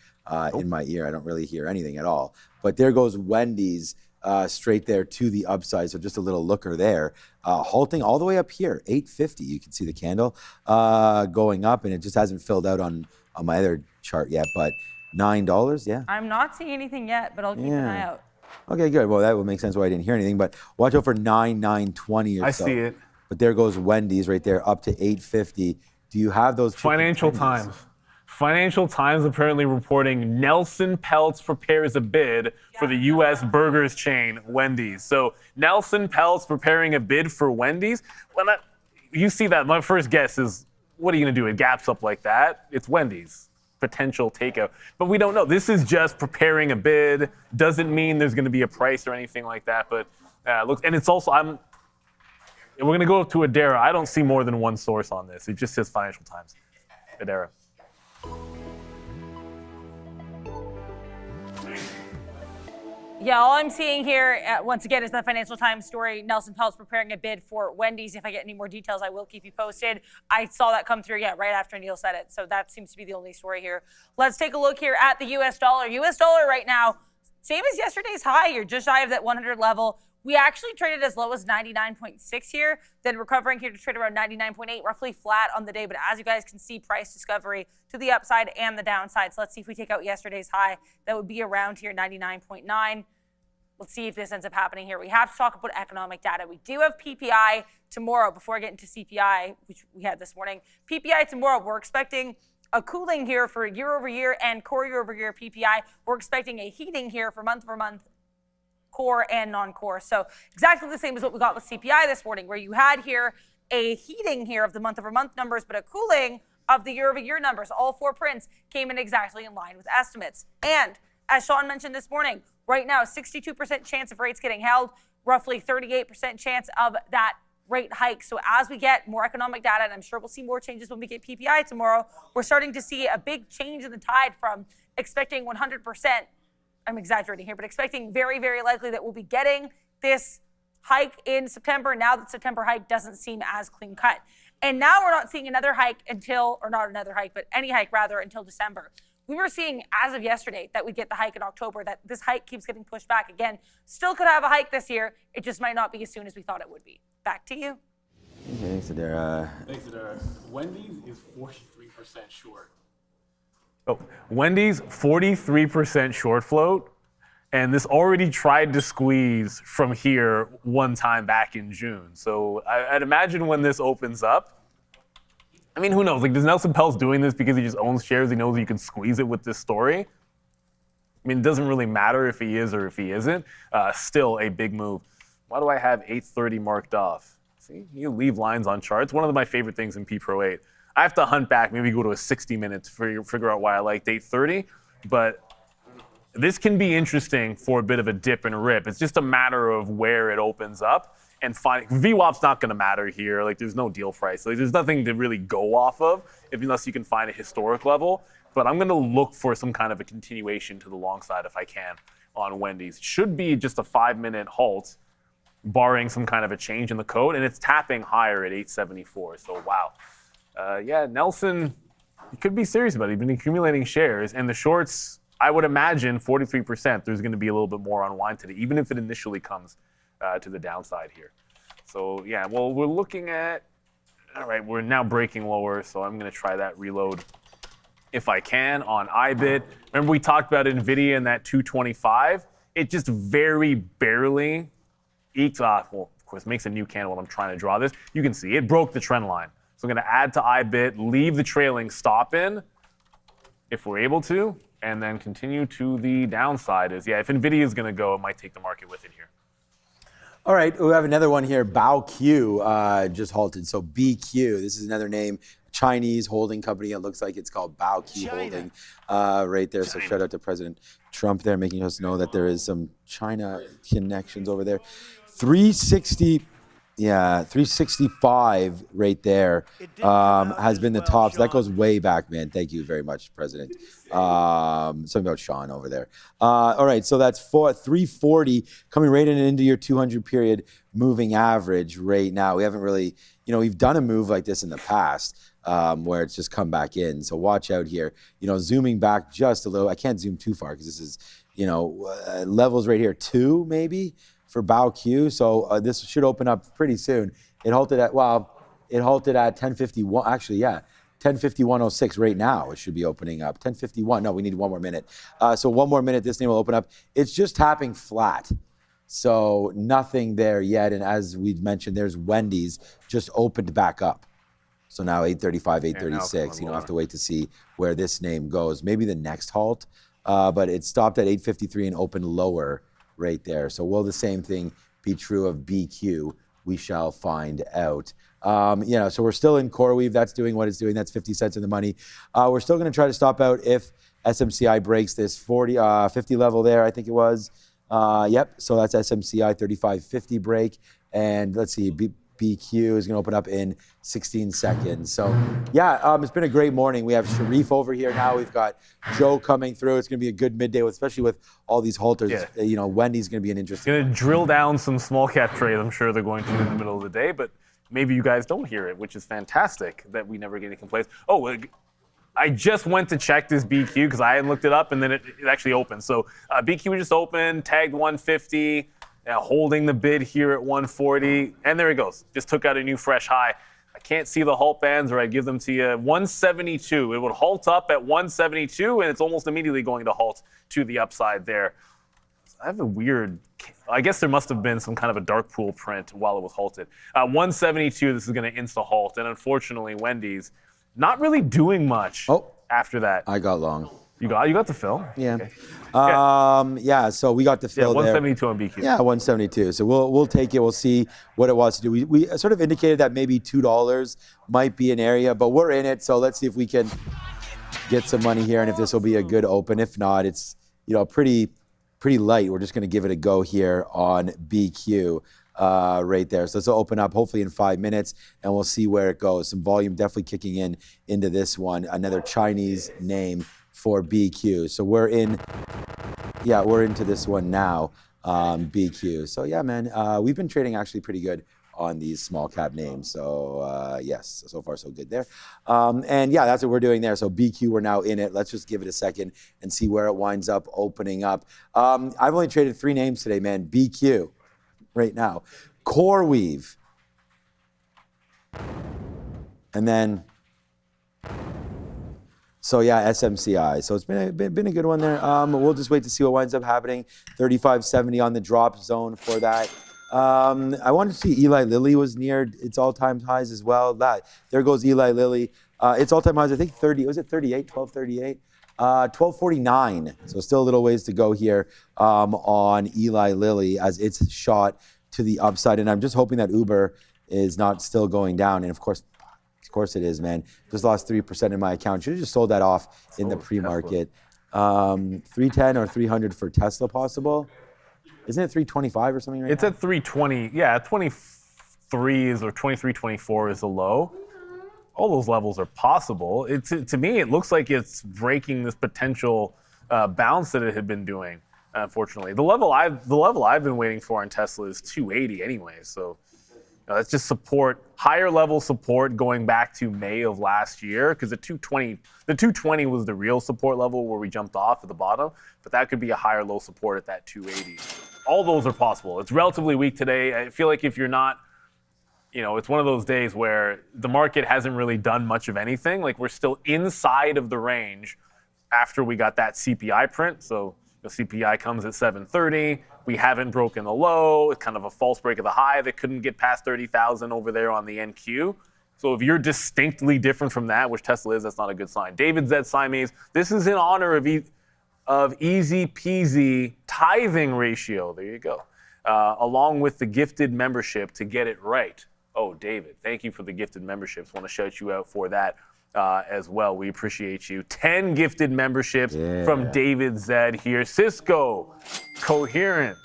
in my ear. I don't really hear anything at all. But there goes Wendy's straight there to the upside. So just a little looker there. Halting all the way up here, 850. You can see the candle going up, and it just hasn't filled out on my other chart yet. But $9, yeah. I'm not seeing anything yet, but I'll keep an eye out. Okay, good. Well, that would make sense why I didn't hear anything. But watch out for 920 or so. I see it. But there goes Wendy's right there, up to 850. Do you have those? Financial Times. Financial Times apparently reporting Nelson Peltz prepares a bid for the U.S. burgers chain Wendy's. So Nelson Peltz preparing a bid for Wendy's. When you see that, my first guess is, what are you going to do? It gaps up like that. It's Wendy's. Potential takeout. But we don't know. This is just preparing a bid. Doesn't mean there's going to be a price or anything like that. But look, and it's also, we're going to go to Adara. I don't see more than one source on this. It just says Financial Times. Adara. Yeah, all I'm seeing here, once again, is the Financial Times story. Nelson Peltz preparing a bid for Wendy's. If I get any more details, I will keep you posted. I saw that come through, right after Neil said it. So that seems to be the only story here. Let's take a look here at the U.S. dollar. U.S. dollar right now, same as yesterday's high. You're just shy of that 100 level. We actually traded as low as 99.6 here, then recovering here to trade around 99.8, roughly flat on the day. But as you guys can see, price discovery to the upside and the downside. So let's see if we take out yesterday's high. That would be around here, 99.9. Let's see if this ends up happening here. We have to talk about economic data. We do have PPI tomorrow before I get into CPI, which we had this morning. PPI tomorrow, we're expecting a cooling here for year over year and core year over year PPI. We're expecting a heating here for month over month core and non-core. So exactly the same as what we got with CPI this morning, where you had here a heating here of the month over month numbers, but a cooling of the year over year numbers. All four prints came in exactly in line with estimates. And as Sean mentioned this morning, right now, 62% chance of rates getting held, roughly 38% chance of that rate hike. So as we get more economic data, and I'm sure we'll see more changes when we get PPI tomorrow, we're starting to see a big change in the tide from expecting 100%, I'm exaggerating here, but expecting very, very likely that we'll be getting this hike in September. Now that September hike doesn't seem as clean cut. And now we're not seeing another hike until, or not another hike, but any hike rather until December. We were seeing as of yesterday that we'd get the hike in October, that this hike keeps getting pushed back again. Still could have a hike this year. It just might not be as soon as we thought it would be. Back to you. Thanks, Adara. Thanks, Adara. Wendy's is 43% short. Oh, Wendy's 43% short float. And this already tried to squeeze from here one time back in June. So I'd imagine when this opens up, I mean, who knows? Like, does Nelson Peltz doing this because he just owns shares? He knows you can squeeze it with this story. I mean, it doesn't really matter if he is or if he isn't. Still a big move. Why do I have 830 marked off? See, you leave lines on charts. One of my favorite things in P Pro 8. I have to hunt back, maybe go to a 60 minutes to figure out why I liked 830. But this can be interesting for a bit of a dip and rip. It's just a matter of where it opens up and finding. VWAP's not going to matter here. Like, there's no deal price. Like, there's nothing to really go off of unless you can find a historic level. But I'm going to look for some kind of a continuation to the long side if I can on Wendy's. It should be just a 5-minute halt, barring some kind of a change in the code, and it's tapping higher at 874. So wow. Yeah, Nelson, you could be serious about it. You've been accumulating shares, and the shorts, I would imagine 43%, there's going to be a little bit more unwind today, even if it initially comes to the downside here. So yeah, well, we're looking at, all right, we're now breaking lower, so I'm going to try that reload if I can on IBIT. Remember we talked about NVIDIA and that 225? It just very barely ekes off, well, of course, makes a new candle when I'm trying to draw this. You can see it broke the trend line. So I'm going to add to IBIT, leave the trailing stop in if we're able to, and then continue to the downside. Is, yeah, if NVIDIA is going to go, it might take the market with it here. All right, we have another one here. BaoQ just halted. So BQ, this is another name, Chinese holding company. It looks like it's called BaoQ Holding right there. So shout out to President Trump there, making us know that there is some China connections over there. 360. Yeah, 365 right there has been the top. So that goes way back, man. Thank you very much, President. Something about Sean over there. All right, so that's 340 coming right into your 200 period moving average right now. We haven't really, we've done a move like this in the past where it's just come back in. So watch out here. Zooming back just a little. I can't zoom too far because this is, levels right here, 2 maybe. For BaoQ, so this should open up pretty soon. It halted at 10:51. Actually, yeah, 10:51.06 right now. It should be opening up. 10:51. No, we need one more minute. So one more minute, this thing will open up. It's just tapping flat, so nothing there yet. And as we mentioned, there's Wendy's just opened back up. So now 8:35, 8:36. I have to wait to see where this name goes. Maybe the next halt, but it stopped at 8:53 and opened lower. Right there. So will the same thing be true of BQ? We shall find out. So we're still in CoreWeave. That's doing what it's doing. That's 50 cents in the money. We're still going to try to stop out if SMCI breaks this 50 level there, I think it was. Yep. So that's SMCI 35.50 break. And let's see, BQ is going to open up in 16 seconds. So, yeah, it's been a great morning. We have Sharif over here now. We've got Joe coming through. It's going to be a good midday, especially with all these halters. Yeah. Wendy's going to be an interesting Going to drill down some small cap trades. I'm sure they're going to in the middle of the day, but maybe you guys don't hear it, which is fantastic that we never get any complaints. Oh, I just went to check this BQ because I hadn't looked it up, and then it actually opened. So BQ just opened, tagged 150. Now holding the bid here at 140, and there it goes. Just took out a new fresh high. I can't see the halt bands, or I'd give them to you. 172. It would halt up at 172, and it's almost immediately going to halt to the upside there. I have a weird, I guess there must have been some kind of a dark pool print while it was halted. 172, this is going to insta-halt, and unfortunately, Wendy's not really doing much after that. I got long. You got the fill? Yeah. Okay. So we got the fill 172 there. On BQ. Yeah, 172. So we'll take it. We'll see what it wants to do. We sort of indicated that maybe $2 might be an area, but we're in it. So let's see if we can get some money here and if this will be a good open. If not, it's pretty light. We're just going to give it a go here on BQ. Right there. So this will open up hopefully in 5 minutes and we'll see where it goes. Some volume definitely kicking into this one. Another Chinese name for BQ. So we're into this one now, BQ. So yeah, man, we've been trading actually pretty good on these small cap names. So yes, so far so good there. And yeah, that's what we're doing there. So BQ, we're now in it. Let's just give it a second and see where it winds up opening up. I've only traded 3 names today, man. BQ right now, CoreWeave, and then so yeah, SMCI. So it's been a good one there. We'll just wait to see what winds up happening. 35.70 on the drop zone for that. I wanted to see Eli Lilly was near its all-time highs as well. There goes Eli Lilly. Its all-time highs, I think 1238? 1249. So still a little ways to go here on Eli Lilly as it's shot to the upside. And I'm just hoping that Uber is not still going down. And of course, course it is, man. Just lost 3% in my account. Should have just sold that off in the pre-market. 310 or 300 for Tesla possible. Isn't it 325 or something right now? It's at 320. Yeah, 23 or 23, 24 is the low. All those levels are possible. To me, it looks like it's breaking this potential bounce that it had been doing. Unfortunately, the level I've been waiting for on Tesla is 280 anyway. So that's just support, higher level support going back to May of last year, because the 220 was the real support level where we jumped off at the bottom. But that could be a higher low support at that 280. All those are possible. It's relatively weak today. I feel like if you're not, it's one of those days where the market hasn't really done much of anything. Like, we're still inside of the range after we got that CPI print. So the CPI comes at 730. We haven't broken the low. It's kind of a false break of the high that couldn't get past 30,000 over there on the NQ. So if you're distinctly different from that, which Tesla is, that's not a good sign. David Z. Siamese, this is in honor of easy peasy tithing ratio. There you go. Along with the gifted membership to get it right. Oh, David, thank you for the gifted memberships. Want to shout you out for that as well. We appreciate you. 10 gifted memberships from David Z here. Cisco, Coherent,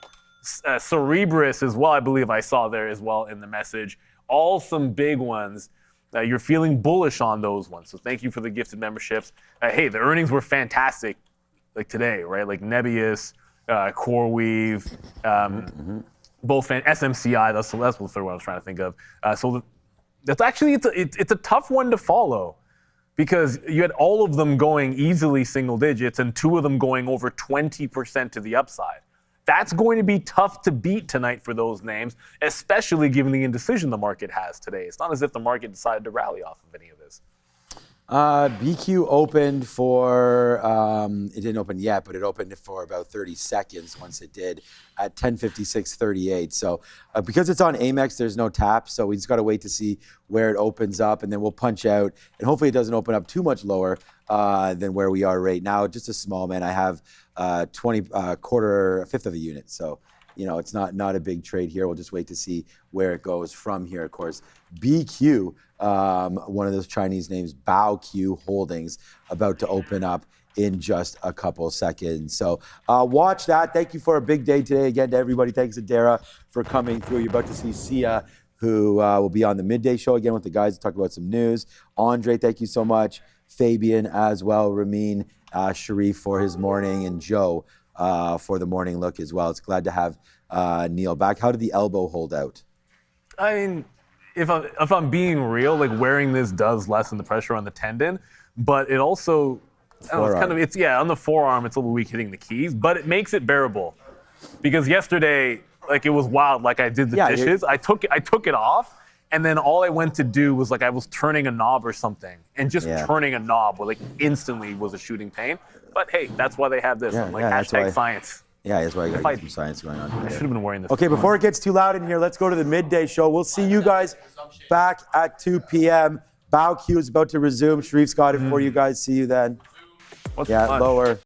Cerebrus as well, I believe I saw there as well in the message. All some big ones. You're feeling bullish on those ones. So thank you for the gifted memberships. Hey, the earnings were fantastic like today, right? Like NBIS, CoreWeave, both SMCI, that's the third one I was trying to think of. So that's actually, it's a tough one to follow, because you had all of them going easily single digits and 2 of them going over 20% to the upside. That's going to be tough to beat tonight for those names, especially given the indecision the market has today. It's not as if the market decided to rally off of any of this. BQ opened for, it didn't open yet, but it opened for about 30 seconds once it did at 10:56.38. So because it's on Amex, there's no tap. So we just got to wait to see where it opens up, and then we'll punch out. And hopefully it doesn't open up too much lower than where we are right now. Just a small, man. I have a fifth of a unit. So, it's not a big trade here. We'll just wait to see where it goes from here, of course. BQ, one of those Chinese names, BaoQ Holdings, about to open up in just a couple seconds. So watch that. Thank you for a big day today. Again, to everybody, thanks, Adara, for coming through. You're about to see Sia, who will be on the midday show again with the guys to talk about some news. Andre, thank you so much. Fabian as well. Ramin, Sharif for his morning, and Joe for the morning look as well. It's glad to have Neil back. How did the elbow hold out? I mean, if I'm being real, like, wearing this does lessen the pressure on the tendon, but it also, on the forearm, it's a little weak hitting the keys, but it makes it bearable. Because yesterday, like, it was wild. Like, I did the dishes. I took it off, and then all I went to do was, like, I was turning a knob or something, and just turning a knob, like, instantly was a shooting pain. But hey, that's why they have this. Hashtag science. Yeah, that's why I got some science going on. I should have been wearing this. Okay, before it gets too loud in here, let's go to the midday show. We'll see you guys back at 2 p.m. BaoQ is about to resume. Sharif's got it for you guys. See you then. What's the lunch? Lower.